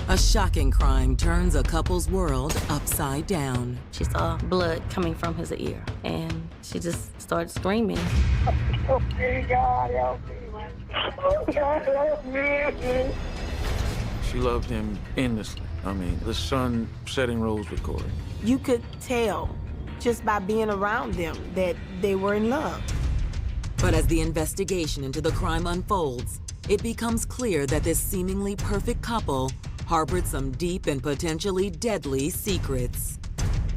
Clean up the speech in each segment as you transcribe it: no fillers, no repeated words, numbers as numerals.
A shocking crime turns a couple's world upside down. She saw blood coming from his ear, and she just started screaming. Oh, God, help me. Oh, God, help me. She loved him endlessly. I mean, the sun setting rose with Corey. You could tell just by being around them that they were in love. But as the investigation into the crime unfolds, it becomes clear that this seemingly perfect couple harbored some deep and potentially deadly secrets.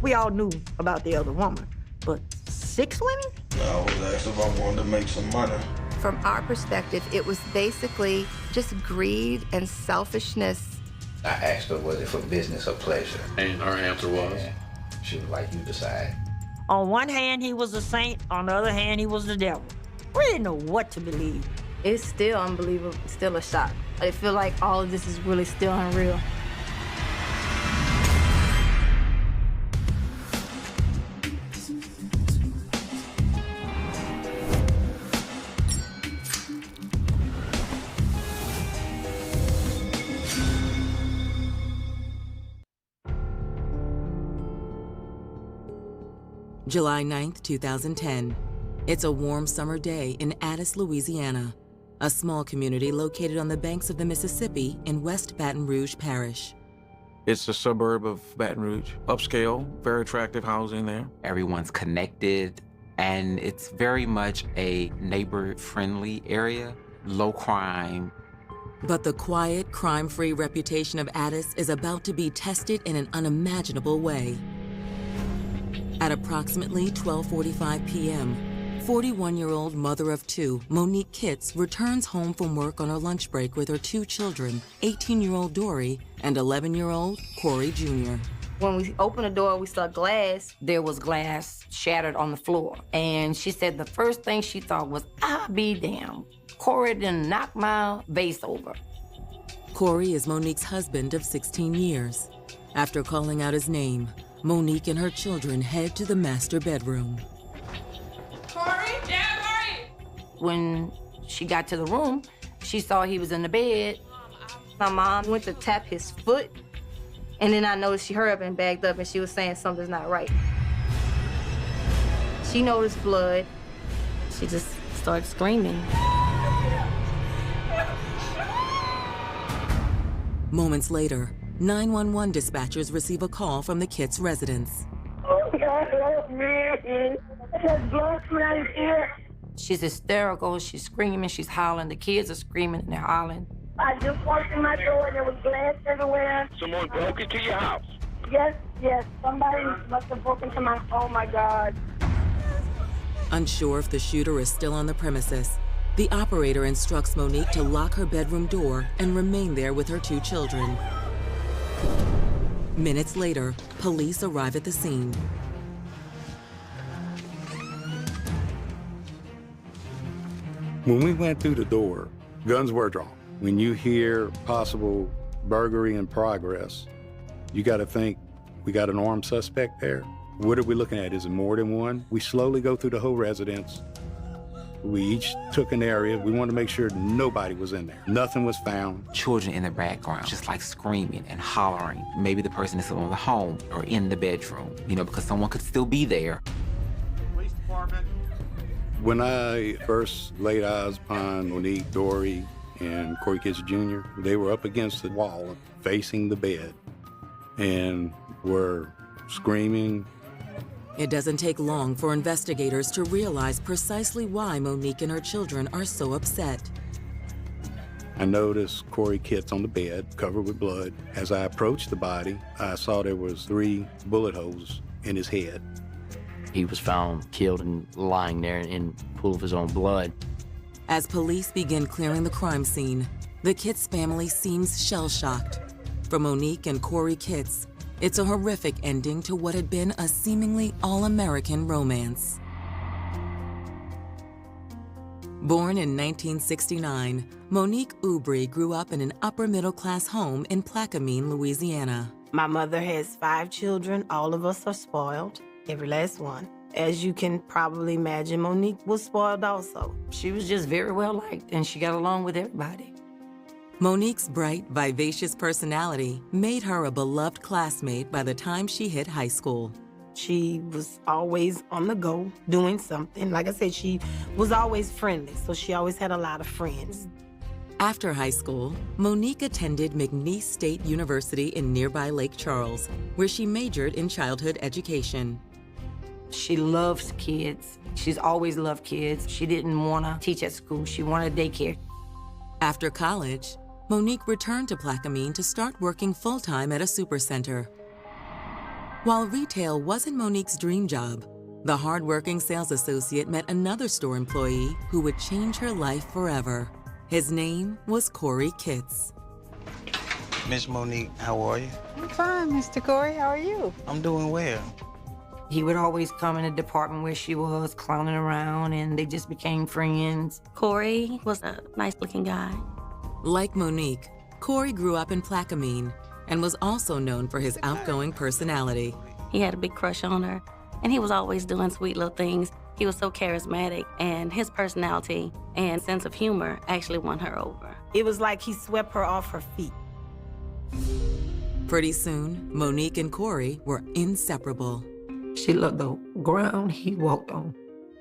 We all knew about the other woman, but 6 women? I was asked if I wanted to make some money. From our perspective, it was basically just greed and selfishness. I asked her, was it for business or pleasure? And her answer was? Yeah. She was like, you decide. On one hand, he was a saint. On the other hand, he was the devil. We didn't know what to believe. It's still unbelievable, still a shock. I feel like all of this is really still unreal. July 9th, 2010. It's a warm summer day in Addis, Louisiana, a small community located on the banks of the Mississippi in West Baton Rouge Parish. It's a suburb of Baton Rouge, upscale, very attractive housing there. Everyone's connected, and it's very much a neighbor-friendly area, low crime. But the quiet, crime-free reputation of Addis is about to be tested in an unimaginable way. At approximately 12:45 p.m., 41-year-old mother of 2, Monique Kitts, returns home from work on her lunch break with her 2 children, 18-year-old Dory and 11-year-old Corey Jr. When we opened the door, we saw glass. There was glass shattered on the floor. And she said the first thing she thought was, I'll be damned. Corey done knocked my vase over. Corey is Monique's husband of 16 years. After calling out his name, Monique and her children head to the master bedroom. Corey? Yeah, Corey! When she got to the room, she saw he was in the bed. My mom went to tap his foot, and then I noticed she hurried up and backed up, and she was saying something's not right. She noticed blood. She just started screaming. Moments later, 911 dispatchers receive a call from the Kitts residence. Oh, God, help me. There's blood coming out of his ear. She's hysterical, she's screaming, she's hollering. The kids are screaming and they're hollering. I just walked in my door and there was glass everywhere. Someone broke into your house? Yes, yes. Somebody must have broken into my, oh my God. Unsure if the shooter is still on the premises, the operator instructs Monique to lock her bedroom door and remain there with her 2 children. Minutes later, police arrive at the scene. When we went through the door, guns were drawn. When you hear possible burglary in progress, you got to think, we got an armed suspect there? What are we looking at? Is it more than one? We slowly go through the whole residence. We each took an area. We wanted to make sure nobody was in there. Nothing was found. Children in the background, just like screaming and hollering. Maybe the person is still in the home or in the bedroom, because someone could still be there. Police department. When I first laid eyes upon Monique, Dory, and Corey Kitts Jr., they were up against the wall, facing the bed, and were screaming. It doesn't take long for investigators to realize precisely why Monique and her children are so upset. I noticed Corey Kitts on the bed, covered with blood. As I approached the body, I saw there was 3 bullet holes in his head. He was found killed and lying there in a pool of his own blood. As police begin clearing the crime scene, the Kitts family seems shell-shocked. For Monique and Corey Kitts, it's a horrific ending to what had been a seemingly all-American romance. Born in 1969, Monique Oubry grew up in an upper-middle-class home in Plaquemine, Louisiana. My mother has 5 children. All of us are spoiled, every last one. As you can probably imagine, Monique was spoiled also. She was just very well liked, and she got along with everybody. Monique's bright, vivacious personality made her a beloved classmate by the time she hit high school. She was always on the go, doing something. Like I said, she was always friendly, so she always had a lot of friends. After high school, Monique attended McNeese State University in nearby Lake Charles, where she majored in childhood education. She loves kids. She's always loved kids. She didn't want to teach at school. She wanted daycare. After college, Monique returned to Plaquemine to start working full-time at a supercenter. While retail wasn't Monique's dream job, the hard-working sales associate met another store employee who would change her life forever. His name was Corey Kitts. Miss Monique, how are you? I'm fine, Mr. Corey. How are you? I'm doing well. He would always come in the department where she was, clowning around, and they just became friends. Corey was a nice-looking guy. Like Monique, Corey grew up in Plaquemine and was also known for his outgoing personality. He had a big crush on her, and he was always doing sweet little things. He was so charismatic, and his personality and sense of humor actually won her over. It was like he swept her off her feet. Pretty soon, Monique and Corey were inseparable. She loved the ground he walked on.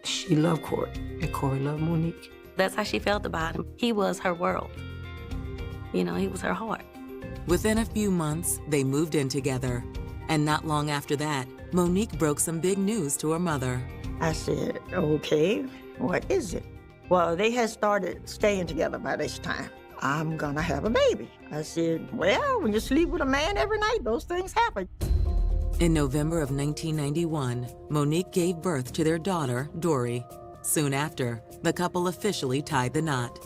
She loved Corey, and Corey loved Monique. That's how she felt about him. He was her world. You know, he was her heart. Within a few months, they moved in together. And not long after that, Monique broke some big news to her mother. I said, okay, what is it? Well, they had started staying together by this time. I'm gonna have a baby. I said, well, when you sleep with a man every night, those things happen. In November of 1991, Monique gave birth to their daughter, Dory. Soon after, the couple officially tied the knot.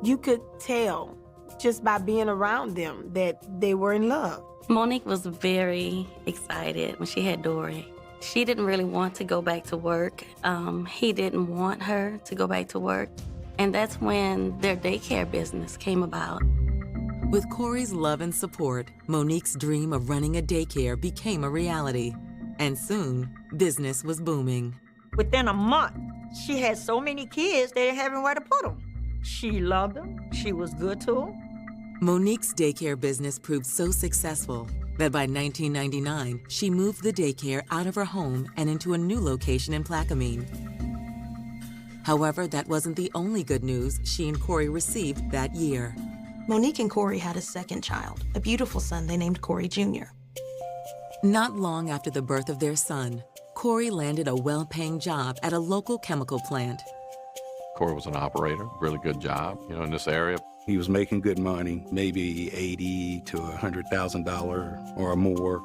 You could tell just by being around them that they were in love. Monique was very excited when she had Dory. She didn't really want to go back to work. He didn't want her to go back to work. And that's when their daycare business came about. With Corey's love and support, Monique's dream of running a daycare became a reality. And soon, business was booming. Within a month, she had so many kids, they didn't have anywhere to put them. She loved them. She was good to them. Monique's daycare business proved so successful that by 1999, she moved the daycare out of her home and into a new location in Plaquemine. However, that wasn't the only good news she and Corey received that year. Monique and Corey had a second child, a beautiful son they named Corey Jr. Not long after the birth of their son, Corey landed a well-paying job at a local chemical plant. Corey was an operator, really good job, in this area. He was making good money, maybe $80,000 to $100,000 or more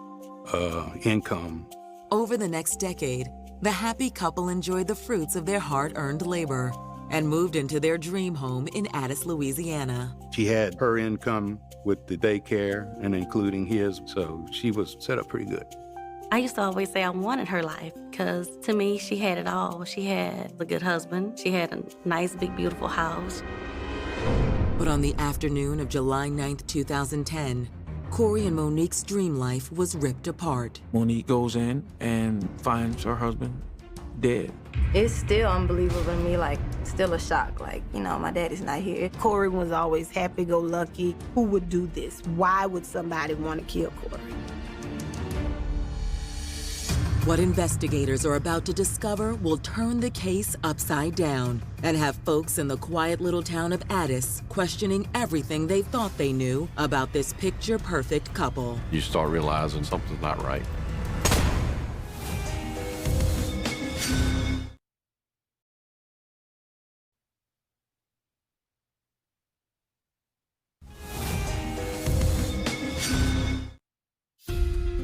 income. Over the next decade, the happy couple enjoyed the fruits of their hard-earned labor and moved into their dream home in Addis, Louisiana. She had her income with the daycare and including his, so she was set up pretty good. I used to always say I wanted her life because to me, she had it all. She had a good husband. She had a nice, big, beautiful house. But on the afternoon of July 9th, 2010, Corey and Monique's dream life was ripped apart. Monique goes in and finds her husband dead. It's still unbelievable to me, still a shock. My daddy's not here. Corey was always happy-go-lucky. Who would do this? Why would somebody want to kill Corey? What investigators are about to discover will turn the case upside down and have folks in the quiet little town of Addis questioning everything they thought they knew about this picture-perfect couple. You start realizing something's not right.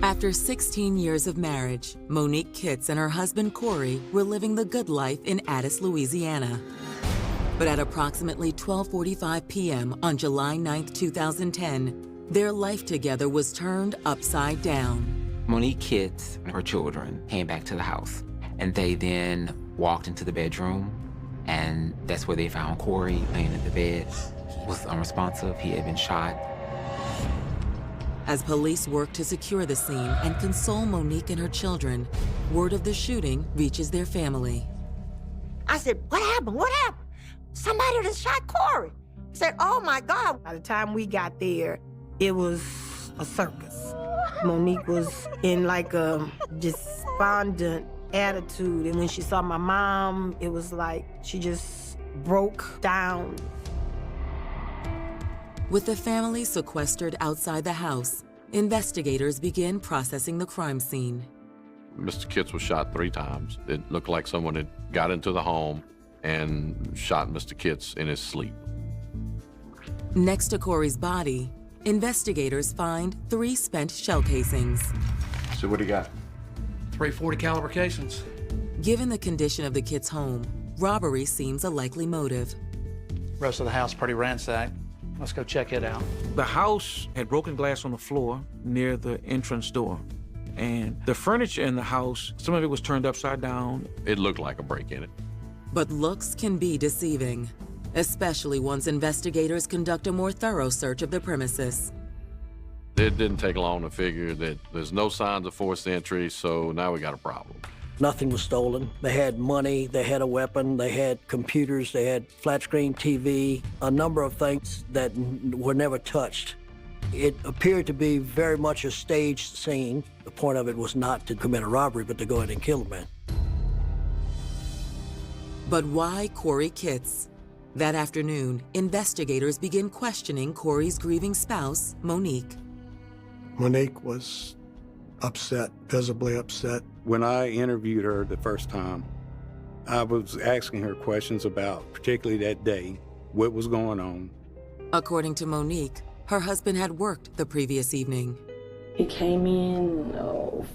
After 16 years of marriage, Monique Kitts and her husband Corey were living the good life in Addis, Louisiana. But at approximately 12:45 p.m. on July 9th, 2010, their life together was turned upside down. Monique Kitts and her children came back to the house, and they then walked into the bedroom, and that's where they found Corey laying in the bed. He was unresponsive. He had been shot. As police work to secure the scene and console Monique and her children, word of the shooting reaches their family. I said, what happened? What happened? Somebody just shot Corey. Said, oh my God. By the time we got there, it was a circus. Monique was in like a despondent attitude. And when she saw my mom, it was like she just broke down. With the family sequestered outside the house, investigators begin processing the crime scene. Mr. Kitts was shot 3 times. It looked like someone had got into the home and shot Mr. Kitts in his sleep. Next to Corey's body, investigators find 3 spent shell casings. So what do you got? 3 .40 caliber casings. Given the condition of the Kitts' home, robbery seems a likely motive. Rest of the house pretty ransacked. Let's go check it out. The house had broken glass on the floor near the entrance door. And the furniture in the house, some of it was turned upside down. It looked like a break-in. But looks can be deceiving, especially once investigators conduct a more thorough search of the premises. It didn't take long to figure that there's no signs of forced entry, so now we got a problem. Nothing was stolen. They had money, they had a weapon, they had computers, they had flat-screen TV, a number of things that were never touched. It appeared to be very much a staged scene. The point of it was not to commit a robbery, but to go in and kill a man. But why Corey Kitts? That afternoon, investigators begin questioning Corey's grieving spouse, Monique. Monique was upset, visibly upset. When I interviewed her the first time, I was asking her questions about, particularly that day, what was going on. According to Monique, her husband had worked the previous evening. He came in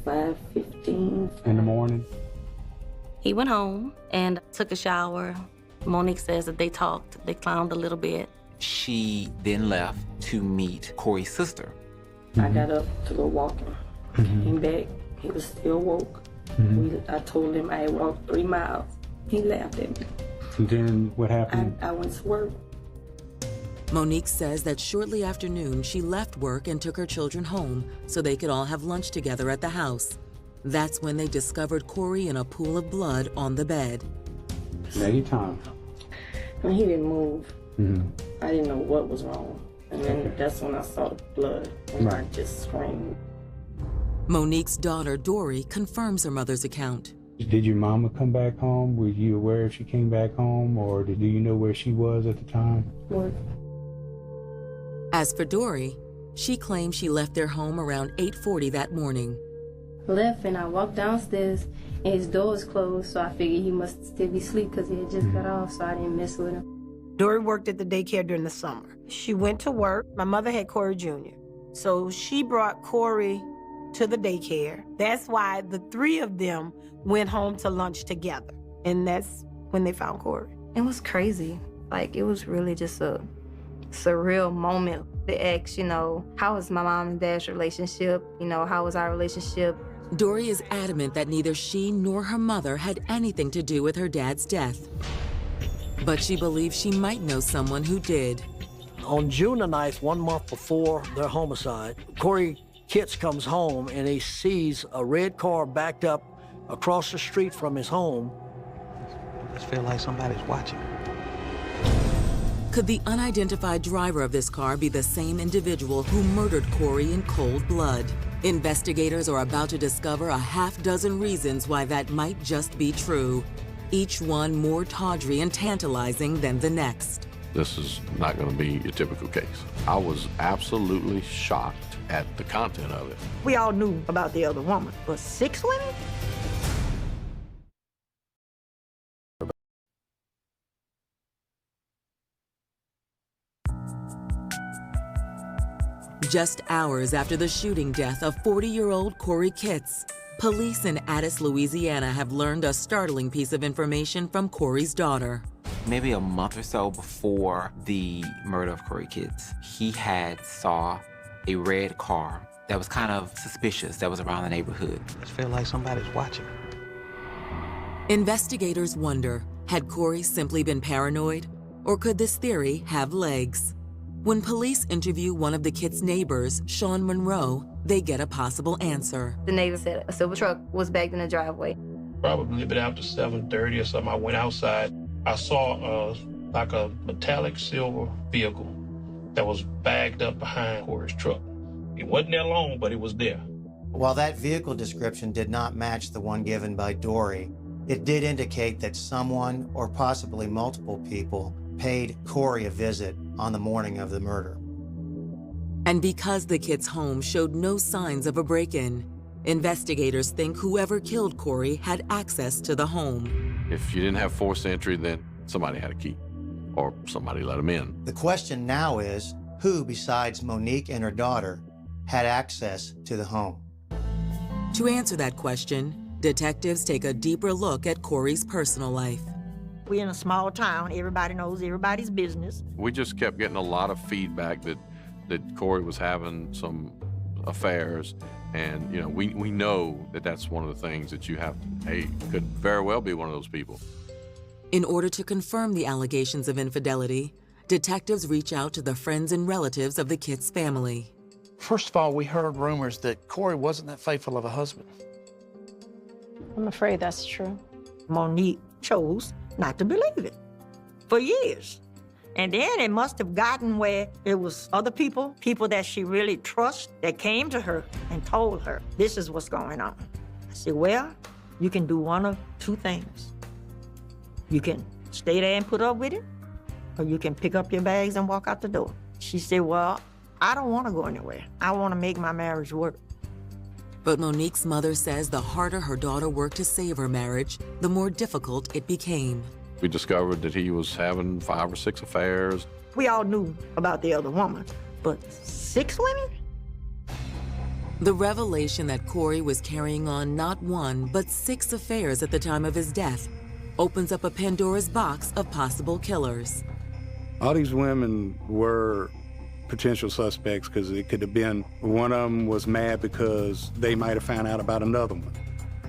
5:15. In the morning? He went home and took a shower. Monique says that they talked, they clowned a little bit. She then left to meet Corey's sister. I got up to go walking. Came back, he was still woke. I told him I had walked 3 miles. He laughed at me. And then what happened? I went to work. Monique says that shortly after noon, she left work and took her children home so they could all have lunch together at the house. That's when they discovered Corey in a pool of blood on the bed. Anytime. And he didn't move. I didn't know what was wrong. And then that's when I saw the blood, and I just screamed. Monique's daughter, Dory, confirms her mother's account. Did your mama come back home? Were you aware if she came back home, or do you know where she was at the time? What? As for Dory, she claims she left their home around 8:40 that morning. Left and I walked downstairs and his door was closed, so I figured he must still be asleep because he had just got off, so I didn't mess with him. Dory worked at the daycare during the summer. She went to work. My mother had Corey Jr., so she brought Corey to the daycare. That's why the 3 of them went home to lunch together, and that's when they found Corey. It was crazy. Like, it was really just a surreal moment. They asked, how was my mom and dad's relationship? How was our relationship? Dory is adamant that neither she nor her mother had anything to do with her dad's death. But she believes she might know someone who did. On June the 9th, 1 month before their homicide, Corey Kitts comes home and he sees a red car backed up across the street from his home. I just feel like somebody's watching. Could the unidentified driver of this car be the same individual who murdered Corey in cold blood? Investigators are about to discover a half-dozen reasons why that might just be true, each one more tawdry and tantalizing than the next. This is not going to be a typical case. I was absolutely shocked at the content of it. We all knew about the other woman, but 6 women? Just hours after the shooting death of 40-year-old Corey Kitts, police in Addis, Louisiana have learned a startling piece of information from Corey's daughter. Maybe a month or so before the murder of Corey Kitts, he had saw a red car that was kind of suspicious that was around the neighborhood. I just feel like somebody's watching. Investigators wonder, had Corey simply been paranoid? Or could this theory have legs? When police interview one of the Kitts' neighbors, Sean Monroe, they get a possible answer. The neighbor said a silver truck was backed in the driveway. Probably a bit after 7:30 or something, I went outside. I saw a like a metallic silver vehicle that was bagged up behind Corey's truck. It wasn't there long, but it was there. While that vehicle description did not match the one given by Dory, it did indicate that someone, or possibly multiple people, paid Corey a visit on the morning of the murder. And because the kid's home showed no signs of a break-in, investigators think whoever killed Corey had access to the home. If you didn't have forced entry, then somebody had a key, or somebody let them in. The question now is, who besides Monique and her daughter had access to the home? To answer that question, detectives take a deeper look at Corey's personal life. We're in a small town. Everybody knows everybody's business. We just kept getting a lot of feedback that Corey was having some affairs. And, you know, we know that that's one of the things that you have to, hey, could very well be one of those people. In order to confirm the allegations of infidelity, detectives reach out to the friends and relatives of the Kitts family. First of all, we heard rumors that Corey wasn't that faithful of a husband. I'm afraid that's true. Monique chose not to believe it for years. And then it must have gotten where it was other people that she really trusts, that came to her and told her, this is what's going on. I said, well, you can do one of two things. You can stay there and put up with it, or you can pick up your bags and walk out the door. She said, well, I don't want to go anywhere. I want to make my marriage work. But Monique's mother says the harder her daughter worked to save her marriage, the more difficult it became. We discovered that he was having 5 or 6 affairs. We all knew about the other woman, but 6 women? The revelation that Corey was carrying on not 1, but 6 affairs at the time of his death opens up a Pandora's box of possible killers. All these women were potential suspects because it could have been one of them was mad because they might have found out about another one.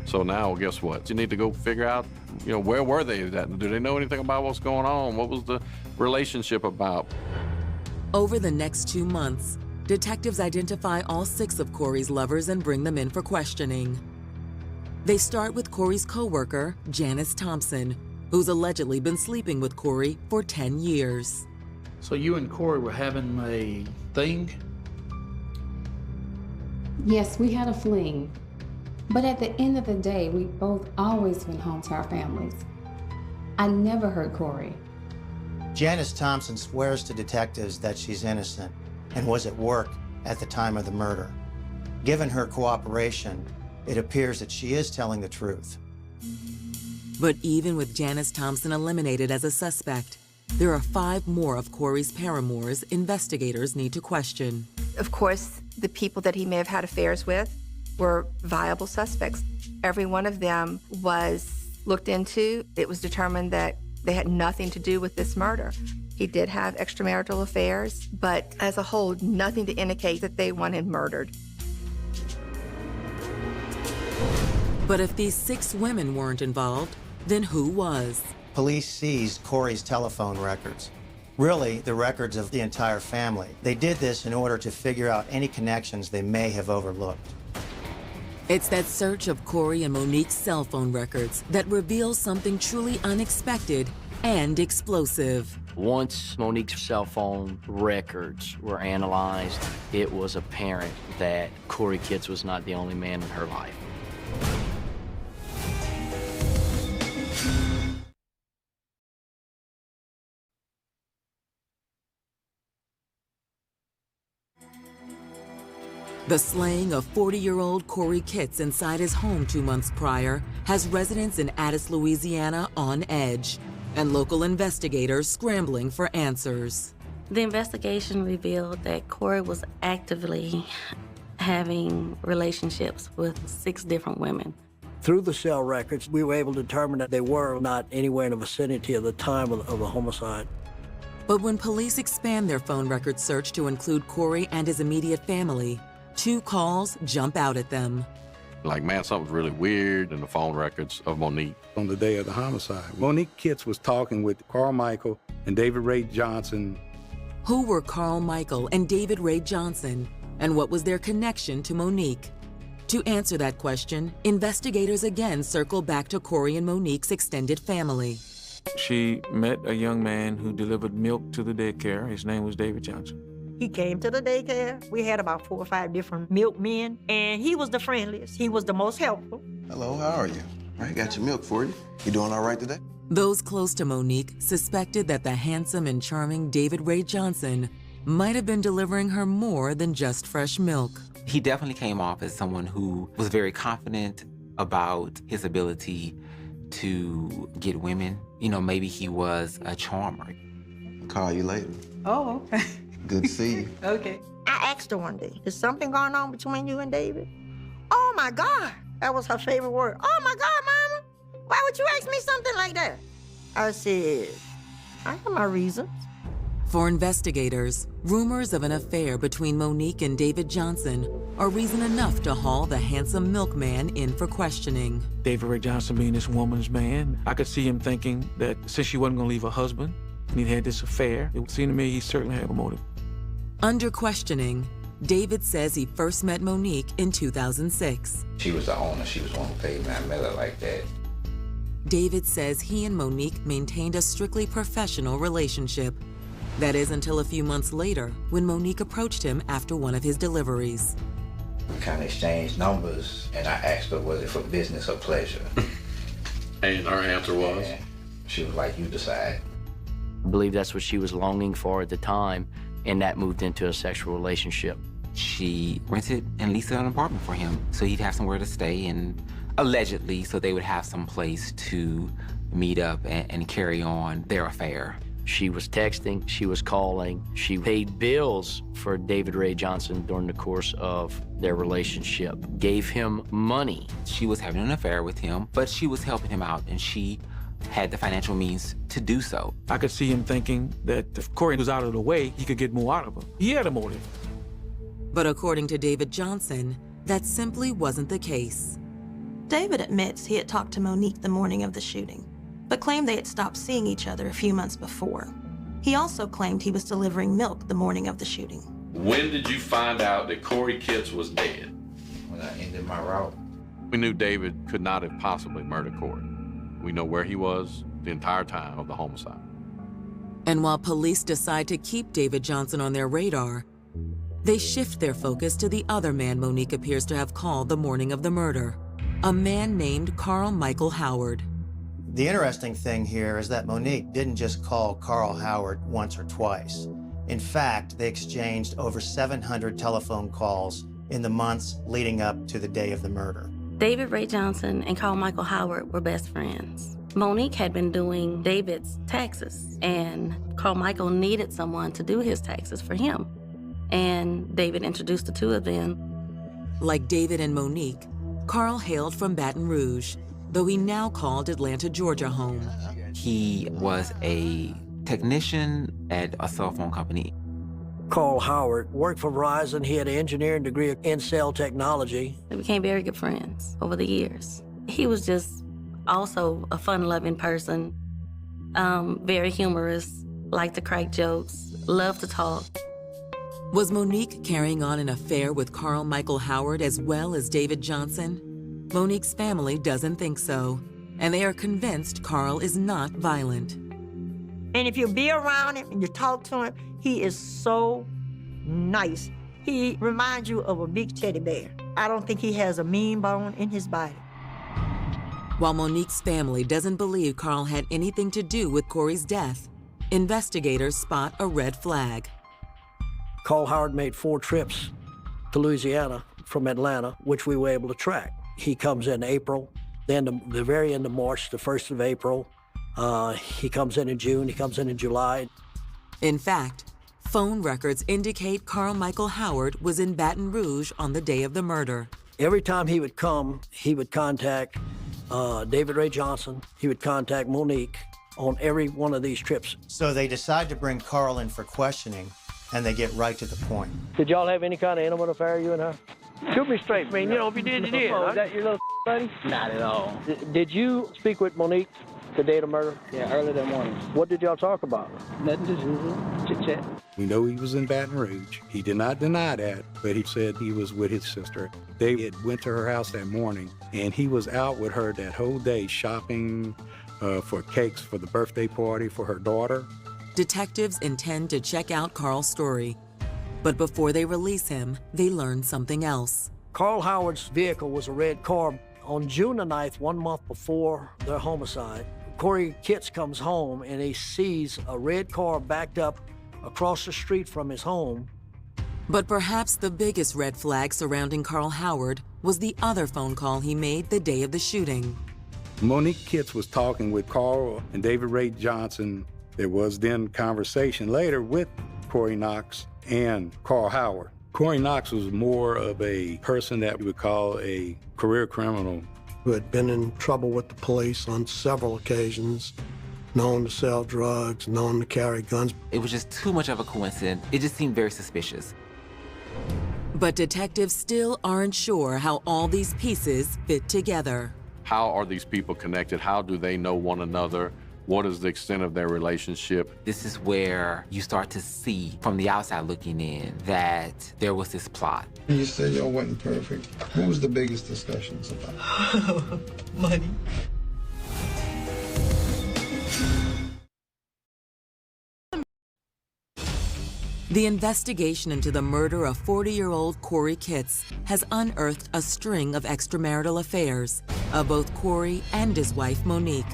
So now, guess what? You need to go figure out, you know, where were they at? Do they know anything about what's going on? What was the relationship about? Over the next 2 months, detectives identify all 6 of Corey's lovers and bring them in for questioning. They start with Corey's co-worker, Janice Thompson, who's allegedly been sleeping with Corey for 10 years. So you and Corey were having a thing? Yes, we had a fling. But at the end of the day, we both always went home to our families. I never hurt Corey. Janice Thompson swears to detectives that she's innocent and was at work at the time of the murder. Given her cooperation, it appears that she is telling the truth. But even with Janice Thompson eliminated as a suspect, there are 5 more of Corey's paramours investigators need to question. Of course, the people that he may have had affairs with were viable suspects. Every one of them was looked into. It was determined that they had nothing to do with this murder. He did have extramarital affairs, but as a whole, nothing to indicate that they wanted murdered. But if these 6 women weren't involved, then who was? Police seized Corey's telephone records. Really, the records of the entire family. They did this in order to figure out any connections they may have overlooked. It's that search of Corey and Monique's cell phone records that reveals something truly unexpected and explosive. Once Monique's cell phone records were analyzed, it was apparent that Corey Kitts was not the only man in her life. The slaying of 40-year-old Corey Kitts inside his home 2 months prior has residents in Addis, Louisiana on edge, and local investigators scrambling for answers. The investigation revealed that Corey was actively having relationships with 6 different women. Through the cell records, we were able to determine that they were not anywhere in the vicinity of the time of the homicide. But when police expand their phone record search to include Corey and his immediate family, 2 calls jump out at them. Like, man, something's really weird in the phone records of Monique. On the day of the homicide, Monique Kitts was talking with Carl Michael and David Ray Johnson. Who were Carl Michael and David Ray Johnson, and what was their connection to Monique? To answer that question, investigators again circle back to Corey and Monique's extended family. She met a young man who delivered milk to the daycare. His name was David Johnson. He came to the daycare. We had about 4 or 5 different milkmen, and he was the friendliest. He was the most helpful. Hello, how are you? I got your milk for you. You doing all right today? Those close to Monique suspected that the handsome and charming David Ray Johnson might have been delivering her more than just fresh milk. He definitely came off as someone who was very confident about his ability to get women. You know, maybe he was a charmer. Call you later. Oh, okay. Good to see you. Okay. I asked her one day, is something going on between you and David? Oh, my God. That was her favorite word. Oh, my God, Mama. Why would you ask me something like that? I said, I have my reasons. For investigators, rumors of an affair between Monique and David Johnson are reason enough to haul the handsome milkman in for questioning. David Ray Johnson being this woman's man, I could see him thinking that since she wasn't gonna leave her husband, and he'd had this affair, it seemed to me he certainly had a motive. Under questioning, David says he first met Monique in 2006. She was the owner. She was the one who paid me. I met her like that. David says he and Monique maintained a strictly professional relationship. That is until a few months later, when Monique approached him after one of his deliveries. We kind of exchanged numbers, and I asked her, was it for business or pleasure? And her answer was? And she was like, you decide. I believe that's what she was longing for at the time, and that moved into a sexual relationship. She rented and leased an apartment for him so he'd have somewhere to stay, and allegedly so they would have some place to meet up and carry on their affair. She was texting, she was calling, she paid bills for David Ray Johnson during the course of their relationship, gave him money. She was having an affair with him, but she was helping him out, and she had the financial means to do so. I could see him thinking that if Corey was out of the way, he could get more out of her. He had a motive. But according to David Johnson, that simply wasn't the case. David admits he had talked to Monique the morning of the shooting, but claimed they had stopped seeing each other a few months before. He also claimed he was delivering milk the morning of the shooting. When did you find out that Corey Kitts was dead? When I ended my route. We knew David could not have possibly murdered Corey. We know where he was the entire time of the homicide. And while police decide to keep David Johnson on their radar, they shift their focus to the other man Monique appears to have called the morning of the murder, a man named Carl Michael Howard. The interesting thing here is that Monique didn't just call Carl Howard once or twice. In fact, they exchanged over 700 telephone calls in the months leading up to the day of the murder. David Ray Johnson and Carl Michael Howard were best friends. Monique had been doing David's taxes, and Carl Michael needed someone to do his taxes for him. And David introduced the two of them. Like David and Monique, Carl hailed from Baton Rouge, though he now called Atlanta, Georgia home. He was a technician at a cell phone company. Carl Howard worked for Verizon. He had an engineering degree in cell technology. They became very good friends over the years. He was just also a fun-loving person, very humorous, liked to crack jokes, loved to talk. Was Monique carrying on an affair with Carl Michael Howard as well as David Johnson? Monique's family doesn't think so, and they are convinced Carl is not violent. And if you be around him and you talk to him, he is so nice. He reminds you of a big teddy bear. I don't think he has a mean bone in his body. While Monique's family doesn't believe Carl had anything to do with Corey's death, investigators spot a red flag. Carl Howard made 4 trips to Louisiana from Atlanta, which we were able to track. He comes in April, then the very end of March, the 1st of April. He comes in June, he comes in July. In fact, phone records indicate Carl Michael Howard was in Baton Rouge on the day of the murder. Every time he would come, he would contact David Ray Johnson. He would contact Monique on every one of these trips. So they decide to bring Carl in for questioning, and they get right to the point. Did y'all have any kind of intimate affair, you and her? Shoot me straight, I mean, you know, if you did, you did. Was that your little buddy? Not at all. Did you speak with Monique the day of the murder? Yeah, early that morning. What did y'all talk about? Nothing, just usual chit-chat. We know he was in Baton Rouge. He did not deny that, but he said he was with his sister. They went to her house that morning, and he was out with her that whole day shopping, for cakes for the birthday party for her daughter. Detectives intend to check out Carl's story, but before they release him, they learn something else. Carl Howard's vehicle was a red car. On June the 9th, 1 month before their homicide, Corey Kitts comes home and he sees a red car backed up across the street from his home. But perhaps the biggest red flag surrounding Carl Howard was the other phone call he made the day of the shooting. Monique Kitts was talking with Carl and David Ray Johnson. There was then conversation later with Corey Knox and Carl Howard. Corey Knox was more of a person that we would call a career criminal. Who had been in trouble with the police on several occasions, known to sell drugs, known to carry guns. It was just too much of a coincidence. It just seemed very suspicious. But detectives still aren't sure how all these pieces fit together. How are these people connected? How do they know one another? What is the extent of their relationship? This is where you start to see, from the outside looking in, that there was this plot. You said y'all wasn't perfect. What was the biggest discussions about? Money. The investigation into the murder of 40-year-old Corey Kitts has unearthed a string of extramarital affairs of both Corey and his wife, Monique.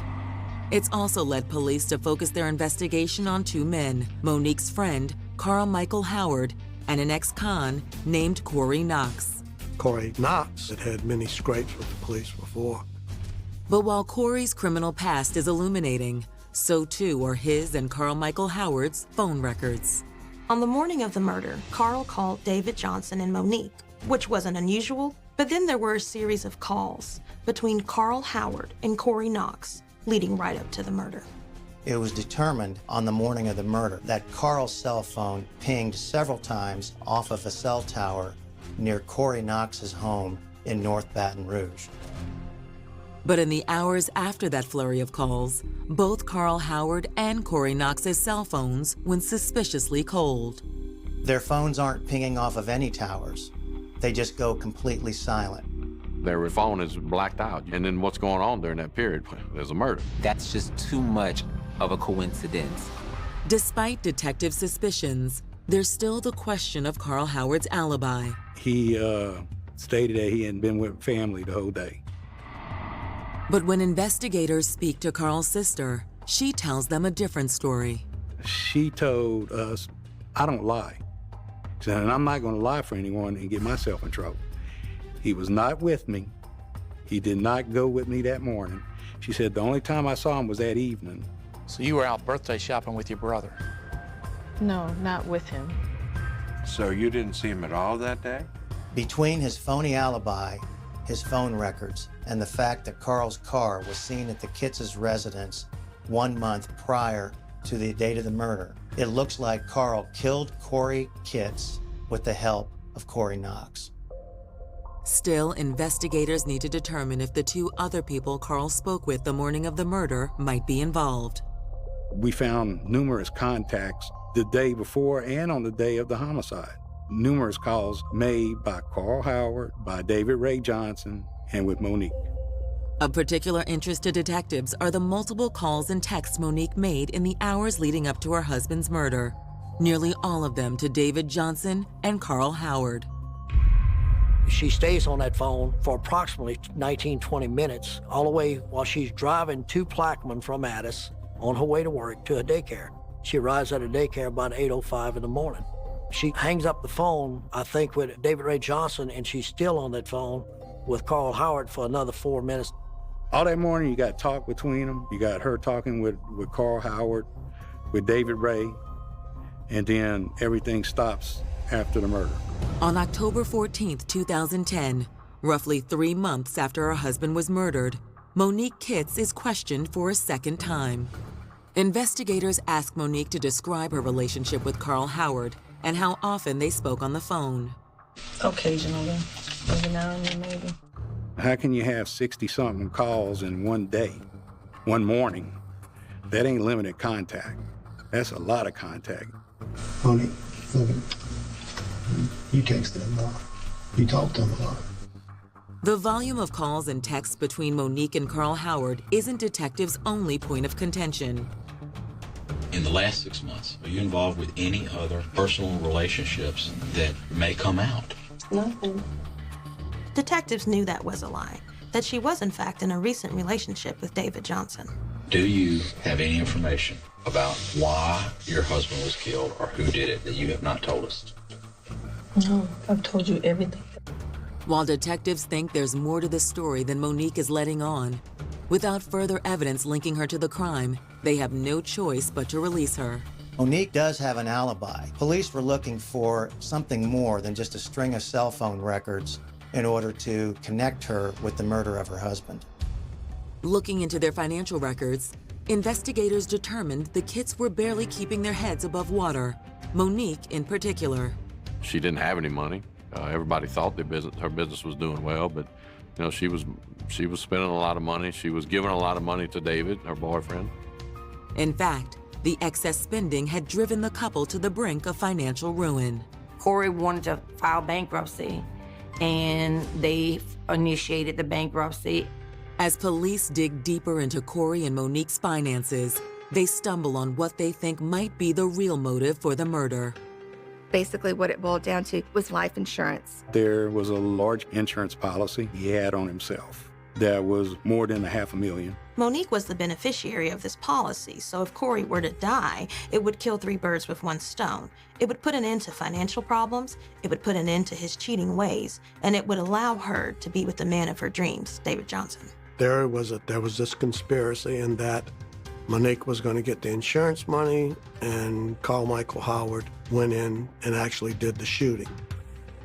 It's also led police to focus their investigation on two men, Monique's friend, Carl Michael Howard, and an ex-con named Corey Knox. Corey Knox had had many scrapes with the police before. But while Corey's criminal past is illuminating, so too are his and Carl Michael Howard's phone records. On the morning of the murder, Carl called David Johnson and Monique, which wasn't unusual, but then there were a series of calls between Carl Howard and Corey Knox, leading right up to the murder. It was determined on the morning of the murder that Carl's cell phone pinged several times off of a cell tower near Corey Knox's home in North Baton Rouge. But in the hours after that flurry of calls, both Carl Howard and Corey Knox's cell phones went suspiciously cold. Their phones aren't pinging off of any towers. They just go completely silent. Their phone is blacked out. And then what's going on during that period? There's a murder. That's just too much of a coincidence. Despite detective suspicions, there's still the question of Carl Howard's alibi. He stated that he hadn't been with family the whole day. But when investigators speak to Carl's sister, she tells them a different story. She told us, I don't lie. She said, and I'm not going to lie for anyone and get myself in trouble. He was not with me. He did not go with me that morning. She said the only time I saw him was that evening. So you were out birthday shopping with your brother? No, not with him. So you didn't see him at all that day? Between his phony alibi, his phone records, and the fact that Carl's car was seen at the Kitts' residence 1 month prior to the date of the murder, it looks like Carl killed Corey Kitts with the help of Corey Knox. Still, investigators need to determine if the two other people Carl spoke with the morning of the murder might be involved. We found numerous contacts the day before and on the day of the homicide. Numerous calls made by Carl Howard, by David Ray Johnson, and with Monique. Of particular interest to detectives are the multiple calls and texts Monique made in the hours leading up to her husband's murder, nearly all of them to David Johnson and Carl Howard. She stays on that phone for approximately 19, 20 minutes, all the way while she's driving to Plaquemine from Addis on her way to work to a daycare. She arrives at a daycare about 8:05 in the morning. She hangs up the phone, I think, with David Ray Johnson, and she's still on that phone with Carl Howard for another 4 minutes. All that morning, you got talk between them. You got her talking with Carl Howard, with David Ray, and then everything stops after the murder. On October 14th, 2010, roughly 3 months after her husband was murdered, Monique Kitts is questioned for a second time. Investigators ask Monique to describe her relationship with Carl Howard and how often they spoke on the phone. Occasionally, every now and then maybe. How can you have 60-something calls in one day, one morning? That ain't limited contact. That's a lot of contact. Honey, look, you texted him a lot. You talked to him a lot. The volume of calls and texts between Monique and Carl Howard isn't detectives' only point of contention. In the last 6 months, are you involved with any other personal relationships that may come out? Nothing. Detectives knew that was a lie, that she was in fact in a recent relationship with David Johnson. Do you have any information about why your husband was killed or who did it that you have not told us? No, I've told you everything. While detectives think there's more to the story than Monique is letting on, without further evidence linking her to the crime, they have no choice but to release her. Monique does have an alibi. Police were looking for something more than just a string of cell phone records in order to connect her with the murder of her husband. Looking into their financial records, investigators determined the Kitts were barely keeping their heads above water, Monique in particular. She didn't have any money. Everybody thought her business was doing well, but you know, she was spending a lot of money. She was giving a lot of money to David, her boyfriend. In fact, the excess spending had driven the couple to the brink of financial ruin. Corey wanted to file bankruptcy, and they initiated the bankruptcy. As police dig deeper into Corey and Monique's finances, they stumble on what they think might be the real motive for the murder. Basically, what it boiled down to was life insurance. There was a large insurance policy he had on himself that was more than $500,000. Monique was the beneficiary of this policy, so if Corey were to die, it would kill 3 birds with 1 stone. It would put an end to financial problems, it would put an end to his cheating ways, and it would allow her to be with the man of her dreams, David Johnson. There was this conspiracy in that Monique was going to get the insurance money, and Carl Michael Howard went in and actually did the shooting.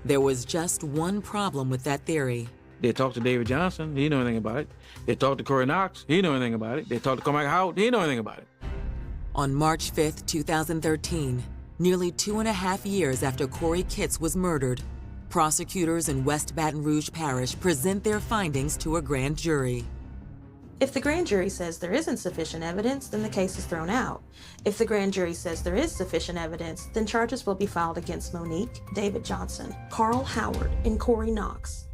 There was just one problem with that theory. They talked to David Johnson, he didn't know anything about it. They talked to Corey Knox, he didn't know anything about it. They talked to Carl Michael Howard, he didn't know anything about it. On March 5th, 2013, nearly 2.5 years after Corey Kitts was murdered, prosecutors in West Baton Rouge Parish present their findings to a grand jury. If the grand jury says there isn't sufficient evidence, then the case is thrown out. If the grand jury says there is sufficient evidence, then charges will be filed against Monique, David Johnson, Carl Howard, and Corey Knox.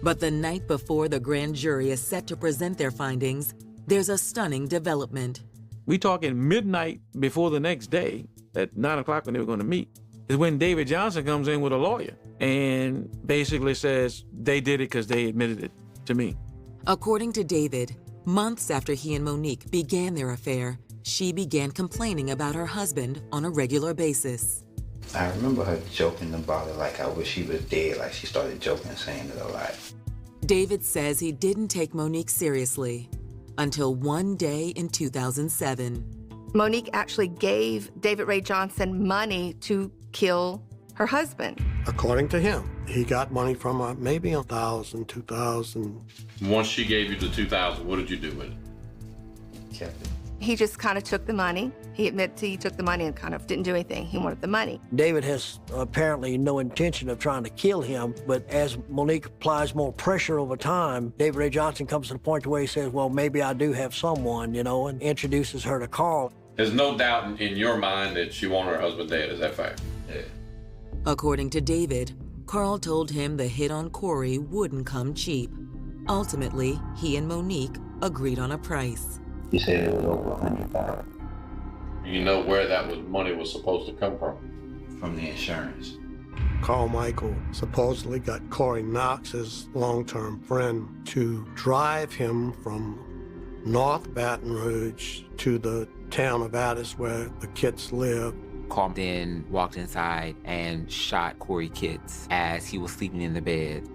But the night before the grand jury is set to present their findings, there's a stunning development. We talking midnight before the next day, at 9 o'clock when they were going to meet, is when David Johnson comes in with a lawyer and basically says they did it because they admitted it to me. According to David, months after he and Monique began their affair, she began complaining about her husband on a regular basis. I remember her joking about it like I wish he was dead, like she started joking and saying it a lot. David says he didn't take Monique seriously until one day in 2007. Monique actually gave David Ray Johnson money to kill her husband. According to him, he got money from her, maybe $1,000, $2,000. Once she gave you the $2,000, what did you do with it? Kept it. He just kind of took the money. He admitted he took the money and kind of didn't do anything. He wanted the money. David has apparently no intention of trying to kill him, but as Monique applies more pressure over time, David Ray Johnson comes to the point where he says, well, maybe I do have someone, you know, and introduces her to Carl. There's no doubt in your mind that she wanted her husband dead, is that fair? Yeah. According to David, Carl told him the hit on Corey wouldn't come cheap. Ultimately, he and Monique agreed on a price. He said it was over $100,000. You know where that money was supposed to come from? From the insurance. Carl Michael supposedly got Corey Knox, his long-term friend, to drive him from North Baton Rouge to the town of Addis where the Kitts lived. Carl then walked inside and shot Corey Kitts as he was sleeping in the bed.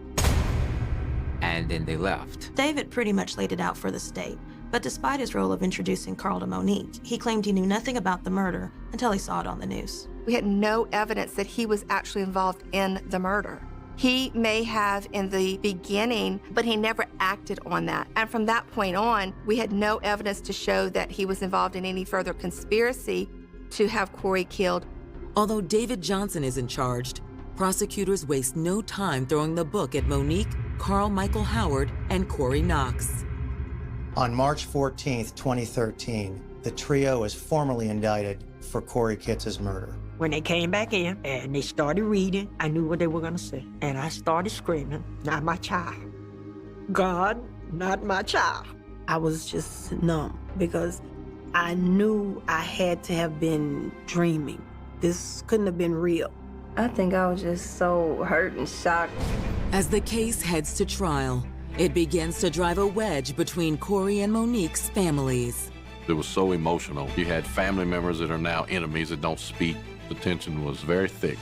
And then they left. David pretty much laid it out for the state, but despite his role of introducing Carl to Monique, he claimed he knew nothing about the murder until he saw it on the news. We had no evidence that he was actually involved in the murder. He may have in the beginning, but he never acted on that. And from that point on, we had no evidence to show that he was involved in any further conspiracy to have Corey killed. Although David Johnson isn't charged, prosecutors waste no time throwing the book at Monique, Carl Michael Howard, and Corey Knox. On March 14th, 2013, the trio was formally indicted for Corey Kitts' murder. When they came back in and they started reading, I knew what they were going to say. And I started screaming, "Not my child. God, not my child." I was just numb because I knew I had to have been dreaming. This couldn't have been real. I think I was just so hurt and shocked. As the case heads to trial, it begins to drive a wedge between Corey and Monique's families. It was so emotional. You had family members that are now enemies that don't speak. The tension was very thick.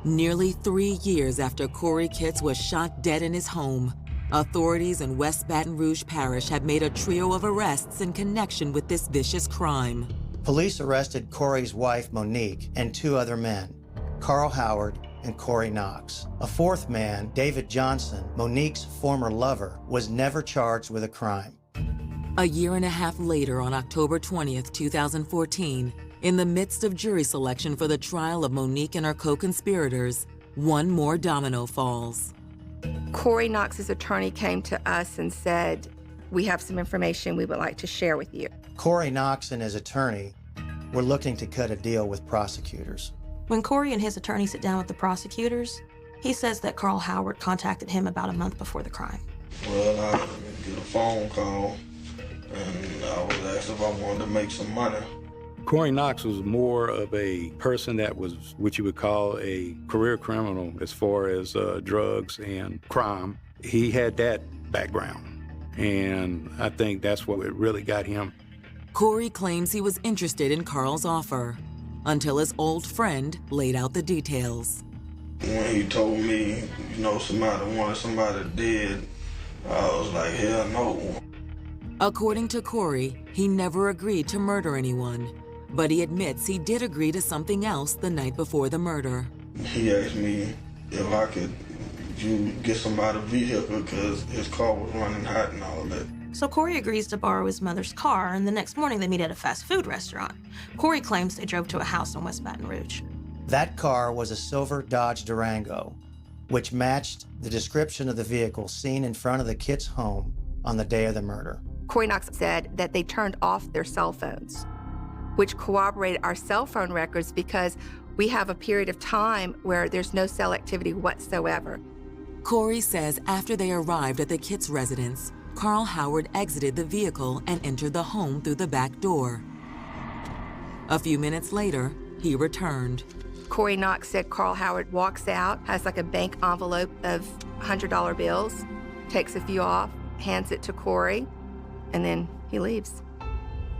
Nearly 3 years after Corey Kitts was shot dead in his home, authorities in West Baton Rouge Parish have made a trio of arrests in connection with this vicious crime. Police arrested Corey's wife, Monique, and 2 other men, Carl Howard and Corey Knox. A 4th man, David Johnson, Monique's former lover, was never charged with a crime. A year and a half later, on October 20th, 2014, in the midst of jury selection for the trial of Monique and her co-conspirators, one more domino falls. Corey Knox's attorney came to us and said, "We have some information we would like to share with you." Corey Knox and his attorney were looking to cut a deal with prosecutors. When Corey and his attorney sit down with the prosecutors, he says that Carl Howard contacted him about a month before the crime. Well, I get a phone call, and I was asked if I wanted to make some money. Corey Knox was more of a person that was what you would call a career criminal as far as drugs and crime. He had that background, and I think that's what really got him. Corey claims he was interested in Carl's offer, until his old friend laid out the details. When he told me, somebody wanted somebody dead, I was like, hell no. According to Corey, he never agreed to murder anyone, but he admits he did agree to something else the night before the murder. He asked me if I could get somebody a vehicle because his car was running hot and all of that. So Corey agrees to borrow his mother's car, and the next morning they meet at a fast food restaurant. Corey claims they drove to a house in West Baton Rouge. That car was a silver Dodge Durango, which matched the description of the vehicle seen in front of the Kitts home on the day of the murder. Corey Knox said that they turned off their cell phones, which corroborated our cell phone records because we have a period of time where there's no cell activity whatsoever. Corey says after they arrived at the Kitts residence, Carl Howard exited the vehicle and entered the home through the back door. A few minutes later, he returned. Corey Knox said Carl Howard walks out, has like a bank envelope of $100 bills, takes a few off, hands it to Corey, and then he leaves.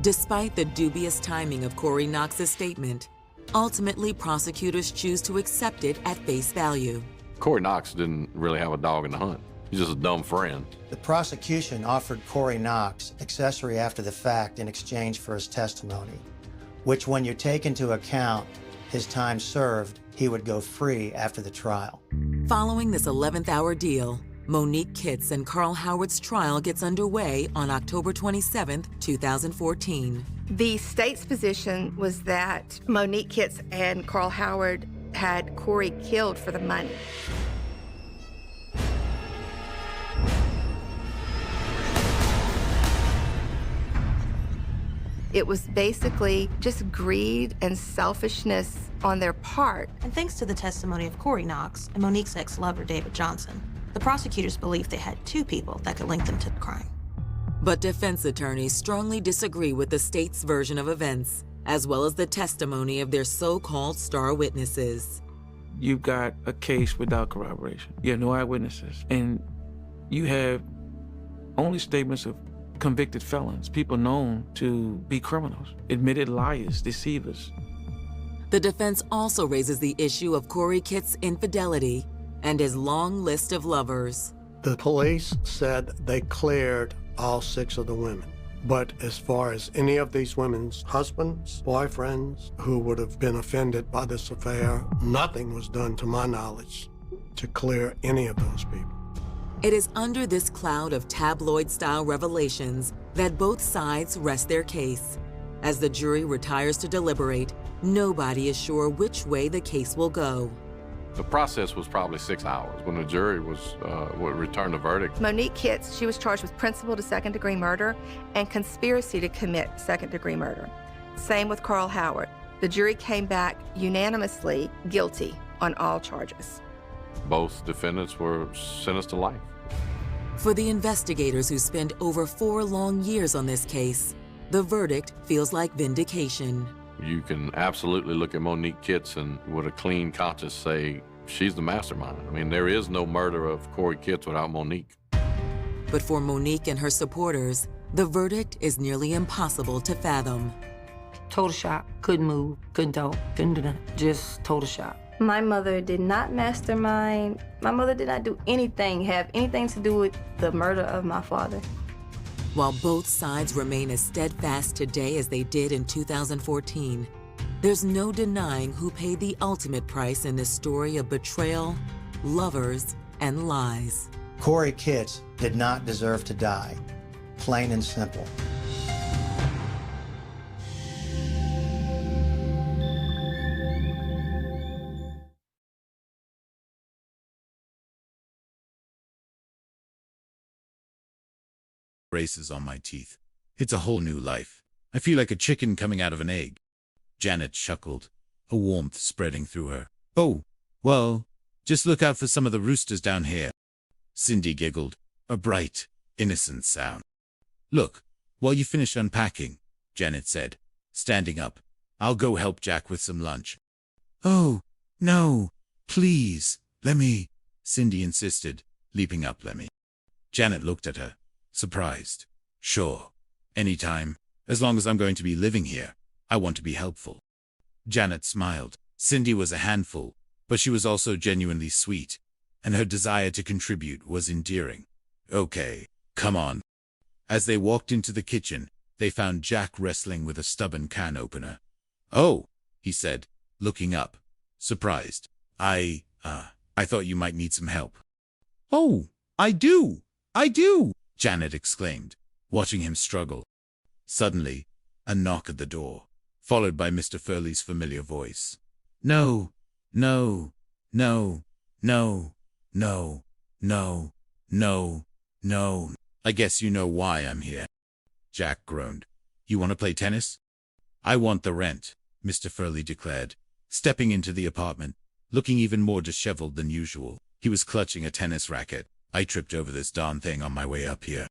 Despite the dubious timing of Corey Knox's statement, ultimately prosecutors choose to accept it at face value. Corey Knox didn't really have a dog in the hunt. He's just a dumb friend. The prosecution offered Corey Knox accessory after the fact in exchange for his testimony, which when you take into account his time served, he would go free after the trial. Following this 11th hour deal, Monique Kitts and Carl Howard's trial gets underway on October 27, 2014. The state's position was that Monique Kitts and Carl Howard had Corey killed for the money. It was basically just greed and selfishness on their part. And thanks to the testimony of Corey Knox and Monique's ex-lover, David Johnson, the prosecutors believed they had 2 people that could link them to the crime. But defense attorneys strongly disagree with the state's version of events, as well as the testimony of their so-called star witnesses. You've got a case without corroboration. You have no eyewitnesses. And you have only statements of convicted felons, people known to be criminals, admitted liars, deceivers. The defense also raises the issue of Corey Kitts' infidelity and his long list of lovers. The police said they cleared all 6 of the women. But as far as any of these women's husbands, boyfriends, who would have been offended by this affair, nothing was done to my knowledge to clear any of those people. It is under this cloud of tabloid-style revelations that both sides rest their case. As the jury retires to deliberate, nobody is sure which way the case will go. The process was probably 6 hours when the jury would return the verdict. Monique Kitts, she was charged with principal to second-degree murder and conspiracy to commit second-degree murder. Same with Carl Howard. The jury came back unanimously guilty on all charges. Both defendants were sentenced to life. For the investigators who spent over 4 long years on this case, the verdict feels like vindication. You can absolutely look at Monique Kitts and with a clean conscience say she's the mastermind. I mean, there is no murder of Corey Kitts without Monique. But for Monique and her supporters, the verdict is nearly impossible to fathom. Total shock. Couldn't move, couldn't talk, couldn't do nothing. Just total shock. My mother did not mastermind. My mother did not do anything, have anything to do with the murder of my father. While both sides remain as steadfast today as they did in 2014, there's no denying who paid the ultimate price in this story of betrayal, lovers, and lies. Corey Kitts did not deserve to die, plain and simple. Braces on my teeth. It's a whole new life. I feel like a chicken coming out of an egg. Janet chuckled, a warmth spreading through her. Oh, well, just look out for some of the roosters down here. Cindy giggled, a bright, innocent sound. Look, while you finish unpacking, Janet said, standing up, I'll go help Jack with some lunch. Oh, no, please, let me, Cindy insisted, leaping up. Let me. Janet looked at her, surprised. Sure, anytime, as long as I'm going to be living here, I want to be helpful. Janet smiled. Cindy was a handful, but she was also genuinely sweet, and her desire to contribute was endearing. Okay, come on. As they walked into the kitchen, they found Jack wrestling with a stubborn can opener. Oh, he said, looking up, surprised. I thought you might need some help. Oh, I do, Janet exclaimed, watching him struggle. Suddenly, a knock at the door, followed by Mr. Furley's familiar voice. No, no, no, no, no, no, no, no. I guess you know why I'm here. Jack groaned. You want to play tennis? I want the rent, Mr. Furley declared, stepping into the apartment, looking even more disheveled than usual. He was clutching a tennis racket. I tripped over this darn thing on my way up here.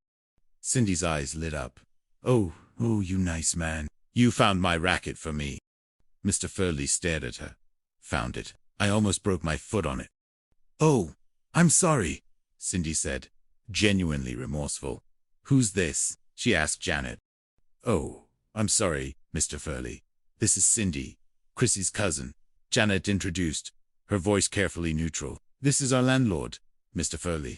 Cindy's eyes lit up. Oh, you nice man. You found my racket for me. Mr. Furley stared at her. Found it. I almost broke my foot on it. Oh, I'm sorry, Cindy said, genuinely remorseful. Who's this? She asked Janet. Oh, I'm sorry, Mr. Furley. This is Cindy, Chrissy's cousin. Janet introduced, her voice carefully neutral. This is our landlord, Mr. Furley.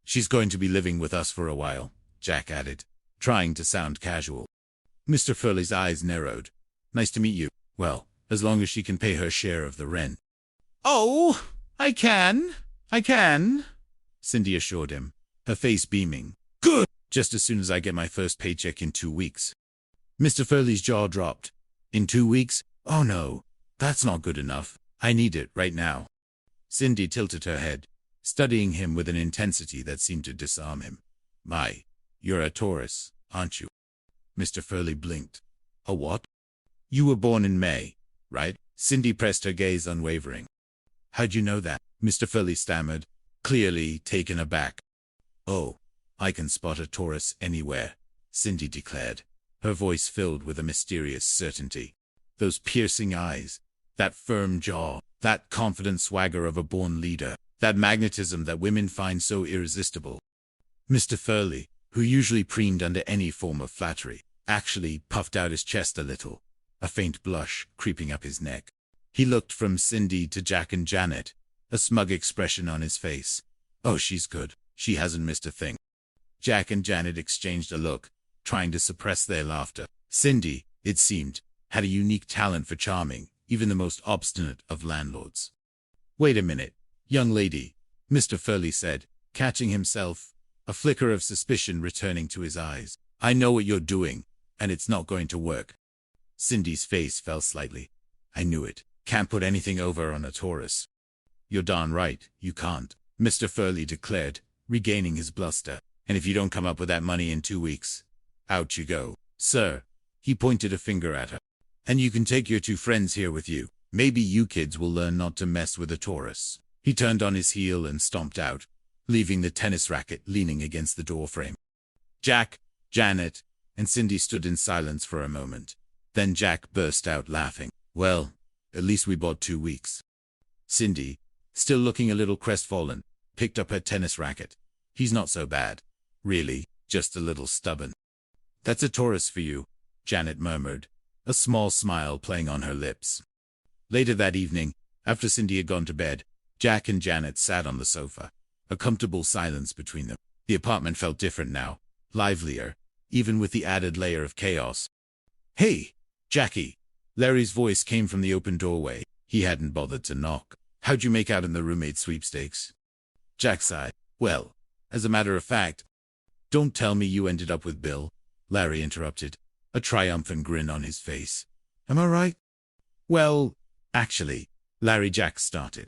She's going to be living with us for a while, Jack added, trying to sound casual. Mr. Furley's eyes narrowed. Nice to meet you. Well, as long as she can pay her share of the rent. Oh, I can, Cindy assured him, her face beaming. Good! Just as soon as I get my first paycheck in 2 weeks. Mr. Furley's jaw dropped. In 2 weeks? Oh no, that's not good enough. I need it right now. Cindy tilted her head, studying him with an intensity that seemed to disarm him. My, you're a Taurus, aren't you? Mr. Furley blinked. A what? You were born in May, right? Cindy pressed her gaze unwavering. How'd you know that? Mr. Furley stammered, clearly taken aback. Oh, I can spot a Taurus anywhere, Cindy declared, her voice filled with a mysterious certainty. Those piercing eyes, that firm jaw, that confident swagger of a born leader, that magnetism that women find so irresistible. Mr. Furley, who usually preened under any form of flattery, actually puffed out his chest a little, a faint blush creeping up his neck. He looked from Cindy to Jack and Janet, a smug expression on his face. Oh, she's good. She hasn't missed a thing. Jack and Janet exchanged a look, trying to suppress their laughter. Cindy, it seemed, had a unique talent for charming even the most obstinate of landlords. Wait a minute, young lady, Mr. Furley said, catching himself, a flicker of suspicion returning to his eyes. I know what you're doing, and it's not going to work. Cindy's face fell slightly. I knew it. Can't put anything over on a Taurus. You're darn right, you can't, Mr. Furley declared, regaining his bluster. And if you don't come up with that money in 2 weeks, out you go. Sir, he pointed a finger at her. And you can take your 2 friends here with you. Maybe you kids will learn not to mess with a Taurus. He turned on his heel and stomped out, leaving the tennis racket leaning against the doorframe. Jack, Janet, and Cindy stood in silence for a moment. Then Jack burst out laughing. Well, at least we bought 2 weeks. Cindy, still looking a little crestfallen, picked up her tennis racket. He's not so bad. Really, just a little stubborn. That's a Taurus for you, Janet murmured, a small smile playing on her lips. Later that evening, after Cindy had gone to bed, Jack and Janet sat on the sofa, a comfortable silence between them. The apartment felt different now, livelier, even with the added layer of chaos. Hey, Jackie! Larry's voice came from the open doorway. He hadn't bothered to knock. How'd you make out in the roommate sweepstakes? Jack sighed. Well, as a matter of fact, don't tell me you ended up with Bill, Larry interrupted, a triumphant grin on his face. Am I right? Well, actually, Larry Jack started.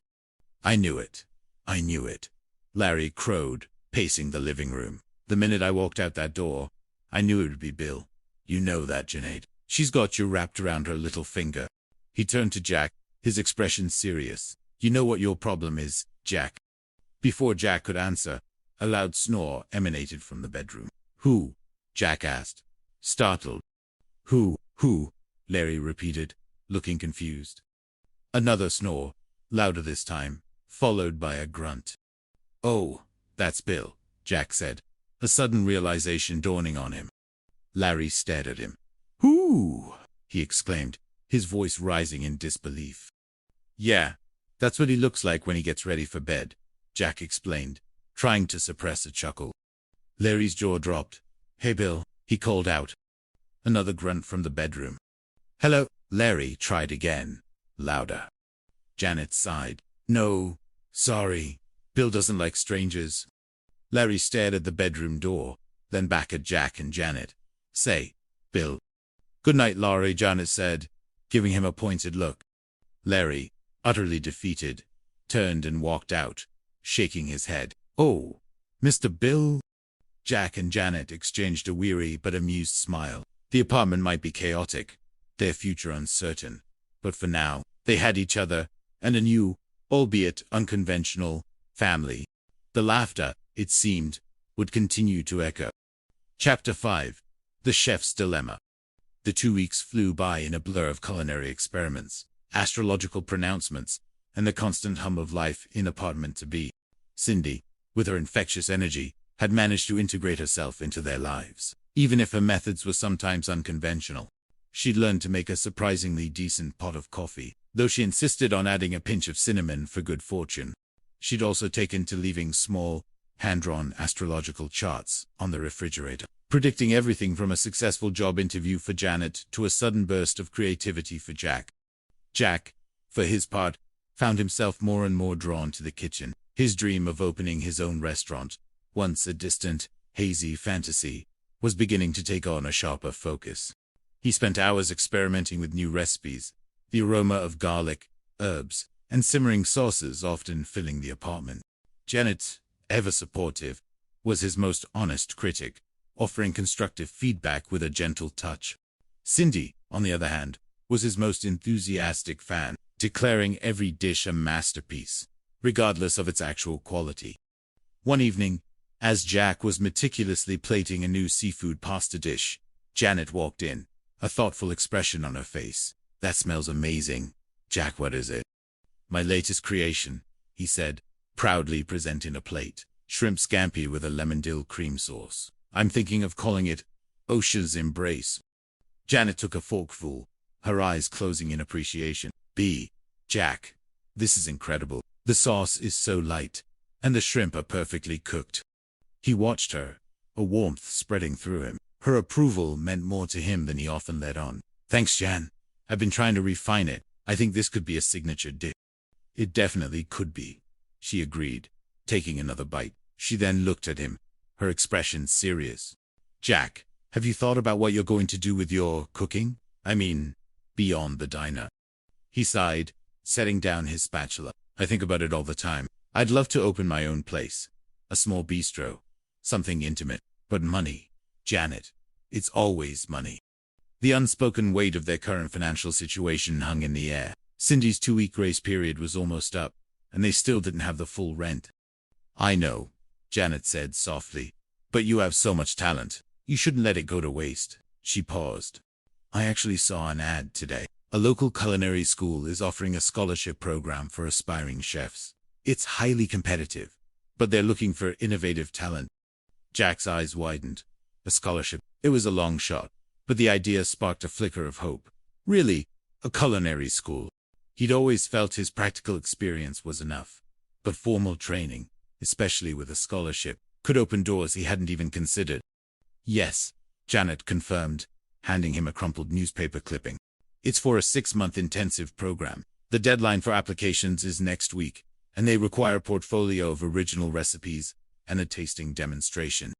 I knew it. I knew it. Larry crowed, pacing the living room. The minute I walked out that door, I knew it would be Bill. You know that, Junaid. She's got you wrapped around her little finger. He turned to Jack, his expression serious. You know what your problem is, Jack? Before Jack could answer, a loud snore emanated from the bedroom. Who? Jack asked, startled. Who? Larry repeated, looking confused. Another snore, louder this time, followed by a grunt. Oh, that's Bill, Jack said, a sudden realization dawning on him. Larry stared at him. Whoo! He exclaimed, his voice rising in disbelief. Yeah, that's what he looks like when he gets ready for bed, Jack explained, trying to suppress a chuckle. Larry's jaw dropped. Hey, Bill, he called out. Another grunt from the bedroom. Hello, Larry tried again, louder. Janet sighed. No, sorry, Bill doesn't like strangers. Larry stared at the bedroom door, then back at Jack and Janet. Say, Bill. Good night, Laurie, Janet said, giving him a pointed look. Larry, utterly defeated, turned and walked out, shaking his head. Oh, Mr. Bill? Jack and Janet exchanged a weary but amused smile. The apartment might be chaotic, their future uncertain, but for now, they had each other and a new, albeit unconventional, family. The laughter, it seemed, would continue to echo. Chapter 5. The Chef's Dilemma. The 2 weeks flew by in a blur of culinary experiments, astrological pronouncements, and the constant hum of life in apartment to be. Cindy, with her infectious energy, had managed to integrate herself into their lives. Even if her methods were sometimes unconventional, she'd learned to make a surprisingly decent pot of coffee, though she insisted on adding a pinch of cinnamon for good fortune. She'd also taken to leaving small, hand-drawn astrological charts on the refrigerator, predicting everything from a successful job interview for Janet to a sudden burst of creativity for Jack. Jack, for his part, found himself more and more drawn to the kitchen. His dream of opening his own restaurant, once a distant, hazy fantasy, was beginning to take on a sharper focus. He spent hours experimenting with new recipes, the aroma of garlic, herbs, and simmering sauces often filling the apartment. Janet, ever supportive, was his most honest critic, offering constructive feedback with a gentle touch. Cindy, on the other hand, was his most enthusiastic fan, declaring every dish a masterpiece, regardless of its actual quality. One evening, as Jack was meticulously plating a new seafood pasta dish, Janet walked in, a thoughtful expression on her face. That smells amazing. Jack, what is it? My latest creation, he said, proudly presenting a plate. Shrimp scampi with a lemon dill cream sauce. I'm thinking of calling it Ocean's Embrace. Janet took a forkful, her eyes closing in appreciation. Jack, this is incredible. The sauce is so light, and the shrimp are perfectly cooked. He watched her, a warmth spreading through him. Her approval meant more to him than he often let on. Thanks, Jan. I've been trying to refine it. I think this could be a signature dish. It definitely could be, she agreed, taking another bite. She then looked at him, her expression serious. Jack, have you thought about what you're going to do with your cooking? I mean, beyond the diner. He sighed, setting down his spatula. I think about it all the time. I'd love to open my own place. A small bistro. Something intimate. But money. Janet. It's always money. The unspoken weight of their current financial situation hung in the air. Cindy's 2-week grace period was almost up, and they still didn't have the full rent. I know, Janet said softly, but you have so much talent. You shouldn't let it go to waste. She paused. I actually saw an ad today. A local culinary school is offering a scholarship program for aspiring chefs. It's highly competitive, but they're looking for innovative talent. Jack's eyes widened. A scholarship. It was a long shot, but the idea sparked a flicker of hope. Really, a culinary school. He'd always felt his practical experience was enough, but formal training, especially with a scholarship, could open doors he hadn't even considered. Yes, Janet confirmed, handing him a crumpled newspaper clipping. It's for a 6-month intensive program. The deadline for applications is next week, and they require a portfolio of original recipes and a tasting demonstration.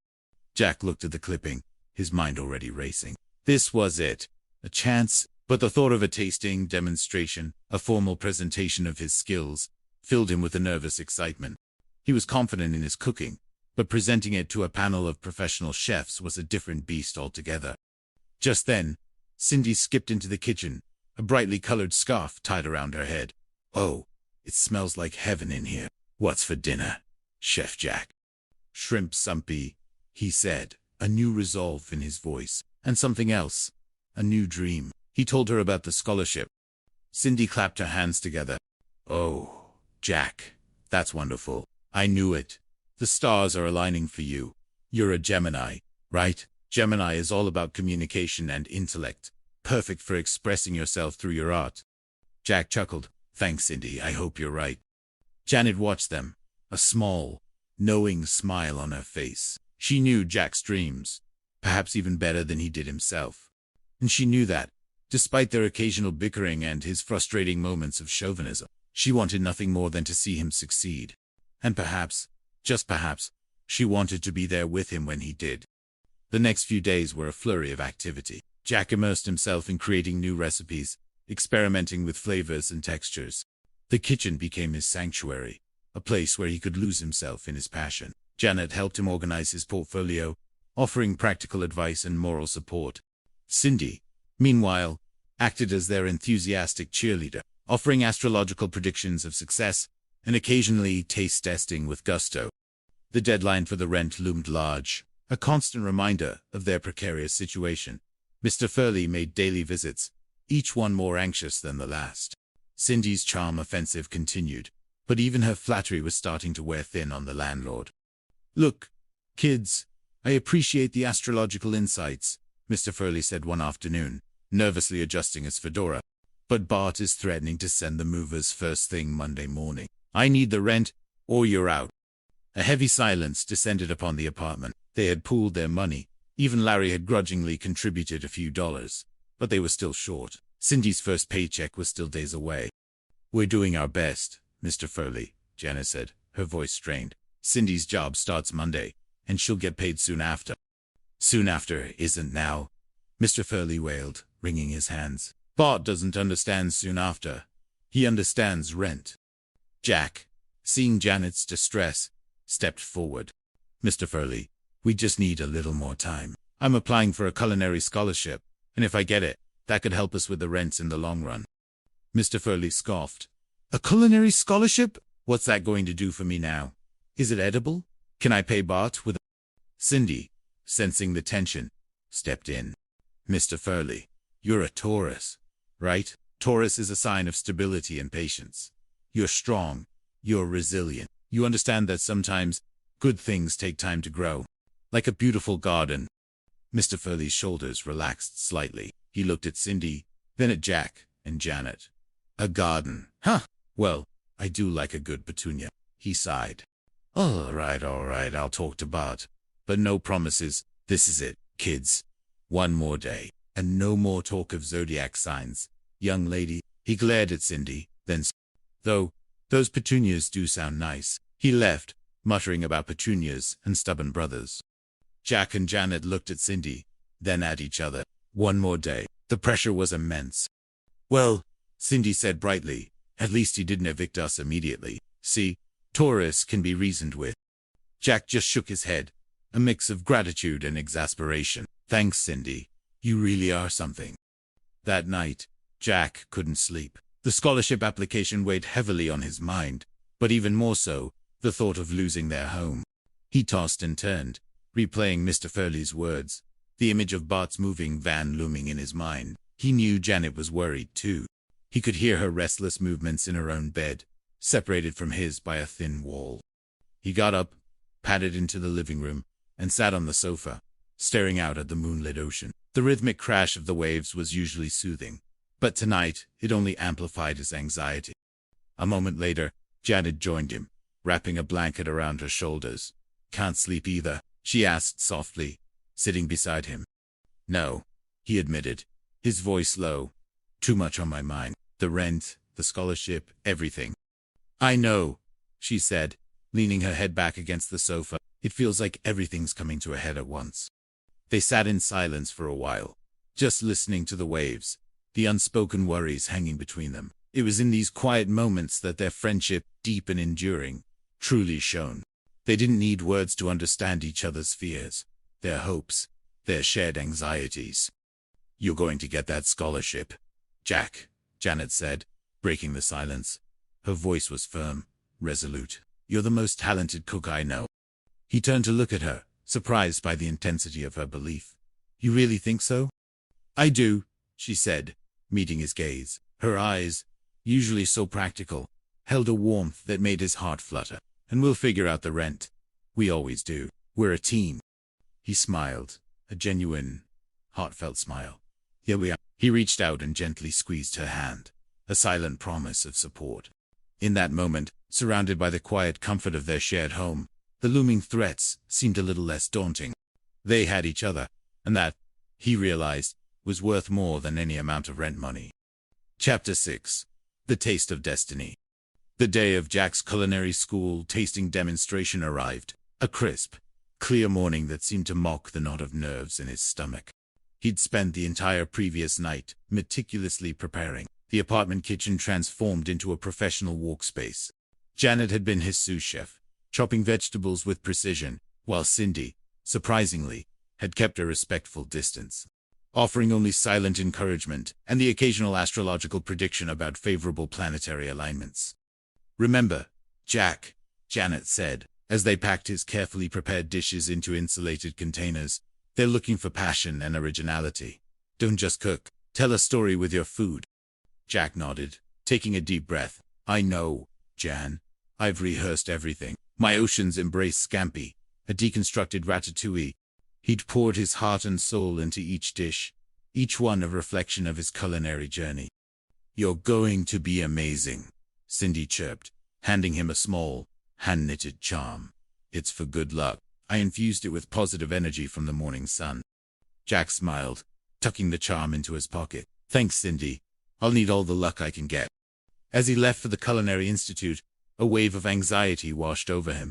Jack looked at the clipping, his mind already racing. This was it. A chance, but the thought of a tasting demonstration, a formal presentation of his skills, filled him with a nervous excitement. He was confident in his cooking, but presenting it to a panel of professional chefs was a different beast altogether. Just then, Cindy skipped into the kitchen, a brightly colored scarf tied around her head. Oh, it smells like heaven in here. What's for dinner, Chef Jack? Shrimp sumpy, he said, a new resolve in his voice, and something else, a new dream. He told her about the scholarship. Cindy clapped her hands together. Oh, Jack, that's wonderful. I knew it. The stars are aligning for you. You're a Gemini, right? Gemini is all about communication and intellect, perfect for expressing yourself through your art. Jack chuckled. Thanks, Cindy. I hope you're right. Janet watched them, a small, knowing smile on her face. She knew Jack's dreams, perhaps even better than he did himself. And she knew that, despite their occasional bickering and his frustrating moments of chauvinism, she wanted nothing more than to see him succeed. And perhaps, just perhaps, she wanted to be there with him when he did. The next few days were a flurry of activity. Jack immersed himself in creating new recipes, experimenting with flavors and textures. The kitchen became his sanctuary, a place where he could lose himself in his passion. Janet helped him organize his portfolio, offering practical advice and moral support. Cindy, meanwhile, acted as their enthusiastic cheerleader, offering astrological predictions of success and occasionally taste testing with gusto. The deadline for the rent loomed large, a constant reminder of their precarious situation. Mr. Furley made daily visits, each one more anxious than the last. Cindy's charm offensive continued, but even her flattery was starting to wear thin on the landlord. Look, kids, I appreciate the astrological insights, Mr. Furley said one afternoon, nervously adjusting his fedora. But Bart is threatening to send the movers first thing Monday morning. I need the rent, or you're out. A heavy silence descended upon the apartment. They had pooled their money. Even Larry had grudgingly contributed a few dollars, but they were still short. Cindy's first paycheck was still days away. We're doing our best, Mr. Furley, Janet said, her voice strained. Cindy's job starts Monday, and she'll get paid soon after. Soon after isn't now, Mr. Furley wailed, wringing his hands. Bart doesn't understand soon after. He understands rent. Jack, seeing Janet's distress, stepped forward. Mr. Furley, we just need a little more time. I'm applying for a culinary scholarship, and if I get it, that could help us with the rents in the long run. Mr. Furley scoffed. A culinary scholarship? What's that going to do for me now? Is it edible? Can I pay Bart with a... Cindy, sensing the tension, stepped in. Mr. Furley, you're a Taurus, right? Taurus is a sign of stability and patience. You're strong. You're resilient. You understand that sometimes good things take time to grow. Like a beautiful garden. Mr. Furley's shoulders relaxed slightly. He looked at Cindy, then at Jack and Janet. A garden, huh? Well, I do like a good petunia, he sighed. All right, I'll talk to Bart. But no promises. This is it, kids. One more day, and no more talk of zodiac signs. Young lady, he glared at Cindy, then... Though, those petunias do sound nice. He left, muttering about petunias and stubborn brothers. Jack and Janet looked at Cindy, then at each other. One more day. The pressure was immense. Well, Cindy said brightly, At least he didn't evict us immediately. See, tourists can be reasoned with. Jack just shook his head, a mix of gratitude and exasperation. Thanks, Cindy. You really are something. That night, Jack couldn't sleep. The scholarship application weighed heavily on his mind, but even more so, the thought of losing their home. He tossed and turned, replaying Mr. Furley's words, the image of Bart's moving van looming in his mind. He knew Janet was worried too. He could hear her restless movements in her own bed, separated from his by a thin wall. He got up, padded into the living room, and sat on the sofa, staring out at the moonlit ocean. The rhythmic crash of the waves was usually soothing, but tonight it only amplified his anxiety. A moment later, Janet joined him, wrapping a blanket around her shoulders. Can't sleep either, she asked softly, sitting beside him. No, he admitted, his voice low. Too much on my mind. The rent, the scholarship, everything. I know, she said, leaning her head back against the sofa. It feels like everything's coming to a head at once. They sat in silence for a while, just listening to the waves, the unspoken worries hanging between them. It was in these quiet moments that their friendship, deep and enduring, truly shone. They didn't need words to understand each other's fears, their hopes, their shared anxieties. You're going to get that scholarship, Jack, Janet said, breaking the silence. Her voice was firm, resolute. You're the most talented cook I know. He turned to look at her, surprised by the intensity of her belief. You really think so? I do, she said, meeting his gaze. Her eyes, usually so practical, held a warmth that made his heart flutter. And we'll figure out the rent. We always do. We're a team. He smiled, a genuine, heartfelt smile. Here we are. He reached out and gently squeezed her hand, a silent promise of support. In that moment, surrounded by the quiet comfort of their shared home, the looming threats seemed a little less daunting. They had each other, and that, he realized, was worth more than any amount of rent money. Chapter 6. The Taste of Destiny. The day of Jack's culinary school tasting demonstration arrived, a crisp, clear morning that seemed to mock the knot of nerves in his stomach. He'd spent the entire previous night meticulously preparing, the apartment kitchen transformed into a professional workspace. Janet had been his sous chef, chopping vegetables with precision, while Cindy, surprisingly, had kept a respectful distance, offering only silent encouragement and the occasional astrological prediction about favorable planetary alignments. Remember, Jack, Janet said, as they packed his carefully prepared dishes into insulated containers. They're looking for passion and originality. Don't just cook, tell a story with your food. Jack nodded, taking a deep breath. I know, Jan. I've rehearsed everything. My oceans embrace scampi, a deconstructed ratatouille. He'd poured his heart and soul into each dish, each one a reflection of his culinary journey. You're going to be amazing, Cindy chirped, handing him a small, hand-knitted charm. It's for good luck. I infused it with positive energy from the morning sun. Jack smiled, tucking the charm into his pocket. Thanks, Cindy. I'll need all the luck I can get. As he left for the Culinary Institute, a wave of anxiety washed over him.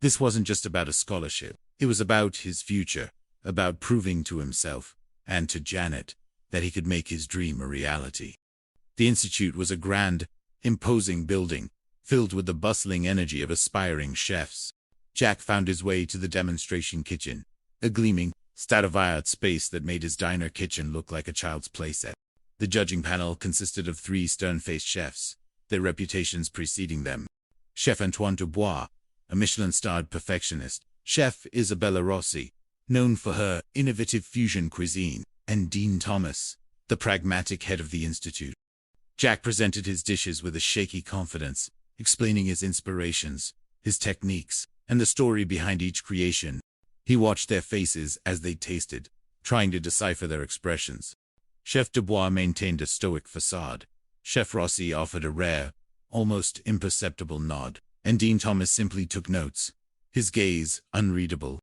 This wasn't just about a scholarship. It was about his future, about proving to himself, and to Janet, that he could make his dream a reality. The Institute was a grand, imposing building, filled with the bustling energy of aspiring chefs. Jack found his way to the demonstration kitchen, a gleaming, state-of-the-art space that made his diner kitchen look like a child's playset. The judging panel consisted of 3 stern-faced chefs, their reputations preceding them. Chef Antoine Dubois, a Michelin-starred perfectionist, Chef Isabella Rossi, known for her innovative fusion cuisine, and Dean Thomas, the pragmatic head of the Institute. Jack presented his dishes with a shaky confidence, explaining his inspirations, his techniques, and the story behind each creation. He watched their faces as they tasted, trying to decipher their expressions. Chef Dubois maintained a stoic facade. Chef Rossi offered a rare, almost imperceptible nod, and Dean Thomas simply took notes, his gaze unreadable.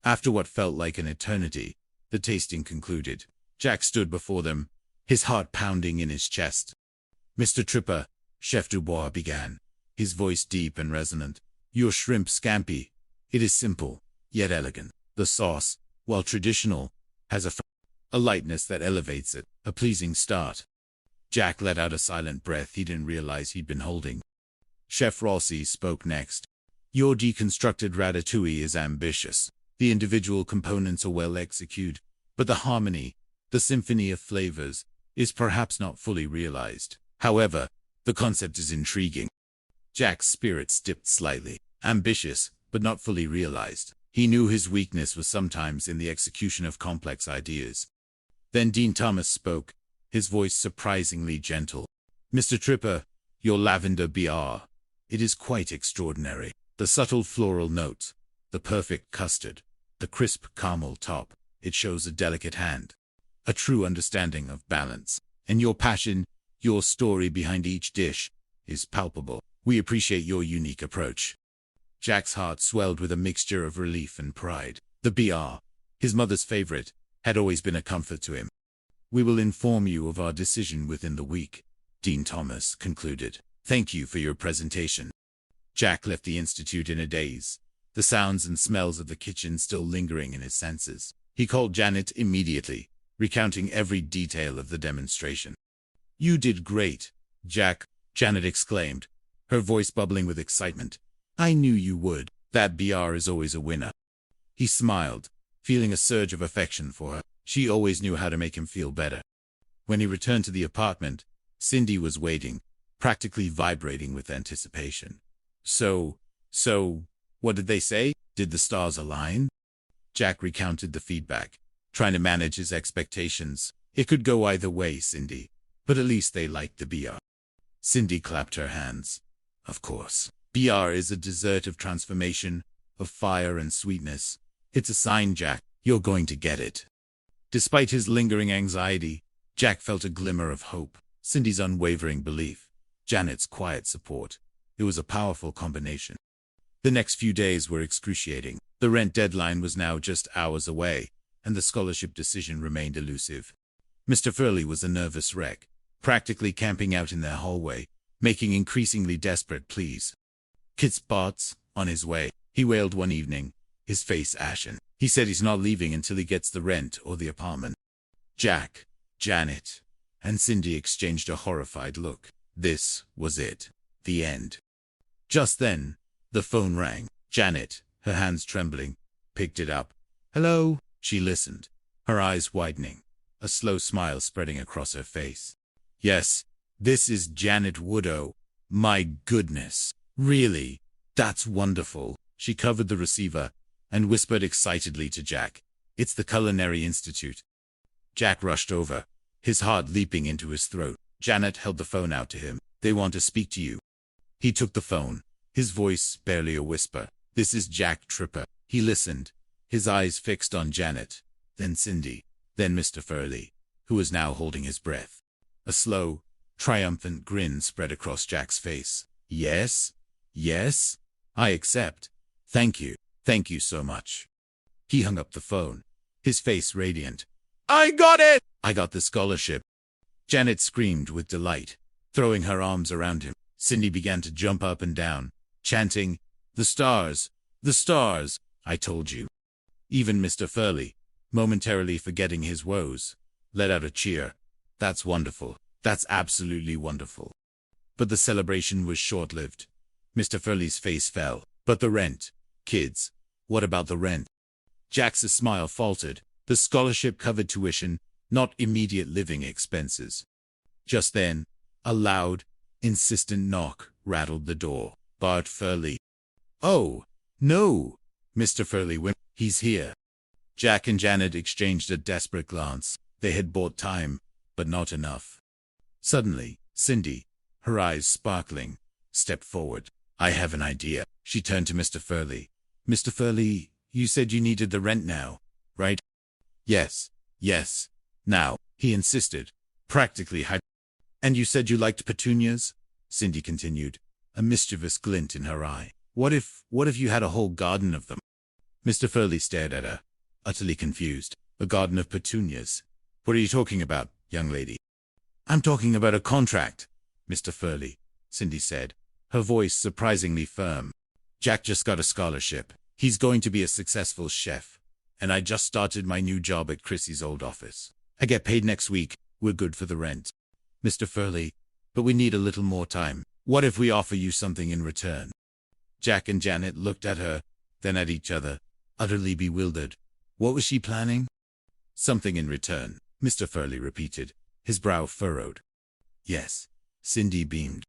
After what felt like an eternity, the tasting concluded. Jack stood before them, his heart pounding in his chest. Mr. Tripper, Chef Dubois began, his voice deep and resonant. Your shrimp scampi. It is simple, yet elegant. The sauce, while traditional, has a lightness that elevates it, a pleasing start. Jack let out a silent breath he didn't realize he'd been holding. Chef Rossi spoke next. Your deconstructed ratatouille is ambitious. The individual components are well executed, but the harmony, the symphony of flavors, is perhaps not fully realized. However, the concept is intriguing. Jack's spirits dipped slightly. Ambitious, but not fully realized. He knew his weakness was sometimes in the execution of complex ideas. Then Dean Thomas spoke, his voice surprisingly gentle. Mr. Tripper, your lavender BR. It is quite extraordinary. The subtle floral notes, the perfect custard, the crisp caramel top. It shows a delicate hand, a true understanding of balance. And your passion, your story behind each dish, is palpable. We appreciate your unique approach. Jack's heart swelled with a mixture of relief and pride. The BR, his mother's favorite, had always been a comfort to him. We will inform you of our decision within the week, Dean Thomas concluded. Thank you for your presentation. Jack left the institute in a daze, the sounds and smells of the kitchen still lingering in his senses. He called Janet immediately, recounting every detail of the demonstration. You did great, Jack, Janet exclaimed, her voice bubbling with excitement. I knew you would. That BR is always a winner. He smiled, feeling a surge of affection for her. She always knew how to make him feel better. When he returned to the apartment, Cindy was waiting, practically vibrating with anticipation. So, what did they say? Did the stars align? Jack recounted the feedback, trying to manage his expectations. It could go either way, Cindy, but at least they liked the BR. Cindy clapped her hands. Of course. BR is a dessert of transformation, of fire and sweetness. It's a sign, Jack. You're going to get it. Despite his lingering anxiety, Jack felt a glimmer of hope. Cindy's unwavering belief, Janet's quiet support. It was a powerful combination. The next few days were excruciating. The rent deadline was now just hours away, and the scholarship decision remained elusive. Mr. Furley was a nervous wreck, practically camping out in their hallway, making increasingly desperate pleas. Kit Bart's on his way, he wailed one evening, his face ashen. He said he's not leaving until he gets the rent or the apartment. Jack, Janet, and Cindy exchanged a horrified look. This was it. The end. Just then, the phone rang. Janet, her hands trembling, picked it up. Hello? She listened, her eyes widening, a slow smile spreading across her face. Yes, this is Janet Woodrow. My goodness. Really? That's wonderful. She covered the receiver and whispered excitedly to Jack. It's the Culinary Institute. Jack rushed over, his heart leaping into his throat. Janet held the phone out to him. They want to speak to you. He took the phone, his voice barely a whisper. This is Jack Tripper. He listened, his eyes fixed on Janet, then Cindy, then Mr. Furley, who was now holding his breath. A slow, triumphant grin spread across Jack's face. Yes, I accept. Thank you so much. He hung up the phone, his face radiant. I got it! I got the scholarship. Janet screamed with delight, throwing her arms around him. Cindy began to jump up and down, chanting, the stars, I told you. Even Mr. Furley, momentarily forgetting his woes, let out a cheer. That's wonderful. That's absolutely wonderful. But the celebration was short-lived. Mr. Furley's face fell. But the rent, kids, what about the rent? Jack's smile faltered. The scholarship covered tuition, not immediate living expenses. Just then, a loud, insistent knock rattled the door. Bart Furley. Oh, no, Mr. Furley, he's here. Jack and Janet exchanged a desperate glance. They had bought time, but not enough. Suddenly, Cindy, her eyes sparkling, stepped forward. I have an idea. She turned to Mr. Furley. Mr. Furley, you said you needed the rent now, right? Yes, now, he insisted, practically high. And you said you liked petunias? Cindy continued, a mischievous glint in her eye. What if you had a whole garden of them? Mr. Furley stared at her, utterly confused. A garden of petunias? What are you talking about, young lady? I'm talking about a contract, Mr. Furley, Cindy said, her voice surprisingly firm. Jack just got a scholarship. He's going to be a successful chef. And I just started my new job at Chrissy's old office. I get paid next week. We're good for the rent. Mr. Furley, but we need a little more time. What if we offer you something in return? Jack and Janet looked at her, then at each other, utterly bewildered. What was she planning? Something in return, Mr. Furley repeated, his brow furrowed. Yes, Cindy beamed.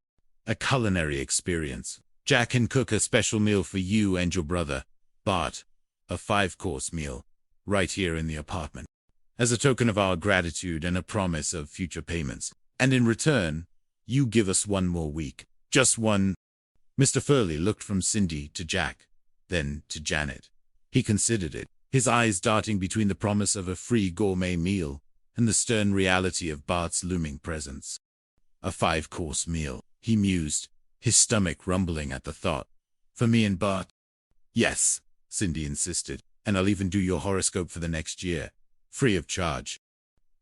A culinary experience. Jack can cook a special meal for you and your brother, Bart. A 5-course meal, right here in the apartment. As a token of our gratitude and a promise of future payments. And in return, you give us 1 more week. Just one. Mr. Furley looked from Cindy to Jack, then to Janet. He considered it, his eyes darting between the promise of a free gourmet meal and the stern reality of Bart's looming presence. A 5-course meal, he mused, his stomach rumbling at the thought. For me and Bart? Yes, Cindy insisted, and I'll even do your horoscope for the next year, free of charge.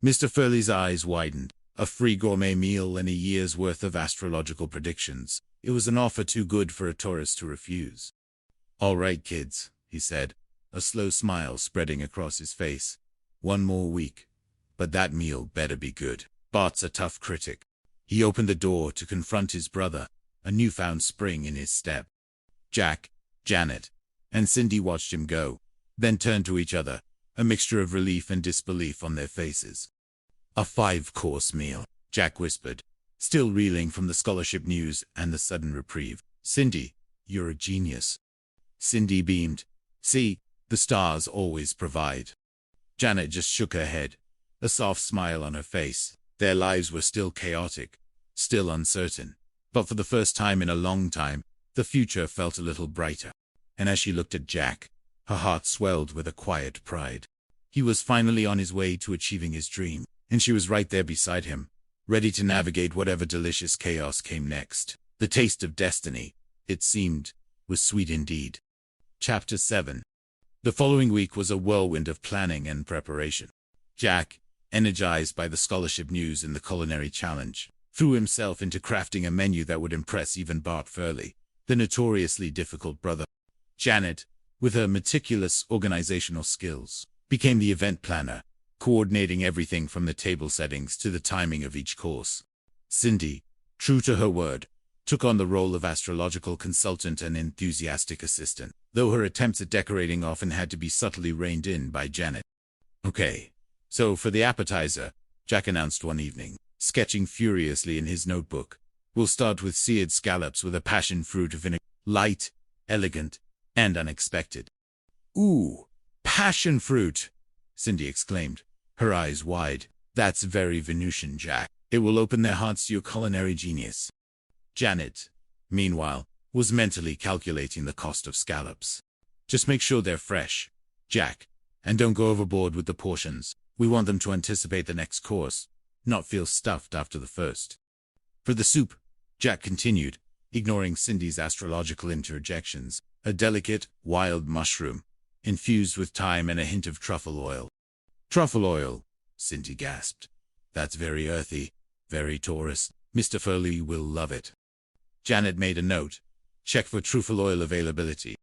Mr. Furley's eyes widened. A free gourmet meal and a year's worth of astrological predictions. It was an offer too good for a tourist to refuse. All right, kids, he said, a slow smile spreading across his face. 1 more week. But that meal better be good. Bart's a tough critic. He opened the door to confront his brother, a newfound spring in his step. Jack, Janet, and Cindy watched him go, then turned to each other, a mixture of relief and disbelief on their faces. A 5-course meal, Jack whispered, still reeling from the scholarship news and the sudden reprieve. Cindy, you're a genius. Cindy beamed. See, the stars always provide. Janet just shook her head, a soft smile on her face. Their lives were still chaotic, still uncertain, but for the first time in a long time, the future felt a little brighter. And as she looked at Jack, her heart swelled with a quiet pride. He was finally on his way to achieving his dream. And she was right there beside him, ready to navigate whatever delicious chaos came next. The taste of destiny, it seemed, was sweet indeed. Chapter 7. The following week was a whirlwind of planning and preparation. Jack, energized by the scholarship news and the culinary challenge, threw himself into crafting a menu that would impress even Bart Furley, the notoriously difficult brother. Janet, with her meticulous organizational skills, became the event planner, coordinating everything from the table settings to the timing of each course. Cindy, true to her word, took on the role of astrological consultant and enthusiastic assistant, though her attempts at decorating often had to be subtly reined in by Janet. Okay, so for the appetizer, Jack announced one evening, sketching furiously in his notebook, we'll start with seared scallops with a passion fruit vinegar. Light, elegant, and unexpected. Ooh, passion fruit! Cindy exclaimed, her eyes wide. That's very Venusian, Jack. It will open their hearts to your culinary genius. Janet, meanwhile, was mentally calculating the cost of scallops. Just make sure they're fresh, Jack, and don't go overboard with the portions. We want them to anticipate the next course, not feel stuffed after the first. For the soup, Jack continued, ignoring Cindy's astrological interjections, a delicate, wild mushroom, infused with thyme and a hint of truffle oil. Truffle oil, Cindy gasped. That's very earthy, very Taurus. Mr. Furley will love it. Janet made a note. Check for truffle oil availability.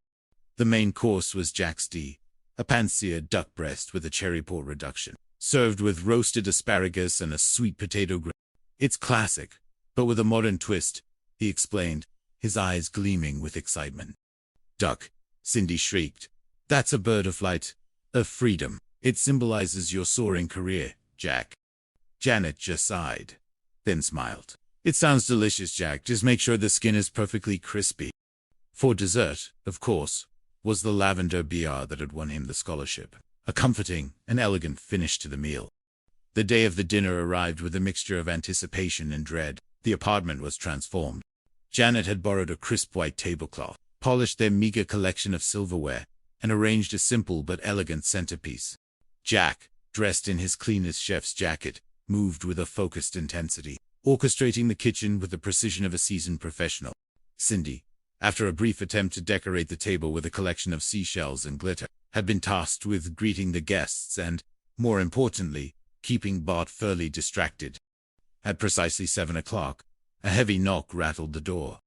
The main course was Jack's D, a pan-seared duck breast with a cherry port reduction, served with roasted asparagus and a sweet potato gravy. It's classic, but with a modern twist, he explained, his eyes gleaming with excitement. Duck, Cindy shrieked. That's a bird of flight, of freedom. It symbolizes your soaring career, Jack. Janet just sighed, then smiled. It sounds delicious, Jack. Just make sure the skin is perfectly crispy. For dessert, of course, was the lavender BR that had won him the scholarship, a comforting and elegant finish to the meal. The day of the dinner arrived with a mixture of anticipation and dread. The apartment was transformed. Janet had borrowed a crisp white tablecloth, polished their meager collection of silverware, and arranged a simple but elegant centerpiece. Jack, dressed in his cleanest chef's jacket, moved with a focused intensity, orchestrating the kitchen with the precision of a seasoned professional. Cindy, after a brief attempt to decorate the table with a collection of seashells and glitter, had been tasked with greeting the guests and, more importantly, keeping Bart Furley distracted. At precisely 7 o'clock, a heavy knock rattled the door.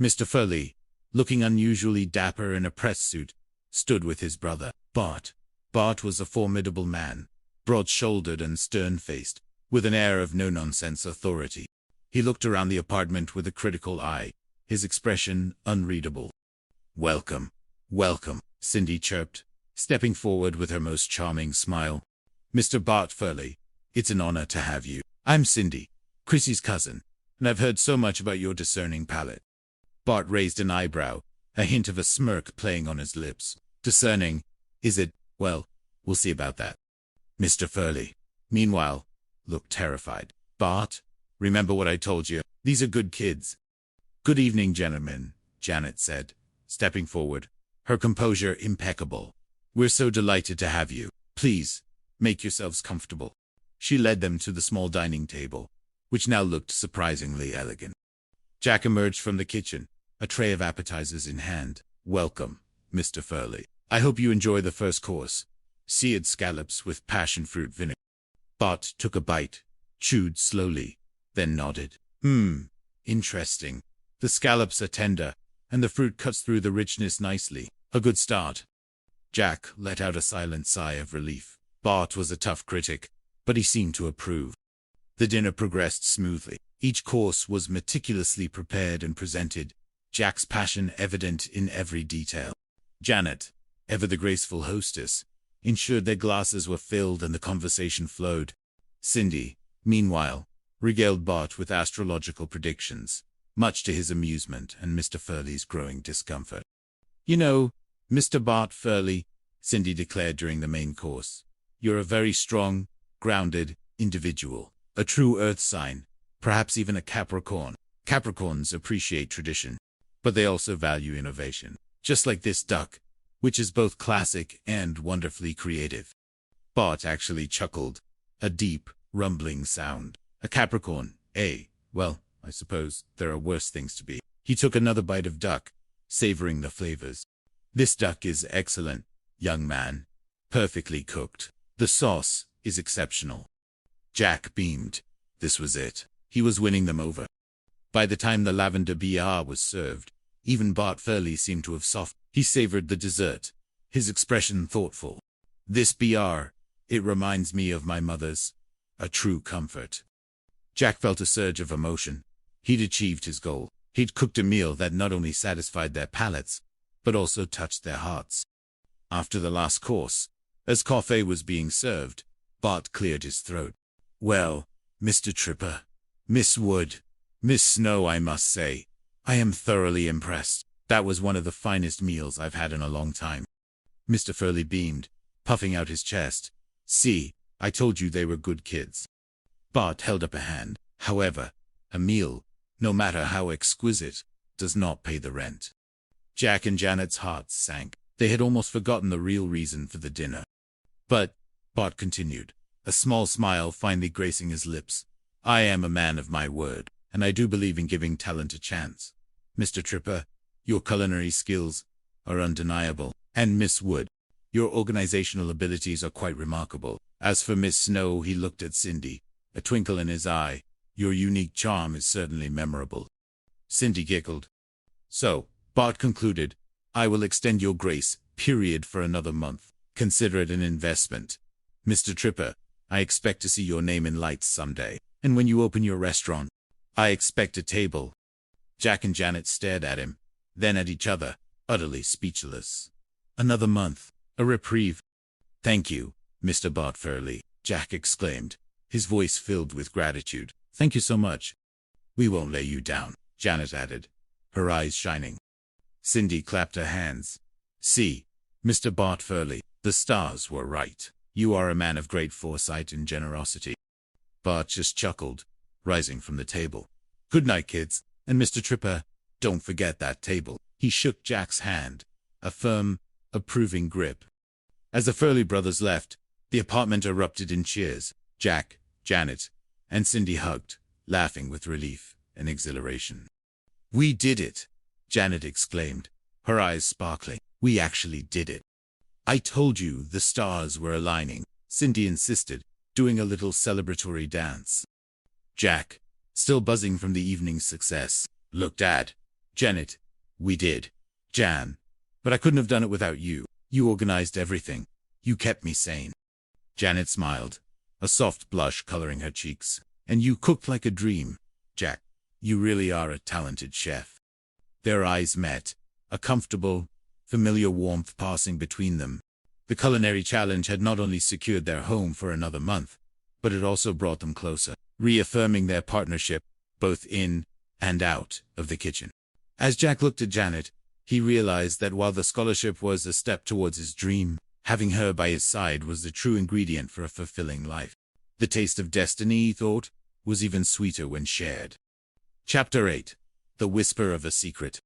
Mr. Furley, looking unusually dapper in a press suit, stood with his brother, Bart. Bart was a formidable man, broad-shouldered and stern-faced, with an air of no-nonsense authority. He looked around the apartment with a critical eye, his expression unreadable. "Welcome, welcome," Cindy chirped, stepping forward with her most charming smile. "Mr. Bart Furley, it's an honor to have you. I'm Cindy, Chrissy's cousin, and I've heard so much about your discerning palate." Bart raised an eyebrow, a hint of a smirk playing on his lips. "Discerning, is it? Well, we'll see about that." Mr. Furley, meanwhile, looked terrified. "Bart, remember what I told you. These are good kids." "Good evening, gentlemen," Janet said, stepping forward, her composure impeccable. "We're so delighted to have you. Please, make yourselves comfortable." She led them to the small dining table, which now looked surprisingly elegant. Jack emerged from the kitchen, a tray of appetizers in hand. "Welcome, Mr. Furley. I hope you enjoy the first course, seared scallops with passion fruit vinegar." Bart took a bite, chewed slowly, then nodded. Interesting. The scallops are tender, and the fruit cuts through the richness nicely. A good start." Jack let out a silent sigh of relief. Bart was a tough critic, but he seemed to approve. The dinner progressed smoothly. Each course was meticulously prepared and presented, Jack's passion evident in every detail. Janet, ever the graceful hostess, ensured their glasses were filled and the conversation flowed. Cindy, meanwhile, regaled Bart with astrological predictions, much to his amusement and Mr. Furley's growing discomfort. "You know, Mr. Bart Furley," Cindy declared during the main course, "you're a very strong, grounded individual, a true earth sign, perhaps even a Capricorn. Capricorns appreciate tradition, but they also value innovation, just like this duck, which is both classic and wonderfully creative." Bart actually chuckled, a deep, rumbling sound. "A Capricorn, eh? Well, I suppose there are worse things to be." He took another bite of duck, savoring the flavors. "This duck is excellent, young man. Perfectly cooked. The sauce is exceptional." Jack beamed. This was it. He was winning them over. By the time the lavender BR was served, even Bart Furley seemed to have softened. He savored the dessert, his expression thoughtful. "This BR, it reminds me of my mother's. A true comfort." Jack felt a surge of emotion. He'd achieved his goal. He'd cooked a meal that not only satisfied their palates, but also touched their hearts. After the last course, as coffee was being served, Bart cleared his throat. "Well, Mr. Tripper, Miss Wood, Miss Snow, I must say, I am thoroughly impressed. That was one of the finest meals I've had in a long time." Mr. Furley beamed, puffing out his chest. "See, I told you they were good kids." Bart held up a hand. "However, a meal, no matter how exquisite, does not pay the rent." Jack and Janet's hearts sank. They had almost forgotten the real reason for the dinner. "But," Bart continued, a small smile finally gracing his lips, "I am a man of my word, and I do believe in giving talent a chance. Mr. Tripper, your culinary skills are undeniable, and Miss Wood, your organizational abilities are quite remarkable. As for Miss Snow," he looked at Cindy, a twinkle in his eye, "your unique charm is certainly memorable." Cindy giggled. "So," Bart concluded, "I will extend your grace, period, for another month. Consider it an investment. Mr. Tripper, I expect to see your name in lights someday, and when you open your restaurant, I expect a table." Jack and Janet stared at him, then at each other, utterly speechless. "Another month, a reprieve." "Thank you, Mr. Bart Furley," Jack exclaimed, his voice filled with gratitude. "Thank you so much." "We won't lay you down," Janet added, her eyes shining. Cindy clapped her hands. "See, Mr. Bart Furley, the stars were right. You are a man of great foresight and generosity." Bart just chuckled, rising from the table. "Good night, kids, and Mr. Tripper, don't forget that table." He shook Jack's hand, a firm, approving grip. As the Furley brothers left, the apartment erupted in cheers. Jack, Janet, and Cindy hugged, laughing with relief and exhilaration. "We did it!" Janet exclaimed, her eyes sparkling. "We actually did it." "I told you the stars were aligning," Cindy insisted, doing a little celebratory dance. Jack, still buzzing from the evening's success, looked at Janet. "We did, Jan. But I couldn't have done it without you. You organized everything. You kept me sane." Janet smiled. a soft blush coloring her cheeks. And you cooked like a dream, Jack. You really are a talented chef. Their eyes met, a comfortable, familiar warmth passing between them. The culinary challenge had not only secured their home for another month, but it also brought them closer, reaffirming their partnership, both in and out of the kitchen. As Jack looked at Janet, he realized that while the scholarship was a step towards his dream, having her by his side was the true ingredient for a fulfilling life. The taste of destiny, he thought, was even sweeter when shared. Chapter 8. The Whisper of a Secret.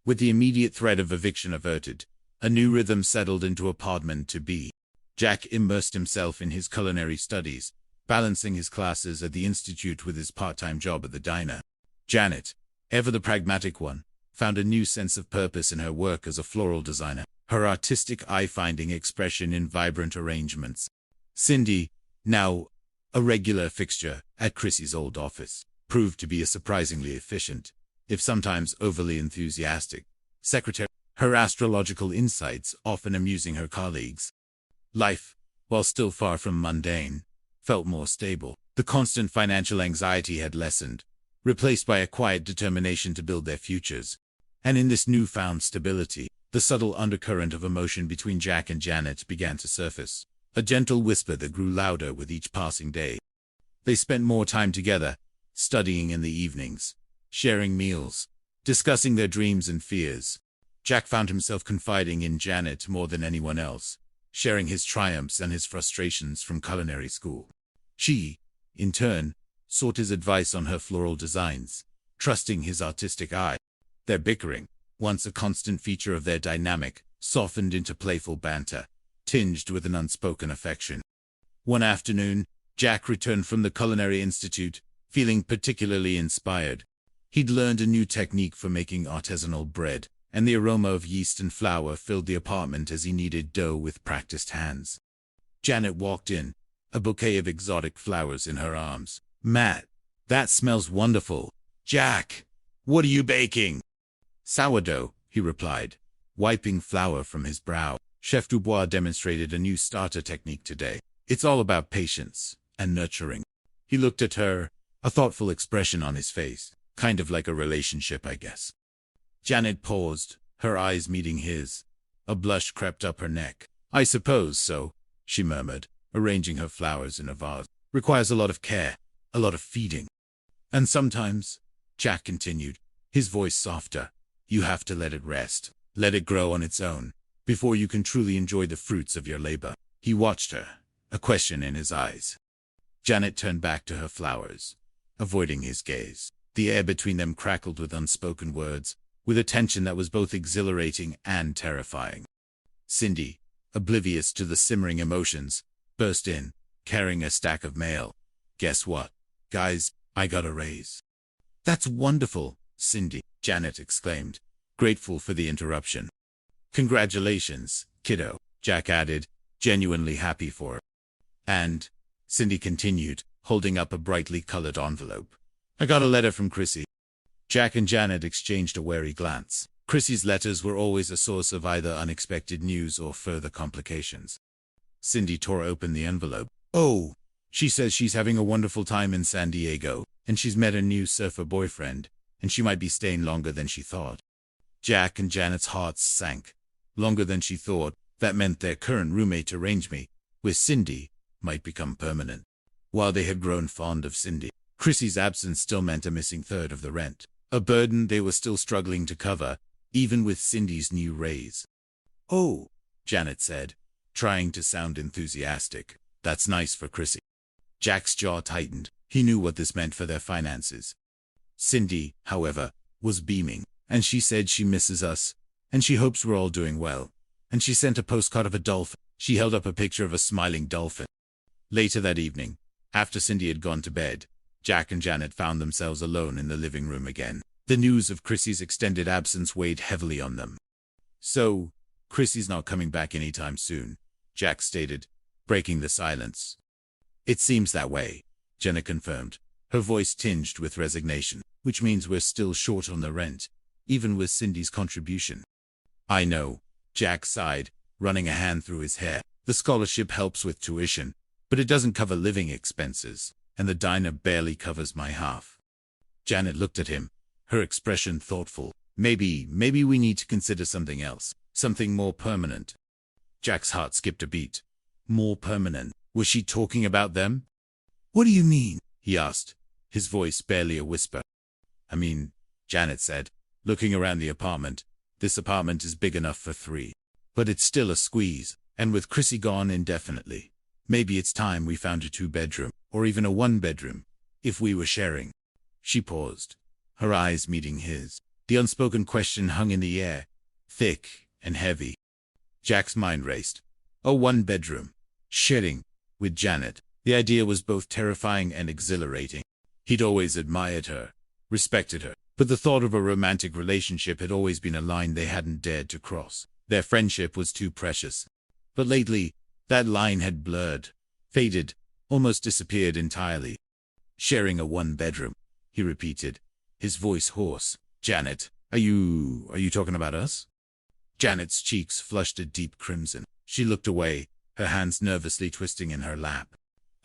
With the immediate threat of eviction averted, a new rhythm settled into apartment to be. Jack immersed himself in his culinary studies, balancing his classes at the institute with his part-time job at the diner. Janet, ever the pragmatic one, found a new sense of purpose in her work as a floral designer, her artistic eye-finding expression in vibrant arrangements. Cindy, now a regular fixture at Chrissy's old office, proved to be a surprisingly efficient, if sometimes overly enthusiastic, secretary, her astrological insights often amusing her colleagues. Life, while still far from mundane, felt more stable. The constant financial anxiety had lessened, replaced by a quiet determination to build their futures. And in this newfound stability, the subtle undercurrent of emotion between Jack and Janet began to surface, a gentle whisper that grew louder with each passing day. They spent more time together, studying in the evenings, sharing meals, discussing their dreams and fears. Jack found himself confiding in Janet more than anyone else, sharing his triumphs and his frustrations from culinary school. She, in turn, sought his advice on her floral designs, trusting his artistic eye. Their bickering, once a constant feature of their dynamic, softened into playful banter, tinged with an unspoken affection. One afternoon, Jack returned from the Culinary Institute, feeling particularly inspired. He'd learned a new technique for making artisanal bread, and the aroma of yeast and flour filled the apartment as he kneaded dough with practiced hands. Janet walked in, a bouquet of exotic flowers in her arms. "Matt, that smells wonderful. Jack, what are you baking?" "Sourdough," he replied, wiping flour from his brow. Chef Dubois demonstrated a new starter technique today. It's all about patience and nurturing. He looked at her, a thoughtful expression on his face, kind of like a relationship, I guess. Janet paused, her eyes meeting his. A blush crept up her neck. "I suppose so," she murmured, arranging her flowers in a vase. "Requires a lot of care, a lot of feeding. And sometimes," Jack continued, his voice softer, "you have to let it rest, let it grow on its own, before you can truly enjoy the fruits of your labor." He watched her, a question in his eyes. Janet turned back to her flowers, avoiding his gaze. The air between them crackled with unspoken words, with a tension that was both exhilarating and terrifying. Cindy, oblivious to the simmering emotions, burst in, carrying a stack of mail. "Guess what, guys, I got a raise." "That's wonderful, Cindy," Janet exclaimed, grateful for the interruption. "Congratulations, kiddo," Jack added, genuinely happy for her. "And," Cindy continued, holding up a brightly colored envelope, "I got a letter from Chrissy." Jack and Janet exchanged a wary glance. Chrissy's letters were always a source of either unexpected news or further complications. Cindy tore open the envelope. "Oh, she says she's having a wonderful time in San Diego, and she's met a new surfer boyfriend, and she might be staying longer than she thought." Jack and Janet's hearts sank. Longer than she thought, that meant their current roommate arrangement with Cindy might become permanent. While they had grown fond of Cindy, Chrissy's absence still meant a missing third of the rent, a burden they were still struggling to cover, even with Cindy's new raise. "Oh," Janet said, trying to sound enthusiastic. "That's nice for Chrissy." Jack's jaw tightened. He knew what this meant for their finances. Cindy, however, was beaming, and she said she misses us, and she hopes we're all doing well. And she sent a postcard of a dolphin. She held up a picture of a smiling dolphin. Later that evening, after Cindy had gone to bed, Jack and Janet found themselves alone in the living room again. The news of Chrissy's extended absence weighed heavily on them. "So, Chrissy's not coming back anytime soon," Jack stated, breaking the silence. "It seems that way," Jenna confirmed, her voice tinged with resignation, "which means we're still short on the rent, even with Cindy's contribution." "I know," Jack sighed, running a hand through his hair. "The scholarship helps with tuition, but it doesn't cover living expenses, and the diner barely covers my half. Janet looked at him, her expression thoughtful. Maybe we need to consider something else, something more permanent. Jack's heart skipped a beat. More permanent? Was she talking about them? What do you mean? He asked, his voice barely a whisper. I mean, Janet said, looking around the apartment. This apartment is big enough for 3. But it's still a squeeze, and with Chrissy gone indefinitely. Maybe it's time we found a 2-bedroom, or even a 1-bedroom, if we were sharing. She paused, her eyes meeting his. The unspoken question hung in the air, thick and heavy. Jack's mind raced. A 1-bedroom, sharing, with Janet. The idea was both terrifying and exhilarating. He'd always admired her, respected her, but the thought of a romantic relationship had always been a line they hadn't dared to cross. Their friendship was too precious. But lately, that line had blurred, faded, almost disappeared entirely. Sharing a 1-bedroom, he repeated, his voice hoarse. Janet, are you talking about us? Janet's cheeks flushed a deep crimson. She looked away, her hands nervously twisting in her lap.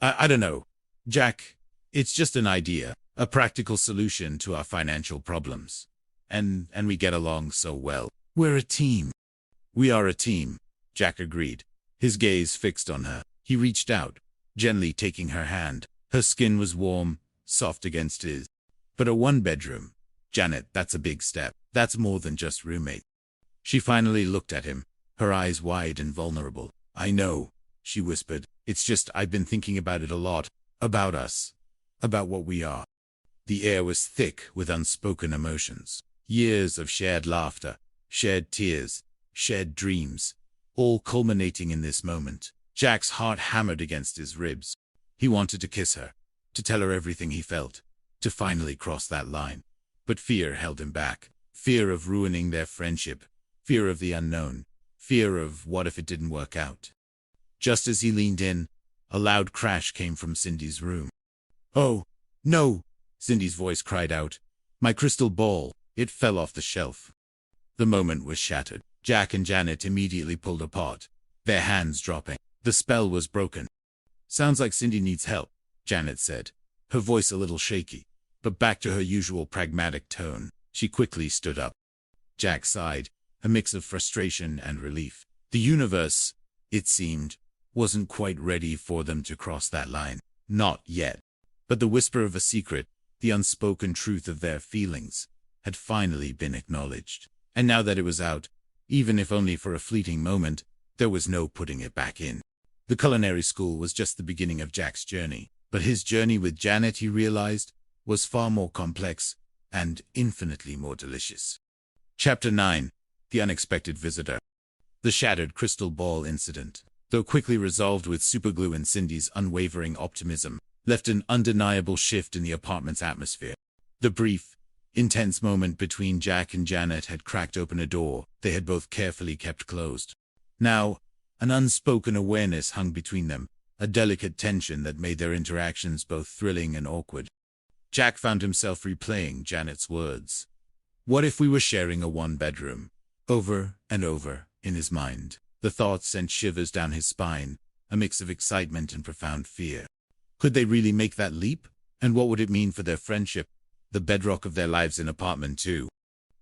I don't know, Jack. It's just an idea, a practical solution to our financial problems. And we get along so well. We're a team. We are a team, Jack agreed, his gaze fixed on her. He reached out, gently taking her hand. Her skin was warm, soft against his. But a 1-bedroom, Janet, that's a big step. That's more than just roommate. She finally looked at him, her eyes wide and vulnerable. I know, she whispered. It's just I've been thinking about it a lot. About us. About what we are. The air was thick with unspoken emotions. Years of shared laughter, shared tears, shared dreams, all culminating in this moment. Jack's heart hammered against his ribs. He wanted to kiss her, to tell her everything he felt, to finally cross that line. But fear held him back. Fear of ruining their friendship. Fear of the unknown. Fear of what if it didn't work out. Just as he leaned in, a loud crash came from Cindy's room. Oh, no, Cindy's voice cried out. My crystal ball. It fell off the shelf. The moment was shattered. Jack and Janet immediately pulled apart, their hands dropping. The spell was broken. Sounds like Cindy needs help, Janet said, her voice a little shaky, but back to her usual pragmatic tone. She quickly stood up. Jack sighed, a mix of frustration and relief. The universe, it seemed, wasn't quite ready for them to cross that line. Not yet. But the whisper of a secret, the unspoken truth of their feelings, had finally been acknowledged. And now that it was out, even if only for a fleeting moment, there was no putting it back in. The culinary school was just the beginning of Jack's journey, but his journey with Janet, he realized, was far more complex and infinitely more delicious. Chapter 9. The Unexpected Visitor. The shattered crystal ball incident, though quickly resolved with superglue and Cindy's unwavering optimism, left an undeniable shift in the apartment's atmosphere. The brief, intense moment between Jack and Janet had cracked open a door they had both carefully kept closed. Now, an unspoken awareness hung between them, a delicate tension that made their interactions both thrilling and awkward. Jack found himself replaying Janet's words. What if we were sharing a 1-bedroom? Over and over in his mind. The thought sent shivers down his spine, a mix of excitement and profound fear. Could they really make that leap? And what would it mean for their friendship, the bedrock of their lives in apartment 2?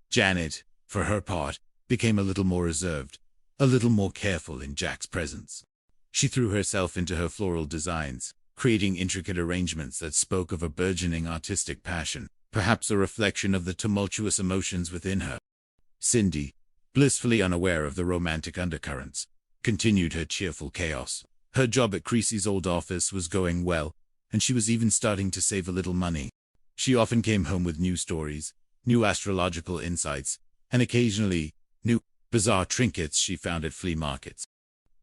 Janet, for her part, became a little more reserved, a little more careful in Jack's presence. She threw herself into her floral designs, creating intricate arrangements that spoke of a burgeoning artistic passion, perhaps a reflection of the tumultuous emotions within her. Cindy, blissfully unaware of the romantic undercurrents, continued her cheerful chaos. Her job at Creasy's old office was going well, and she was even starting to save a little money. She often came home with new stories, new astrological insights, and occasionally, new, bizarre trinkets she found at flea markets.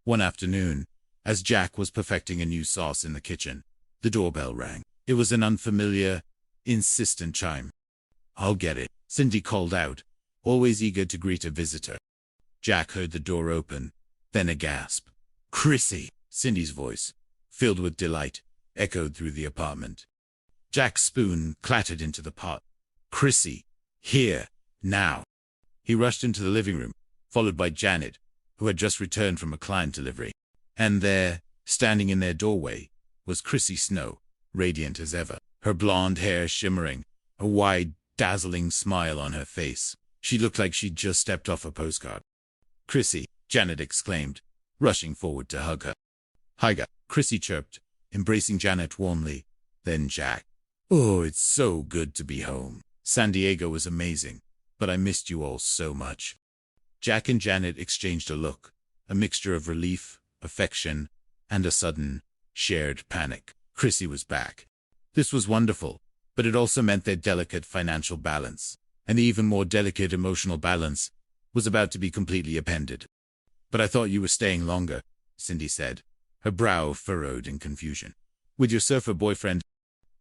One afternoon, as Jack was perfecting a new sauce in the kitchen, the doorbell rang. It was an unfamiliar, insistent chime. I'll get it, Cindy called out, always eager to greet a visitor. Jack heard the door open, then a gasp. Chrissy, Cindy's voice, filled with delight, echoed through the apartment. Jack's spoon clattered into the pot. Chrissy, here, now. He rushed into the living room, followed by Janet, who had just returned from a client delivery. And there, Standing in their doorway was Chrissy Snow, radiant as ever, her blonde hair shimmering, a wide, dazzling smile on her face. She looked like she'd just stepped off a postcard. "Chrissy," Janet exclaimed, rushing forward to hug her. "Higa," Chrissy chirped, embracing Janet warmly. Then Jack. "Oh, it's so good to be home. San Diego was amazing, but I missed you all so much." Jack and Janet exchanged a look, a mixture of relief, affection, and a sudden, shared panic. Chrissy was back. This was wonderful, but it also meant their delicate financial balance, and the even more delicate emotional balance, was about to be completely upended. "But I thought you were staying longer," Cindy said, her brow furrowed in confusion. "With your surfer boyfriend?"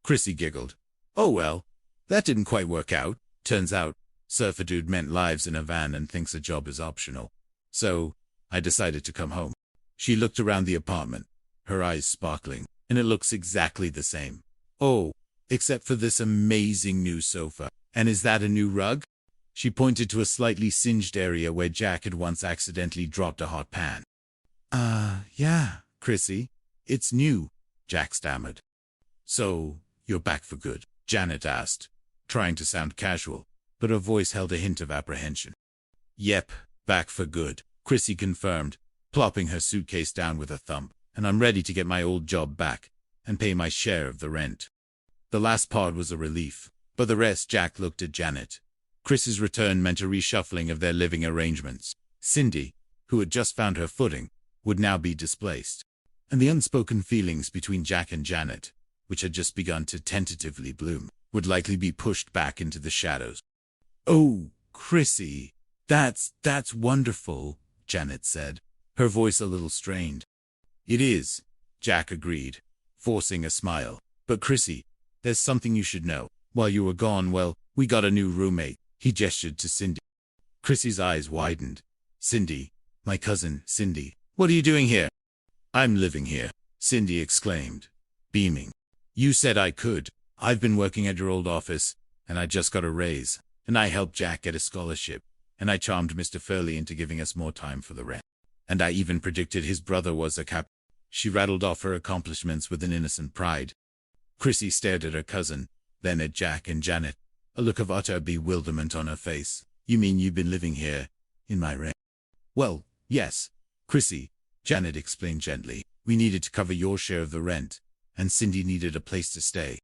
Chrissy giggled. "Oh well, that didn't quite work out. Turns out, surfer dude meant lives in a van and thinks a job is optional. So, I decided to come home." She looked around the apartment, her eyes sparkling, and it looks exactly the same. "Oh, except for this amazing new sofa. And is that a new rug?" She pointed to a slightly singed area where Jack had once accidentally dropped a hot pan. Yeah, Chrissy. It's new," Jack stammered. "So, you're back for good?" Janet asked, trying to sound casual, but her voice held a hint of apprehension. "Yep, back for good," Chrissy confirmed, plopping her suitcase down with a thump. "And I'm ready to get my old job back and pay my share of the rent." The last part was a relief, but the rest. Jack looked at Janet. Chris's return meant a reshuffling of their living arrangements. Cindy, who had just found her footing, would now be displaced. And the unspoken feelings between Jack and Janet, which had just begun to tentatively bloom, would likely be pushed back into the shadows. "Oh, Chrissy, that's wonderful," Janet said, her voice a little strained. "It is," Jack agreed, forcing a smile. "But Chrissy, there's something you should know. While you were gone, well, we got a new roommate." He gestured to Cindy. Chrissy's eyes widened. "Cindy, my cousin, Cindy. What are you doing here?" "I'm living here," Cindy exclaimed, beaming. "You said I could. I've been working at your old office, and I just got a raise, and I helped Jack get a scholarship, and I charmed Mr. Furley into giving us more time for the rent. And I even predicted his brother was a cap." She rattled off her accomplishments with an innocent pride. Chrissy stared at her cousin, then at Jack and Janet, a look of utter bewilderment on her face. "You mean you've been living here, in my rent?" "Well, yes, Chrissy," Janet explained gently. "We needed to cover your share of the rent, and Cindy needed a place to stay."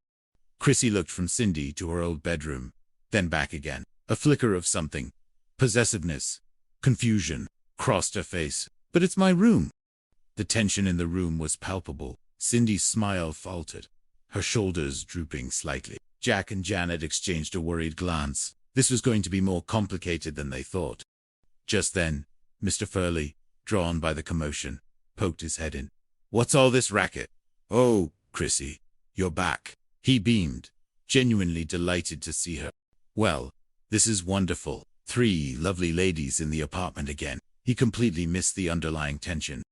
Chrissy looked from Cindy to her old bedroom, then back again. A flicker of something, possessiveness, confusion, crossed her face. "But it's my room." The tension in the room was palpable. Cindy's smile faltered, her shoulders drooping slightly. Jack and Janet exchanged a worried glance. This was going to be more complicated than they thought. Just then, Mr. Furley, drawn by the commotion, poked his head in. "What's all this racket?" "Oh, Chrissy, you're back." He beamed, genuinely delighted to see her. "Well, this is wonderful. 3 lovely ladies in the apartment again." He completely missed the underlying tension.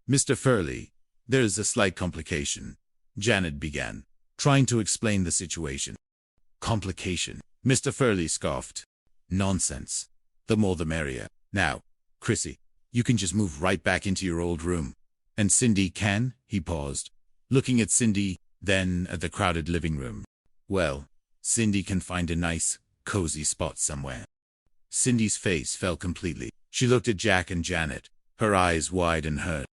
"Mr. Furley, there's a slight complication," Janet began, trying to explain the situation. "Complication?" Mr. Furley scoffed. "Nonsense. The more the merrier. Now, Chrissy, you can just move right back into your old room. And Cindy can?" He paused, looking at Cindy, then at the crowded living room. "Well, Cindy can find a nice, cozy spot somewhere." Cindy's face fell completely. She looked at Jack and Janet, her eyes wide and hurt.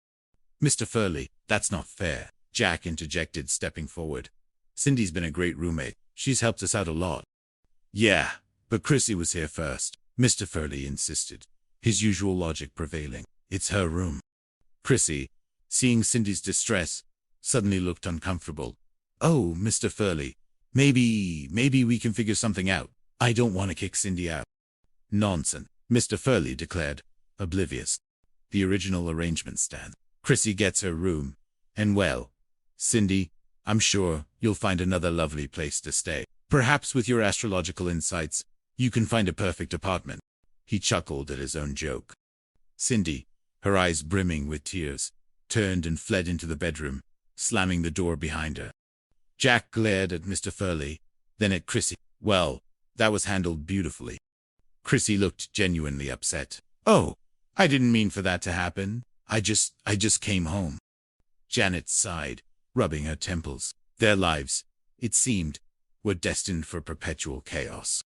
"Mr. Furley, that's not fair," Jack interjected, stepping forward. "Cindy's been a great roommate. She's helped us out a lot." "Yeah, but Chrissy was here first," Mr. Furley insisted, his usual logic prevailing. "It's her room." Chrissy, seeing Cindy's distress, suddenly looked uncomfortable. "Oh, Mr. Furley, maybe we can figure something out. I don't want to kick Cindy out." "Nonsense," Mr. Furley declared, oblivious. "The original arrangement stands. Chrissy gets her room, and well, Cindy, I'm sure you'll find another lovely place to stay. Perhaps with your astrological insights, you can find a perfect apartment." He chuckled at his own joke. Cindy, her eyes brimming with tears, turned and fled into the bedroom, slamming the door behind her. Jack glared at Mr. Furley, then at Chrissy. "Well, that was handled beautifully." Chrissy looked genuinely upset. "Oh, I didn't mean for that to happen. I just came home." Janet sighed, rubbing her temples. Their lives, it seemed, were destined for perpetual chaos.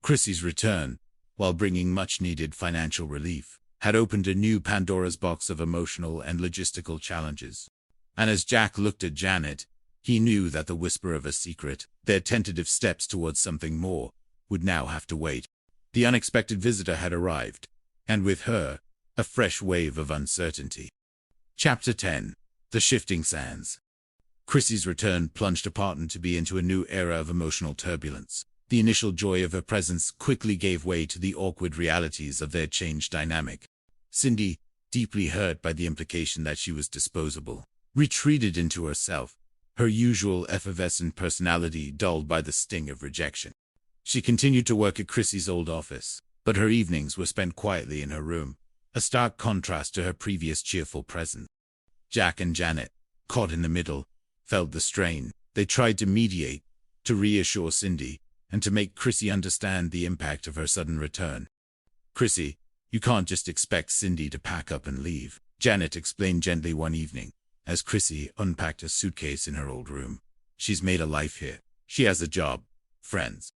Chrissy's return, while bringing much-needed financial relief, had opened a new Pandora's box of emotional and logistical challenges. And as Jack looked at Janet, he knew that the whisper of a secret, their tentative steps towards something more, would now have to wait. The unexpected visitor had arrived, and with her, a fresh wave of uncertainty. Chapter 10. The Shifting Sands. Chrissy's return plunged a partner-to-be into a new era of emotional turbulence. The initial joy of her presence quickly gave way to the awkward realities of their changed dynamic. Cindy, deeply hurt by the implication that she was disposable, retreated into herself, her usual effervescent personality dulled by the sting of rejection. She continued to work at Chrissy's old office, but her evenings were spent quietly in her room, a stark contrast to her previous cheerful presence. Jack and Janet, caught in the middle, felt the strain. They tried to mediate, to reassure Cindy, and to make Chrissy understand the impact of her sudden return. "Chrissy, you can't just expect Cindy to pack up and leave," Janet explained gently one evening, as Chrissy unpacked a suitcase in her old room. "She's made a life here. She has a job, friends."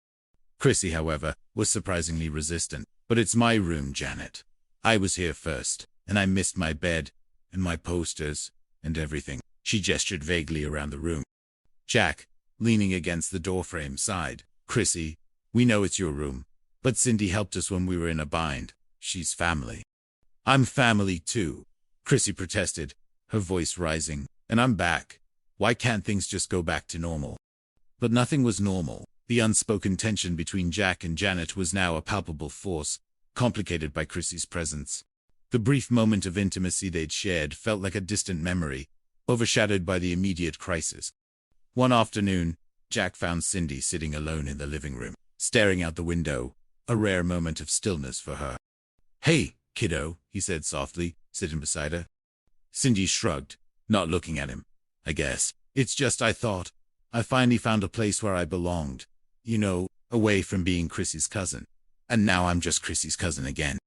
Chrissy, however, was surprisingly resistant. "But it's my room, Janet. I was here first, and I missed my bed, and my posters, and everything." She gestured vaguely around the room. Jack, leaning against the doorframe, sighed. "Chrissy, we know it's your room, but Cindy helped us when we were in a bind. She's family." "I'm family too," Chrissy protested, her voice rising. "And I'm back. Why can't things just go back to normal?" But nothing was normal. The unspoken tension between Jack and Janet was now a palpable force, complicated by Chrissy's presence. The brief moment of intimacy they'd shared felt like a distant memory, overshadowed by the immediate crisis. One afternoon, Jack found Cindy sitting alone in the living room, staring out the window, a rare moment of stillness for her. "Hey, kiddo," he said softly, sitting beside her. Cindy shrugged, not looking at him. "I guess. It's just I thought I finally found a place where I belonged. You know, away from being Chrissy's cousin. And now I'm just Chrissy's cousin again."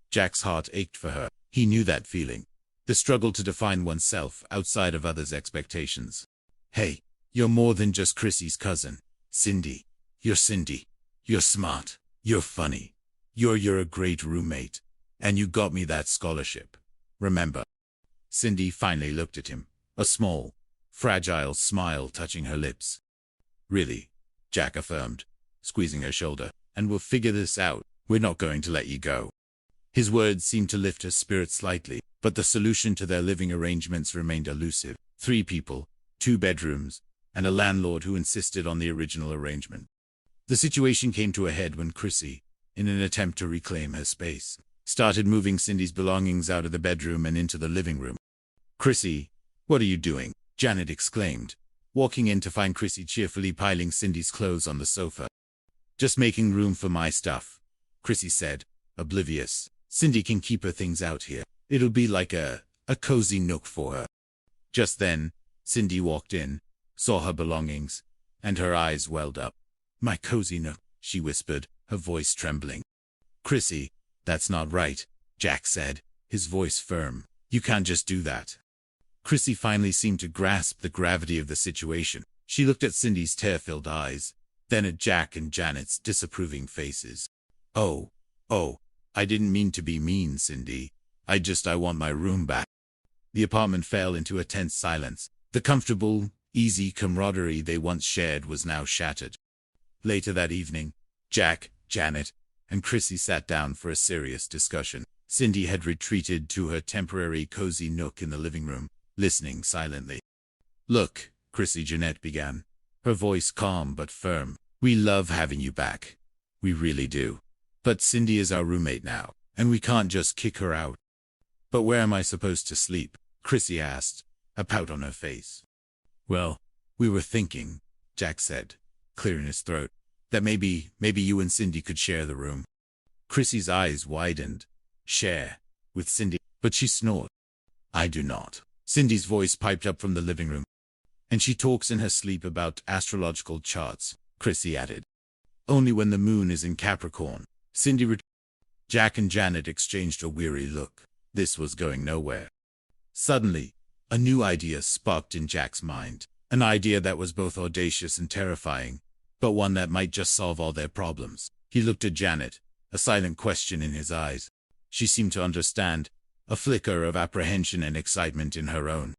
Jack's heart ached for her. He knew that feeling. The struggle to define oneself outside of others' expectations. "Hey, you're more than just Chrissy's cousin. Cindy. You're Cindy. You're smart. You're funny. You're a great roommate. And you got me that scholarship. Remember?" Cindy finally looked at him, a small, fragile smile touching her lips. "Really?" Jack affirmed, squeezing her shoulder. "And we'll figure this out. We're not going to let you go." His words seemed to lift her spirits slightly, but the solution to their living arrangements remained elusive. 3 people, 2 bedrooms, and a landlord who insisted on the original arrangement. The situation came to a head when Chrissy, in an attempt to reclaim her space, started moving Cindy's belongings out of the bedroom and into the living room. "Chrissy, what are you doing?" Janet exclaimed, walking in to find Chrissy cheerfully piling Cindy's clothes on the sofa. "Just making room for my stuff," Chrissy said, oblivious. "Cindy can keep her things out here. It'll be like a cozy nook for her." Just then, Cindy walked in, saw her belongings, and her eyes welled up. "My cozy nook," she whispered, her voice trembling. "Chrissy, that's not right," Jack said, his voice firm. "You can't just do that." Chrissy finally seemed to grasp the gravity of the situation. She looked at Cindy's tear-filled eyes, then at Jack and Janet's disapproving faces. Oh, I didn't mean to be mean, Cindy. I want my room back." The apartment fell into a tense silence. The comfortable, easy camaraderie they once shared was now shattered. Later that evening, Jack, Janet, and Chrissy sat down for a serious discussion. Cindy had retreated to her temporary cozy nook in the living room, listening silently. "Look," Chrissy Jeanette began, her voice calm but firm. "We love having you back. We really do. But Cindy is our roommate now, and we can't just kick her out." "But where am I supposed to sleep?" Chrissy asked, a pout on her face. "Well, we were thinking," Jack said, clearing his throat, "that maybe you and Cindy could share the room." Chrissy's eyes widened. "Share? With Cindy?" But she snorted. "I do not." Cindy's voice piped up from the living room. "And she talks in her sleep about astrological charts," Chrissy added. "Only when the moon is in Capricorn." Jack and Janet exchanged a weary look. This was going nowhere. Suddenly, A new idea sparked in Jack's mind. An idea that was both audacious and terrifying, but one that might just solve all their problems. He looked at Janet, a silent question in his eyes. She seemed to understand, a flicker of apprehension and excitement in her own.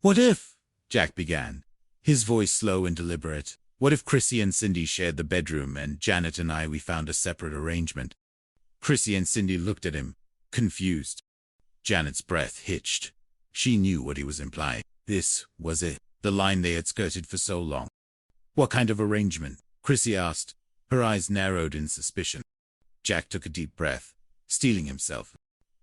"What if," Jack began, his voice slow and deliberate, "what if Chrissy and Cindy shared the bedroom and Janet and we found a separate arrangement?" Chrissy and Cindy looked at him, confused. Janet's breath hitched. She knew what he was implying. This was it, the line they had skirted for so long. "What kind of arrangement?" Chrissy asked, her eyes narrowed in suspicion. Jack took a deep breath, steeling himself.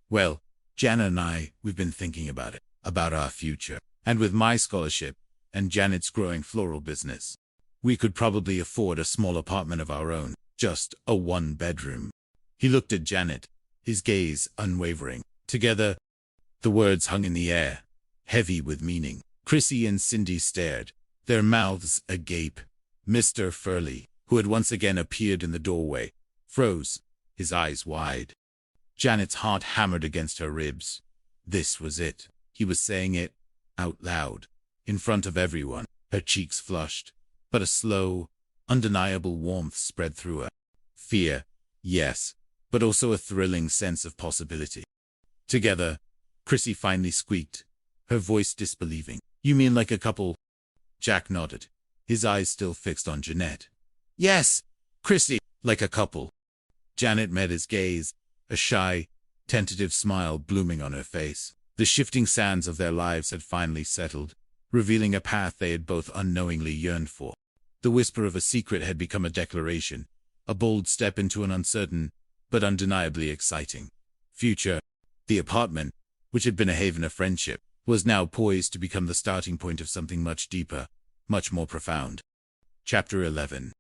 "Well, Jana and we've been thinking about it, about our future. And with my scholarship, and Janet's growing floral business, we could probably afford a small apartment of our own, just a one-bedroom." He looked at Janet, his gaze unwavering. Together, the words hung in the air, heavy with meaning. Chrissy and Cindy stared, their mouths agape. Mr. Furley, who had once again appeared in the doorway, froze, his eyes wide. Janet's heart hammered against her ribs. This was it. He was saying it, out loud, in front of everyone. Her cheeks flushed, but a slow, undeniable warmth spread through her. Fear, yes, but also a thrilling sense of possibility. Together, Chrissy finally squeaked, her voice disbelieving. "You mean like a couple?" Jack nodded, his eyes still fixed on Janet. "Yes, Chrissy, like a couple." Janet met his gaze, a shy, tentative smile blooming on her face. The shifting sands of their lives had finally settled, revealing a path they had both unknowingly yearned for. The whisper of a secret had become a declaration, a bold step into an uncertain, but undeniably exciting future. The apartment, which had been a haven of friendship, was now poised to become the starting point of something much deeper, much more profound. Chapter 11.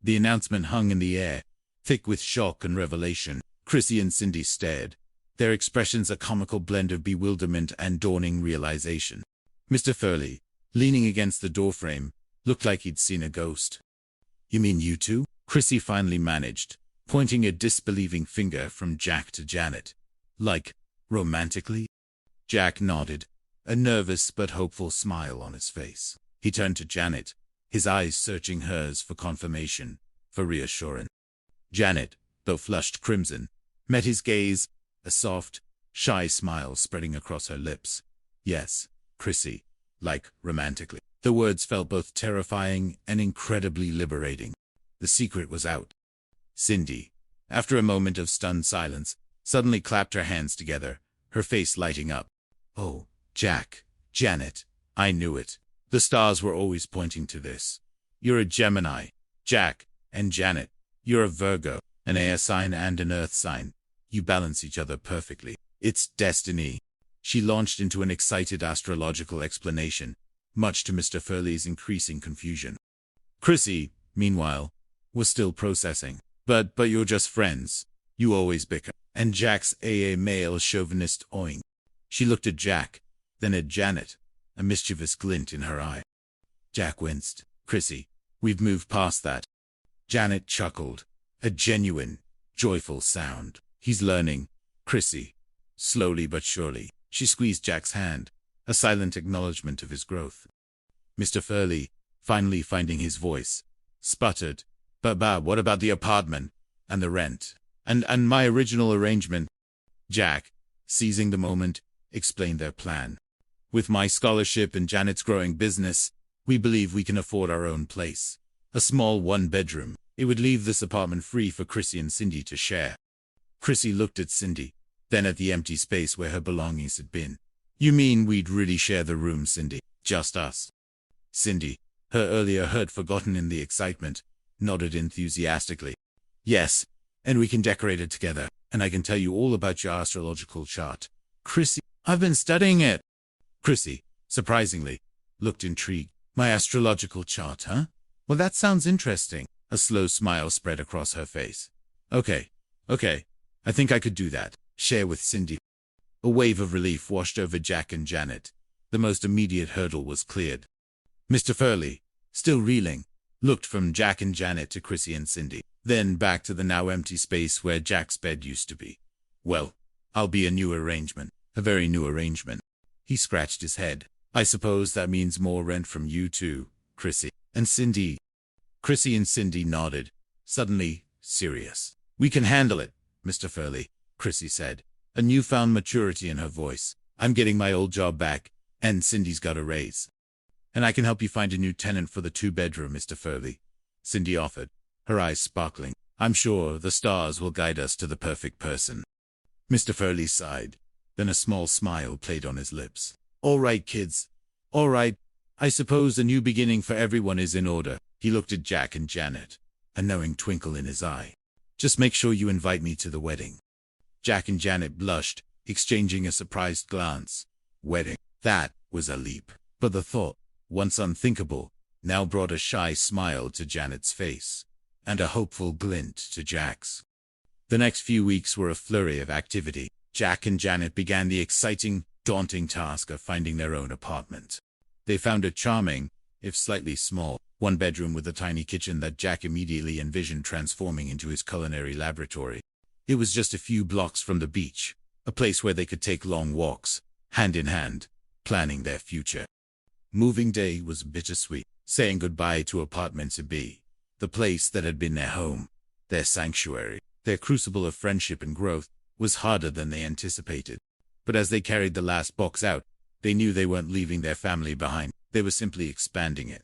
The announcement hung in the air, thick with shock and revelation. Chrissy and Cindy stared, their expressions a comical blend of bewilderment and dawning realization. Mr. Furley, leaning against the doorframe, looked like he'd seen a ghost. "You mean you two?" Chrissy finally managed, pointing a disbelieving finger from Jack to Janet. "Like, romantically?" Jack nodded, a nervous but hopeful smile on his face. He turned to Janet, his eyes searching hers for confirmation, for reassurance. Janet, though flushed crimson, met his gaze, a soft, shy smile spreading across her lips. "Yes, Chrissy, like, romantically." The words felt both terrifying and incredibly liberating. The secret was out. Cindy, after a moment of stunned silence, suddenly clapped her hands together, her face lighting up. "Oh, Jack, Janet, I knew it. The stars were always pointing to this. You're a Gemini, Jack, and Janet, you're a Virgo, an air sign and an earth sign. You balance each other perfectly. It's destiny." She launched into an excited astrological explanation, much to Mr. Furley's increasing confusion. Chrissy, meanwhile, was still processing. But you're just friends. You always bicker." And Jack's a male chauvinist oing. She looked at Jack, then at Janet, a mischievous glint in her eye. Jack winced. "Chrissy, we've moved past that." Janet chuckled, a genuine, joyful sound. "He's learning, Chrissy. Slowly but surely." She squeezed Jack's hand, a silent acknowledgement of his growth. Mr. Furley, finally finding his voice, sputtered, But what about the apartment, and the rent, and my original arrangement?" Jack, seizing the moment, explained their plan. "With my scholarship and Janet's growing business, we believe we can afford our own place. A small one-bedroom. It would leave this apartment free for Chrissy and Cindy to share." Chrissy looked at Cindy, then at the empty space where her belongings had been. "You mean we'd really share the room, Cindy? Just us?" Cindy, her earlier hurt forgotten in the excitement, nodded enthusiastically. "Yes, and we can decorate it together, and I can tell you all about your astrological chart." "Chrissy, I've been studying it." Chrissy, surprisingly, looked intrigued. "My astrological chart, huh? Well, that sounds interesting." A slow smile spread across her face. Okay, I think I could do that. Share with Cindy." A wave of relief washed over Jack and Janet. The most immediate hurdle was cleared. Mr. Furley, still reeling, looked from Jack and Janet to Chrissy and Cindy, then back to the now empty space where Jack's bed used to be. "Well, I'll be a new arrangement, a very new arrangement." He scratched his head. I suppose that means more rent from you too, Chrissy. And Cindy. Chrissy and Cindy nodded, suddenly serious. We can handle it, Mr. Furley, Chrissy said, a newfound maturity in her voice. I'm getting my old job back, and Cindy's got a raise. And I can help you find a new tenant for the 2-bedroom, Mr. Furley, Cindy offered, her eyes sparkling. I'm sure the stars will guide us to the perfect person. Mr. Furley sighed. Then a small smile played on his lips. All right, kids. All right. I suppose a new beginning for everyone is in order. He looked at Jack and Janet, a knowing twinkle in his eye. Just make sure you invite me to the wedding. Jack and Janet blushed, exchanging a surprised glance. Wedding. That was a leap. But the thought, once unthinkable, now brought a shy smile to Janet's face, and a hopeful glint to Jack's. The next few weeks were a flurry of activity. Jack and Janet began the exciting, daunting task of finding their own apartment. They found a charming, if slightly small, 1-bedroom with a tiny kitchen that Jack immediately envisioned transforming into his culinary laboratory. It was just a few blocks from the beach, a place where they could take long walks, hand in hand, planning their future. Moving day was bittersweet, saying goodbye to apartment B, the place that had been their home, their sanctuary. Their crucible of friendship and growth was harder than they anticipated. But as they carried the last box out, they knew they weren't leaving their family behind. They were simply expanding it.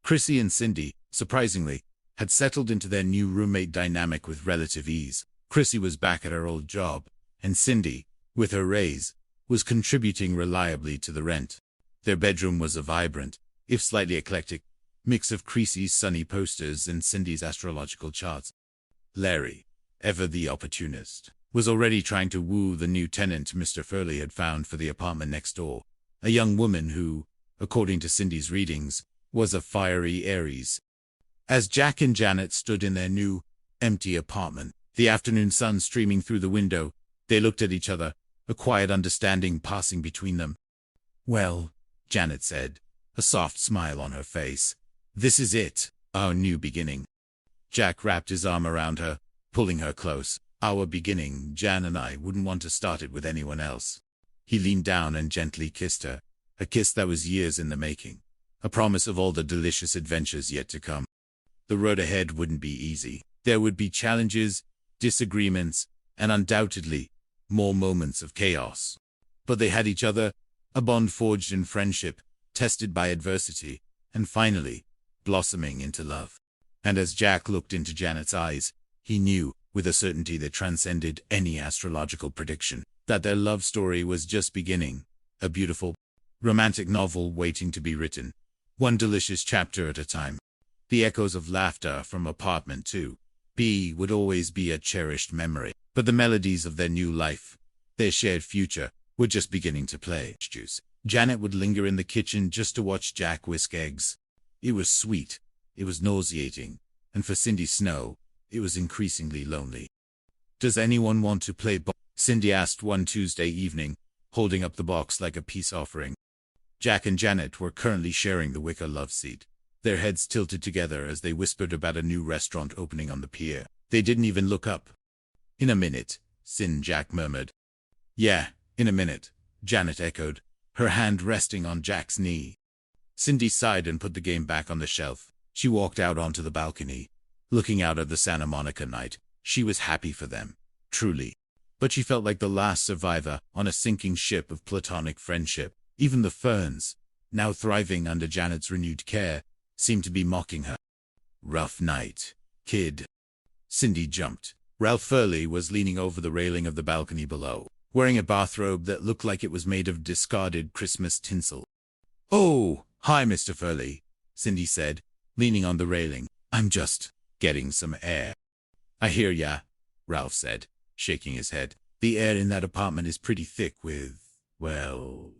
Chrissy and Cindy, surprisingly, had settled into their new roommate dynamic with relative ease. Chrissy was back at her old job, and Cindy, with her raise, was contributing reliably to the rent. Their bedroom was a vibrant, if slightly eclectic, mix of Chrissy's sunny posters and Cindy's astrological charts. Larry, ever the opportunist, was already trying to woo the new tenant Mr. Furley had found for the apartment next door, a young woman who, according to Cindy's readings, was a fiery Aries. As Jack and Janet stood in their new, empty apartment, the afternoon sun streaming through the window, they looked at each other, a quiet understanding passing between them. Well, Janet said, a soft smile on her face, this is it, our new beginning. Jack wrapped his arm around her, pulling her close. Our beginning, Jan and I wouldn't want to start it with anyone else. He leaned down and gently kissed her, a kiss that was years in the making, a promise of all the delicious adventures yet to come. The road ahead wouldn't be easy. There would be challenges, disagreements, and undoubtedly, more moments of chaos. But they had each other, a bond forged in friendship, tested by adversity, and finally, blossoming into love. And as Jack looked into Janet's eyes, he knew, with a certainty that transcended any astrological prediction, that their love story was just beginning, a beautiful, romantic novel waiting to be written, one delicious chapter at a time. The echoes of laughter from apartment 2B would always be a cherished memory, but the melodies of their new life, their shared future, were just beginning to play. Janet would linger in the kitchen just to watch Jack whisk eggs. It was sweet, it was nauseating, and for Cindy Snow, it was increasingly lonely. Does anyone want to play ball? Cindy asked one Tuesday evening, holding up the box like a peace offering. Jack and Janet were currently sharing the wicker love seat, their heads tilted together as they whispered about a new restaurant opening on the pier. They didn't even look up. In a minute, Jack murmured. Yeah, in a minute, Janet echoed, her hand resting on Jack's knee. Cindy sighed and put the game back on the shelf. She walked out onto the balcony, looking out at the Santa Monica night. She was happy for them, truly. But she felt like the last survivor on a sinking ship of platonic friendship. Even the ferns, now thriving under Janet's renewed care, seemed to be mocking her. Rough night, kid. Cindy jumped. Ralph Furley was leaning over the railing of the balcony below, wearing a bathrobe that looked like it was made of discarded Christmas tinsel. Oh, hi, Mr. Furley, Cindy said, leaning on the railing. I'm just getting some air. I hear ya, Ralph said, shaking his head. The air in that apartment is pretty thick with, well,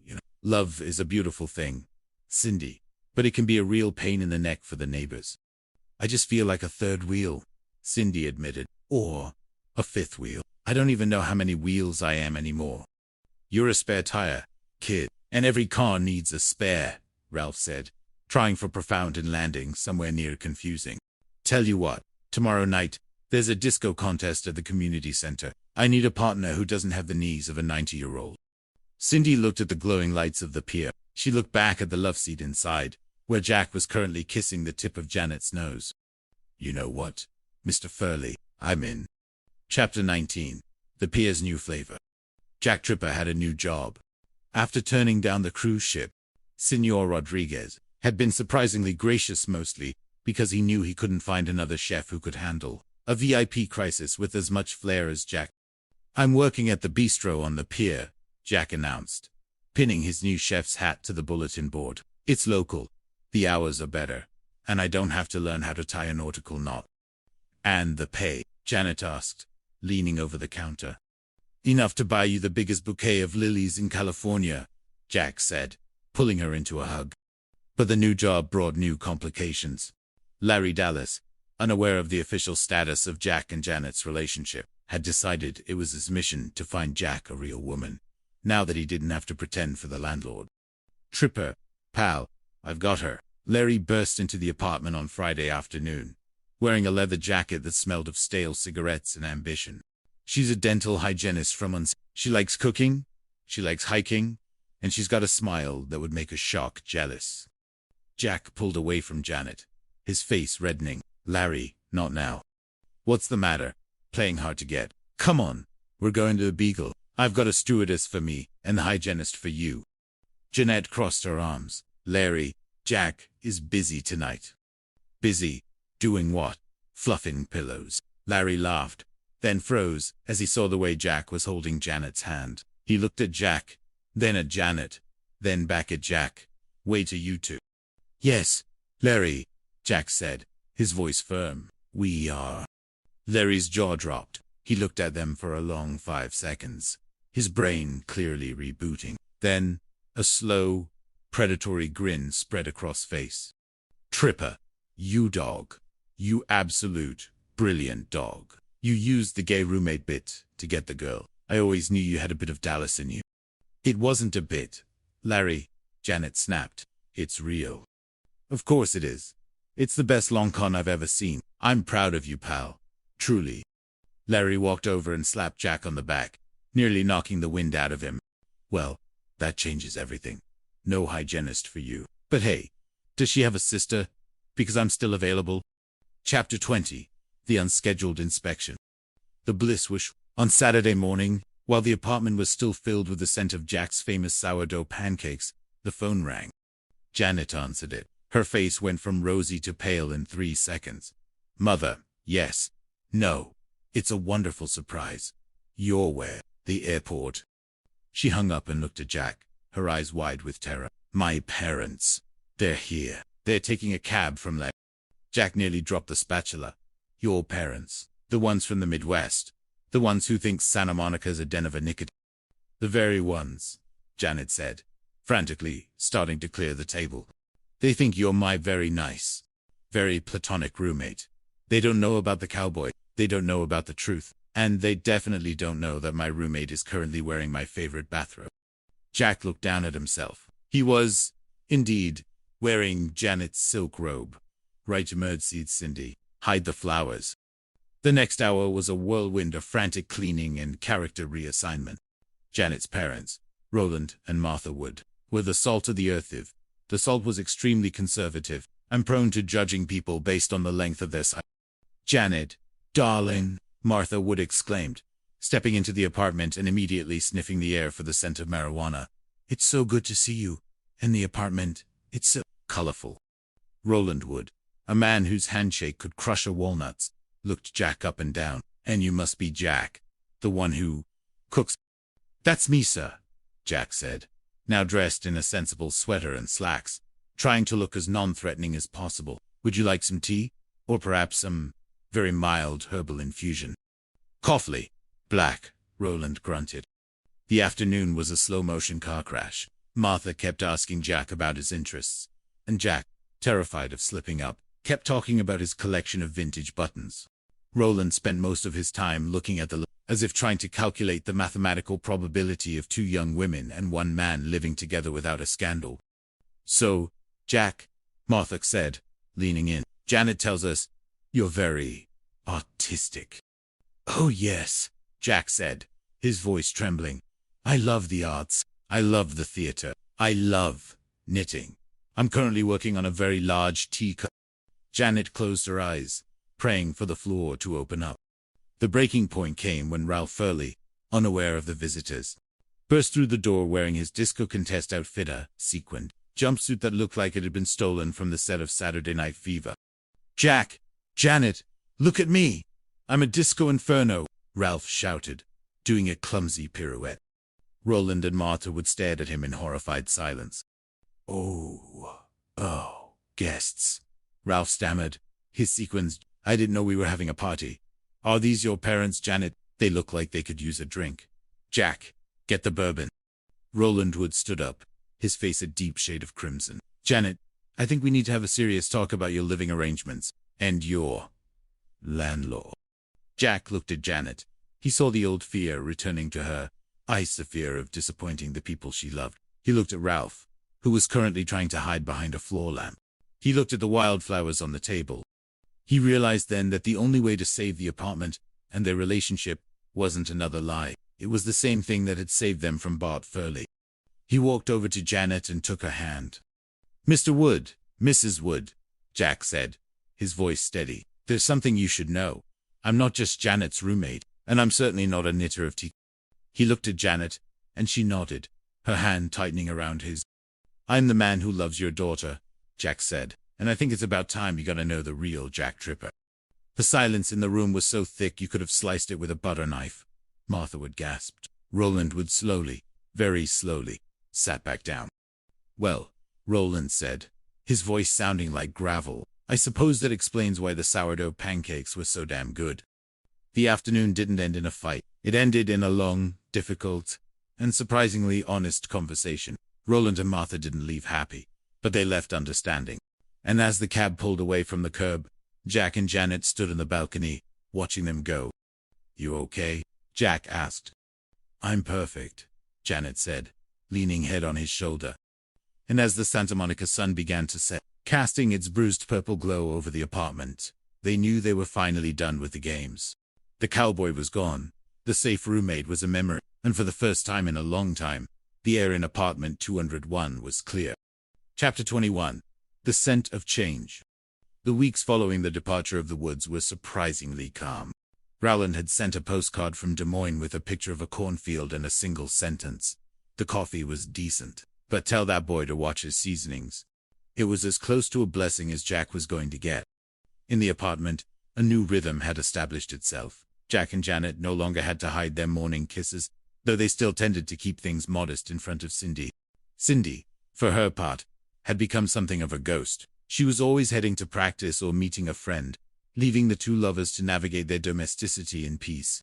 love is a beautiful thing, Cindy, but it can be a real pain in the neck for the neighbors. I just feel like a third wheel, Cindy admitted, or a fifth wheel. I don't even know how many wheels I am anymore. You're a spare tire, kid, and every car needs a spare, Ralph said, trying for profound and landing somewhere near confusing. Tell you what, tomorrow night, there's a disco contest at the community center. I need a partner who doesn't have the knees of a 90-year-old. Cindy looked at the glowing lights of the pier. She looked back at the love seat inside, where Jack was currently kissing the tip of Janet's nose. You know what, Mr. Furley, I'm in. Chapter 19. The Pier's New Flavor. Jack Tripper had a new job. After turning down the cruise ship, Senor Rodriguez had been surprisingly gracious, mostly because he knew he couldn't find another chef who could handle a VIP crisis with as much flair as Jack. I'm working at the bistro on the pier, Jack announced, pinning his new chef's hat to the bulletin board. It's local, the hours are better, and I don't have to learn how to tie a nautical knot. And the pay? Janet asked, leaning over the counter. Enough to buy you the biggest bouquet of lilies in California, Jack said, pulling her into a hug. But the new job brought new complications. Larry Dallas, unaware of the official status of Jack and Janet's relationship, had decided it was his mission to find Jack a real woman, now that he didn't have to pretend for the landlord. Tripper, pal, I've got her. Larry burst into the apartment on Friday afternoon, wearing a leather jacket that smelled of stale cigarettes and ambition. She's a dental hygienist from She likes cooking, she likes hiking, and she's got a smile that would make a shark jealous. Jack pulled away from Janet, his face reddening. Larry, not now. What's the matter? Playing hard to get. Come on, we're going to the Beagle. I've got a stewardess for me and the hygienist for you. Jeanette crossed her arms. Larry, Jack is busy tonight. Busy? Doing what? Fluffing pillows. Larry laughed, then froze as he saw the way Jack was holding Janet's hand. He looked at Jack, then at Janet, then back at Jack. Wait, are you two? Yes, Larry, Jack said, his voice firm. We are. Larry's jaw dropped. He looked at them for a long 5 seconds, his brain clearly rebooting. Then, a slow, predatory grin spread across face. Tripper, you dog. You absolute, brilliant dog. You used the gay roommate bit to get the girl. I always knew you had a bit of Dallas in you. It wasn't a bit, Larry, Janet snapped. It's real. Of course it is. It's the best long con I've ever seen. I'm proud of you, pal. Truly. Larry walked over and slapped Jack on the back, nearly knocking the wind out of him. Well, that changes everything. No hygienist for you. But hey, does she have a sister? Because I'm still available. Chapter 20. The Unscheduled Inspection. The bliss was on Saturday morning, while the apartment was still filled with the scent of Jack's famous sourdough pancakes, the phone rang. Janet answered it. Her face went from rosy to pale in 3 seconds. Mother, yes. No. It's a wonderful surprise. You're where? The airport. She hung up and looked at Jack, her eyes wide with terror. My parents. They're here. They're taking a cab from there. Jack nearly dropped the spatula. Your parents. The ones from the Midwest. The ones who think Santa Monica's a den of iniquity. The very ones, Janet said, frantically, starting to clear the table. They think you're my very nice, very platonic roommate. They don't know about the cowboy. They don't know about the truth. And they definitely don't know that my roommate is currently wearing my favorite bathrobe. Jack looked down at himself. He was, indeed, wearing Janet's silk robe. Right, emerged Cindy. Hide the flowers. The next hour was a whirlwind of frantic cleaning and character reassignment. Janet's parents, Roland and Martha Wood, were the salt of the earth. The salt was extremely conservative and prone to judging people based on the length of their side. Janet, darling, Martha Wood exclaimed, stepping into the apartment and immediately sniffing the air for the scent of marijuana. It's so good to see you. And the apartment, it's so colorful. Roland Wood, a man whose handshake could crush a walnut, looked Jack up and down. And you must be Jack, the one who cooks. That's me, sir, Jack said, now dressed in a sensible sweater and slacks, trying to look as non-threatening as possible. Would you like some tea? Or perhaps some very mild herbal infusion? Coffee. Black, Roland grunted. The afternoon was a slow-motion car crash. Martha kept asking Jack about his interests, and Jack, terrified of slipping up, kept talking about his collection of vintage buttons. Roland spent most of his time looking at the as if trying to calculate the mathematical probability of 2 young women and 1 man living together without a scandal. So, Jack, Martha said, leaning in, Janet tells us you're very artistic. Oh yes, Jack said, his voice trembling. I love the arts. I love the theater. I love knitting. I'm currently working on a very large teacup. Janet closed her eyes, praying for the floor to open up. The breaking point came when Ralph Furley, unaware of the visitors, burst through the door wearing his disco contest outfit, a sequined jumpsuit that looked like it had been stolen from the set of Saturday Night Fever. Jack! Janet! Look at me! I'm a disco inferno! Ralph shouted, doing a clumsy pirouette. Roland and Martha would stare at him in horrified silence. Oh, guests, Ralph stammered, his sequins. I didn't know we were having a party. Are these your parents, Janet? They look like they could use a drink. Jack, get the bourbon. Roland Wood stood up, his face a deep shade of crimson. Janet, I think we need to have a serious talk about your living arrangements and your landlord. Jack looked at Janet. He saw the old fear returning to her, the fear of disappointing the people she loved. He looked at Ralph, who was currently trying to hide behind a floor lamp. He looked at the wildflowers on the table. He realized then that the only way to save the apartment and their relationship wasn't another lie. It was the same thing that had saved them from Bart Furley. He walked over to Janet and took her hand. Mr. Wood, Mrs. Wood, Jack said, his voice steady. There's something you should know. I'm not just Janet's roommate, and I'm certainly not a knitter of tea. He looked at Janet, and she nodded, her hand tightening around his. I'm the man who loves your daughter, Jack said, and I think it's about time you got to know the real Jack Tripper. The silence in the room was so thick you could have sliced it with a butter knife. Martha Wood gasped. Roland Wood slowly, very slowly, sat back down. Well, Roland said, his voice sounding like gravel, I suppose that explains why the sourdough pancakes were so damn good. The afternoon didn't end in a fight. It ended in a long, difficult, and surprisingly honest conversation. Roland and Martha didn't leave happy, but they left understanding. And as the cab pulled away from the curb, Jack and Janet stood on the balcony, watching them go. You okay? Jack asked. I'm perfect, Janet said, leaning head on his shoulder. And as the Santa Monica sun began to set, casting its bruised purple glow over the apartment, they knew they were finally done with the games. The cowboy was gone. The safe roommate was a memory, and for the first time in a long time, the air in apartment 201 was clear. Chapter 21. The Scent of Change. The weeks following the departure of the Woods were surprisingly calm. Rowland had sent a postcard from Des Moines with a picture of a cornfield and a single sentence. The coffee was decent, but tell that boy to watch his seasonings. It was as close to a blessing as Jack was going to get. In the apartment, a new rhythm had established itself. Jack and Janet no longer had to hide their morning kisses, though they still tended to keep things modest in front of Cindy. Cindy, for her part, had become something of a ghost. She was always heading to practice or meeting a friend, leaving the two lovers to navigate their domesticity in peace.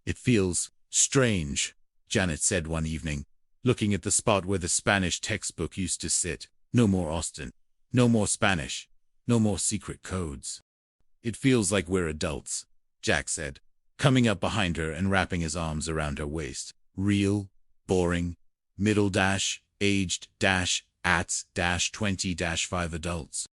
It feels strange, Janet said one evening, looking at the spot where the Spanish textbook used to sit. No more Austin. No more Spanish. No more secret codes. It feels like we're adults, Jack said, coming up behind her and wrapping his arms around her waist. Real, boring, aged, at 20-5 adults.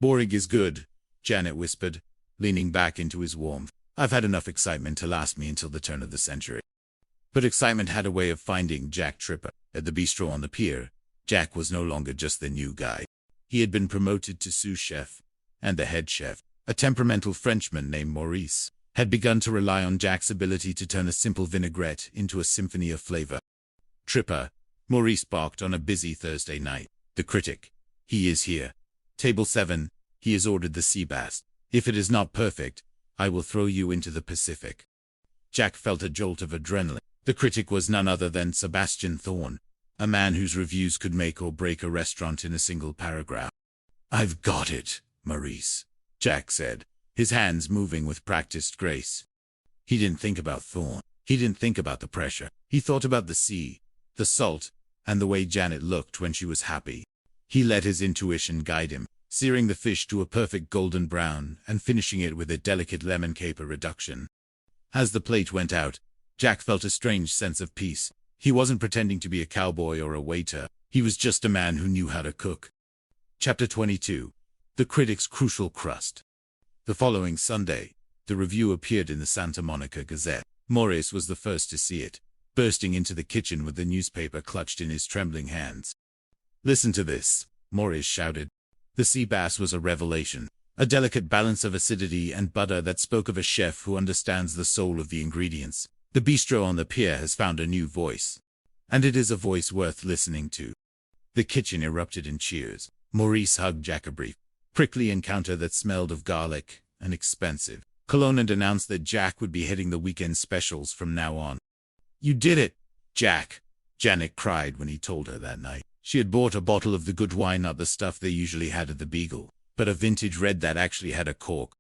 Boring is good, Janet whispered, leaning back into his warmth. I've had enough excitement to last me until the turn of the century. But excitement had a way of finding Jack Tripper. At the bistro on the pier, Jack was no longer just the new guy. He had been promoted to sous chef, and the head chef, a temperamental Frenchman named Maurice, had begun to rely on Jack's ability to turn a simple vinaigrette into a symphony of flavor. Tripper, Maurice barked on a busy Thursday night. The critic. He is here. Table 7, he has ordered the sea bass. If it is not perfect, I will throw you into the Pacific. Jack felt a jolt of adrenaline. The critic was none other than Sebastian Thorne, a man whose reviews could make or break a restaurant in a single paragraph. I've got it, Maurice, Jack said, his hands moving with practiced grace. He didn't think about Thorne. He didn't think about the pressure. He thought about the sea, the salt, and the way Janet looked when she was happy. He let his intuition guide him, searing the fish to a perfect golden brown and finishing it with a delicate lemon caper reduction. As the plate went out, Jack felt a strange sense of peace. He wasn't pretending to be a cowboy or a waiter. He was just a man who knew how to cook. Chapter 22. The Critic's Crucial Crust. The following Sunday, the review appeared in the Santa Monica Gazette. Maurice was the first to see it. bursting into the kitchen with the newspaper clutched in his trembling hands. "Listen to this," Maurice shouted. The sea bass was a revelation, a delicate balance of acidity and butter that spoke of a chef who understands the soul of the ingredients. The bistro on the pier has found a new voice, and it is a voice worth listening to. The kitchen erupted in cheers. Maurice hugged Jack a brief, prickly encounter that smelled of garlic and expensive cologne, and announced that Jack would be hitting the weekend specials from now on. "You did it, Jack," Janet cried when he told her that night. She had bought a bottle of the good wine, not the stuff they usually had at the Beagle, but a vintage red that actually had a cork.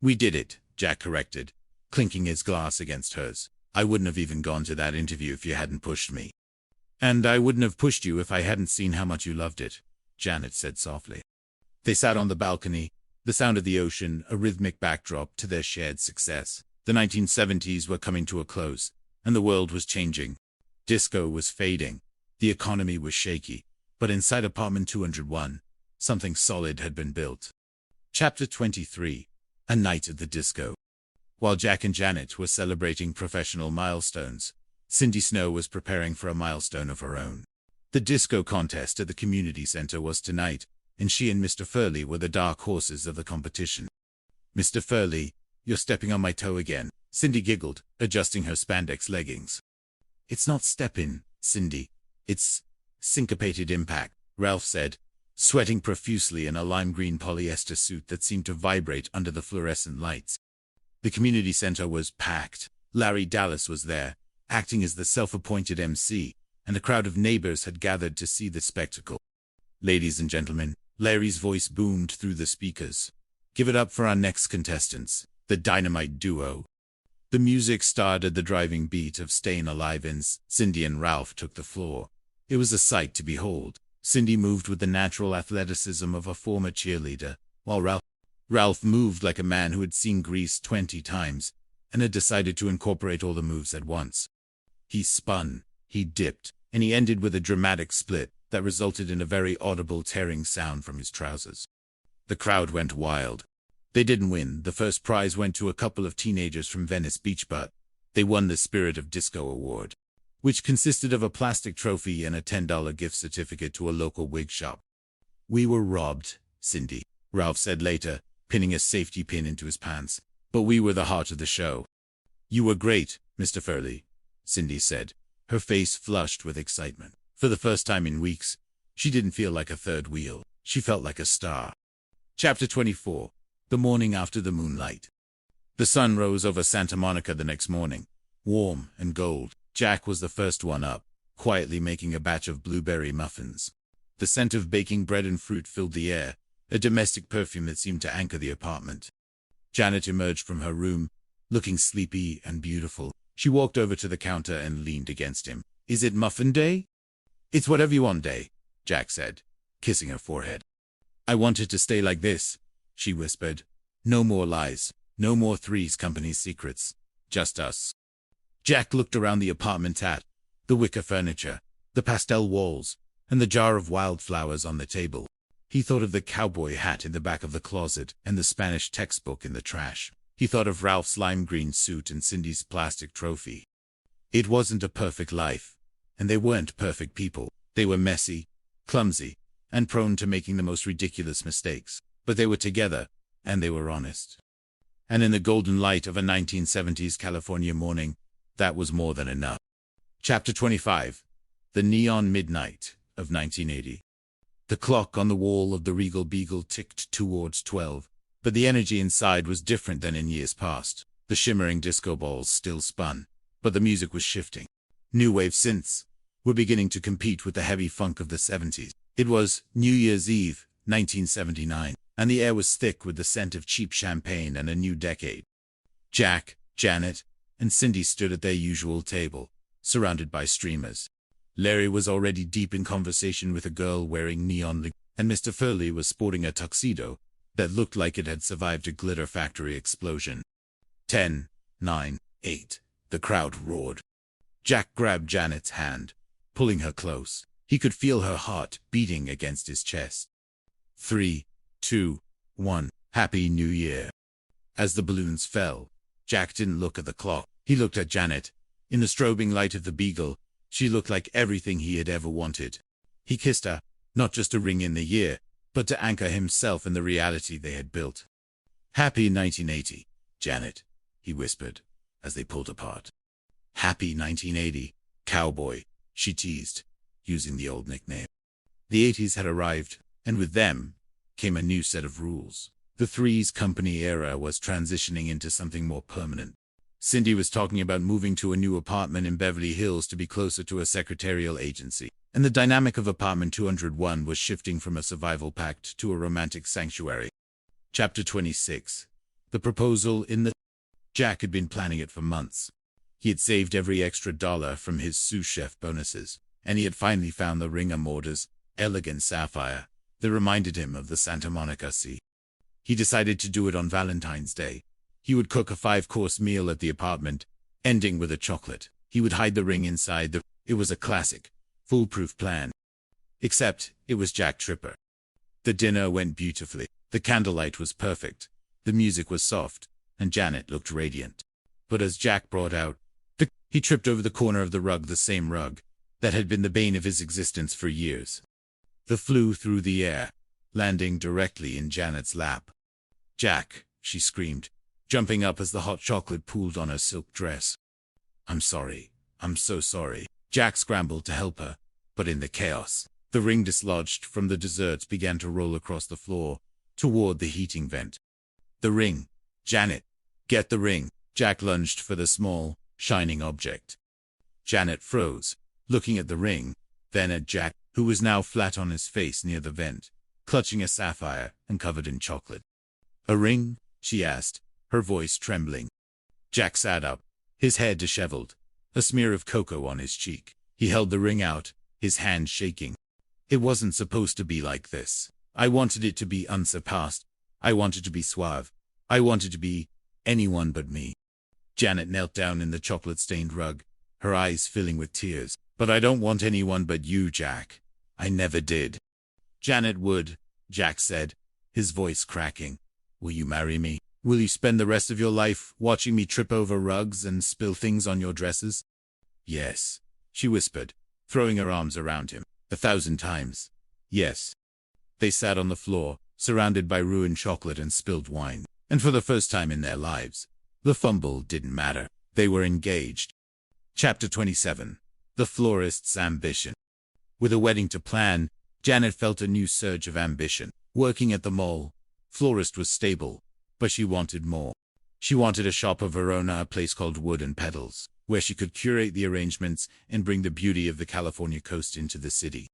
"We did it," Jack corrected, clinking his glass against hers. "I wouldn't have even gone to that interview if you hadn't pushed me." "And I wouldn't have pushed you if I hadn't seen how much you loved it," Janet said softly. They sat on the balcony, the sound of the ocean a rhythmic backdrop to their shared success. The 1970s were coming to a close, and the world was changing. Disco was fading. The economy was shaky, but inside apartment 201, something solid had been built. Chapter 23. A Night at the Disco. While Jack and Janet were celebrating professional milestones, Cindy Snow was preparing for a milestone of her own. The disco contest at the community center was tonight, and she and Mr. Furley were the dark horses of the competition. "Mr. Furley, you're stepping on my toe again," Cindy giggled, adjusting her spandex leggings. "It's not stepping, Cindy. It's syncopated impact," Ralph said, sweating profusely in a lime green polyester suit that seemed to vibrate under the fluorescent lights. The community center was packed. Larry Dallas was there, acting as the self-appointed MC, and a crowd of neighbors had gathered to see the spectacle. "Ladies and gentlemen," Larry's voice boomed through the speakers, "give it up for our next contestants, the Dynamite Duo." The music started the driving beat of Stayin' Alive, and Cindy and Ralph took the floor. It was a sight to behold. Cindy moved with the natural athleticism of a former cheerleader, while Ralph moved like a man who had seen Grease 20 times and had decided to incorporate all the moves at once. He spun, he dipped, and he ended with a dramatic split that resulted in a very audible tearing sound from his trousers. The crowd went wild. They didn't win. The first prize went to a couple of teenagers from Venice Beach, but they won the Spirit of Disco Award, which consisted of a plastic trophy and a $10 gift certificate to a local wig shop. "We were robbed, Cindy," Ralph said later, pinning a safety pin into his pants, "but we were the heart of the show." "You were great, Mr. Furley," Cindy said, her face flushed with excitement. For the first time in weeks, she didn't feel like a third wheel. She felt like a star. Chapter 24. The morning after the moonlight. The sun rose over Santa Monica the next morning, warm and gold. Jack was the first one up, quietly making a batch of blueberry muffins. The scent of baking bread and fruit filled the air, a domestic perfume that seemed to anchor the apartment. Janet emerged from her room, looking sleepy and beautiful. She walked over to the counter and leaned against him. "Is it muffin day?" "It's whatever you want day," Jack said, kissing her forehead. "I want it to stay like this," she whispered. "No more lies, no more Three's Company secrets, just us." Jack looked around the apartment at the wicker furniture, the pastel walls, and the jar of wildflowers on the table. He thought of the cowboy hat in the back of the closet and the Spanish textbook in the trash. He thought of Ralph's lime green suit and Cindy's plastic trophy. It wasn't a perfect life, and they weren't perfect people. They were messy, clumsy, and prone to making the most ridiculous mistakes. But they were together, and they were honest. And in the golden light of a 1970s California morning, that was more than enough. Chapter 25. The Neon Midnight of 1980. The clock on the wall of the Regal Beagle ticked towards 12, but the energy inside was different than in years past. The shimmering disco balls still spun, but the music was shifting. New wave synths were beginning to compete with the heavy funk of the 70s. It was New Year's Eve, 1979, and the air was thick with the scent of cheap champagne and a new decade. Jack, Janet, and Cindy stood at their usual table, surrounded by streamers. Larry was already deep in conversation with a girl wearing neon, and Mr. Furley was sporting a tuxedo that looked like it had survived a glitter factory explosion. 10, 9, 8, the crowd roared. Jack grabbed Janet's hand, pulling her close. He could feel her heart beating against his chest. 3, 2, 1, Happy New Year. As the balloons fell, Jack didn't look at the clock. He looked at Janet, In the strobing light of the beagle, she looked like everything he had ever wanted. He kissed her, not just to ring in the year, but to anchor himself in the reality they had built. Happy 1980, Janet, he whispered, as they pulled apart. Happy 1980, cowboy, she teased, using the old nickname. The 80s had arrived, and with them came a new set of rules. The Three's Company era was transitioning into something more permanent. Cindy was talking about moving to a new apartment in Beverly Hills to be closer to a secretarial agency, and the dynamic of apartment 201 was shifting from a survival pact to a romantic sanctuary. Chapter 26. The proposal in the... Jack had been planning it for months. He had saved every extra dollar from his sous chef bonuses, and he had finally found the ring Amorda's elegant sapphire that reminded him of the Santa Monica Sea. He decided to do it on Valentine's Day. He would cook a 5-course meal at the apartment, ending with a chocolate. He would hide the ring inside the... It was a classic, foolproof plan. Except it was Jack Tripper. The dinner went beautifully. The candlelight was perfect. The music was soft, and Janet looked radiant. But as Jack brought out he tripped over the corner of the rug, the same rug that had been the bane of his existence for years. The flew through the air, landing directly in Janet's lap. Jack, she screamed, jumping up as the hot chocolate pooled on her silk dress. I'm sorry. I'm so sorry. Jack scrambled to help her, but in the chaos, the ring dislodged from the desserts began to roll across the floor toward the heating vent. The ring. Janet, get the ring. Jack lunged for the small, shining object. Janet froze, looking at the ring, then at Jack, who was now flat on his face near the vent, clutching a sapphire and covered in chocolate. A ring? She asked, her voice trembling. Jack sat up, his head disheveled, a smear of cocoa on his cheek. He held the ring out, his hand shaking. It wasn't supposed to be like this. I wanted it to be unsurpassed. I wanted to be suave. I wanted to be anyone but me. Janet knelt down in the chocolate-stained rug, her eyes filling with tears. But I don't want anyone but you, Jack. I never did. Janet would, Jack said, his voice cracking. Will you marry me? Will you spend the rest of your life watching me trip over rugs and spill things on your dresses? Yes, she whispered, throwing her arms around him, 1,000 times. Yes. They sat on the floor, surrounded by ruined chocolate and spilled wine, and for the first time in their lives, the fumble didn't matter. They were engaged. Chapter 27. The Florist's Ambition. With a wedding to plan, Janet felt a new surge of ambition. Working at the mall, florist was stable, but she wanted more. She wanted a shop of her own at a place called Wood and Petals, where she could curate the arrangements and bring the beauty of the California coast into the city.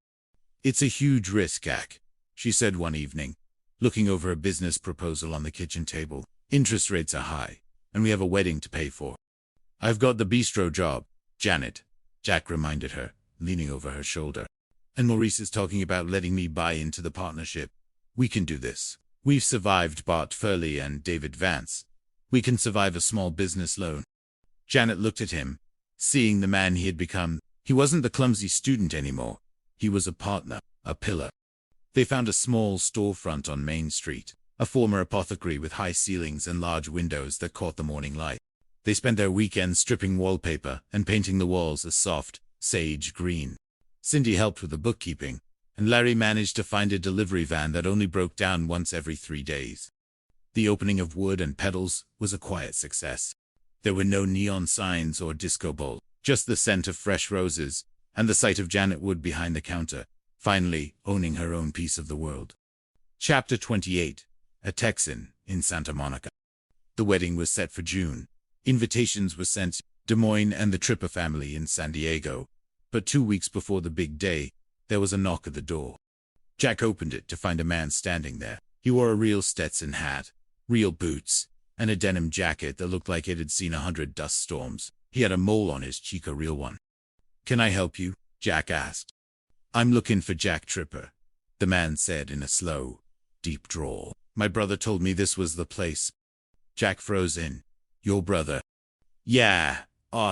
It's a huge risk, Jack, she said one evening, looking over a business proposal on the kitchen table. Interest rates are high, and we have a wedding to pay for. I've got the bistro job, Janet, Jack reminded her, leaning over her shoulder. And Maurice is talking about letting me buy into the partnership. We can do this. We've survived Bart Furley and David Vance. We can survive a small business loan. Janet looked at him, seeing the man he had become. He wasn't the clumsy student anymore. He was a partner, a pillar. They found a small storefront on Main Street, a former apothecary with high ceilings and large windows that caught the morning light. They spent their weekends stripping wallpaper and painting the walls a soft, sage green. Cindy helped with the bookkeeping, and Larry managed to find a delivery van that only broke down once every 3 days. The opening of Wood and Petals was a quiet success. There were no neon signs or disco ball, just the scent of fresh roses and the sight of Janet Wood behind the counter, finally owning her own piece of the world. Chapter 28. A Texan in Santa Monica. The wedding was set for June. Invitations were sent to Des Moines and the Tripper family in San Diego. But 2 weeks before the big day, there was a knock at the door. Jack opened it to find a man standing there. He wore a real Stetson hat, real boots, and a denim jacket that looked like it had seen 100 dust storms. He had a mole on his cheek, a real one. Can I help you? Jack asked. I'm looking for Jack Tripper, the man said in a slow, deep drawl. My brother told me this was the place. Jack froze in. Your brother? Yeah,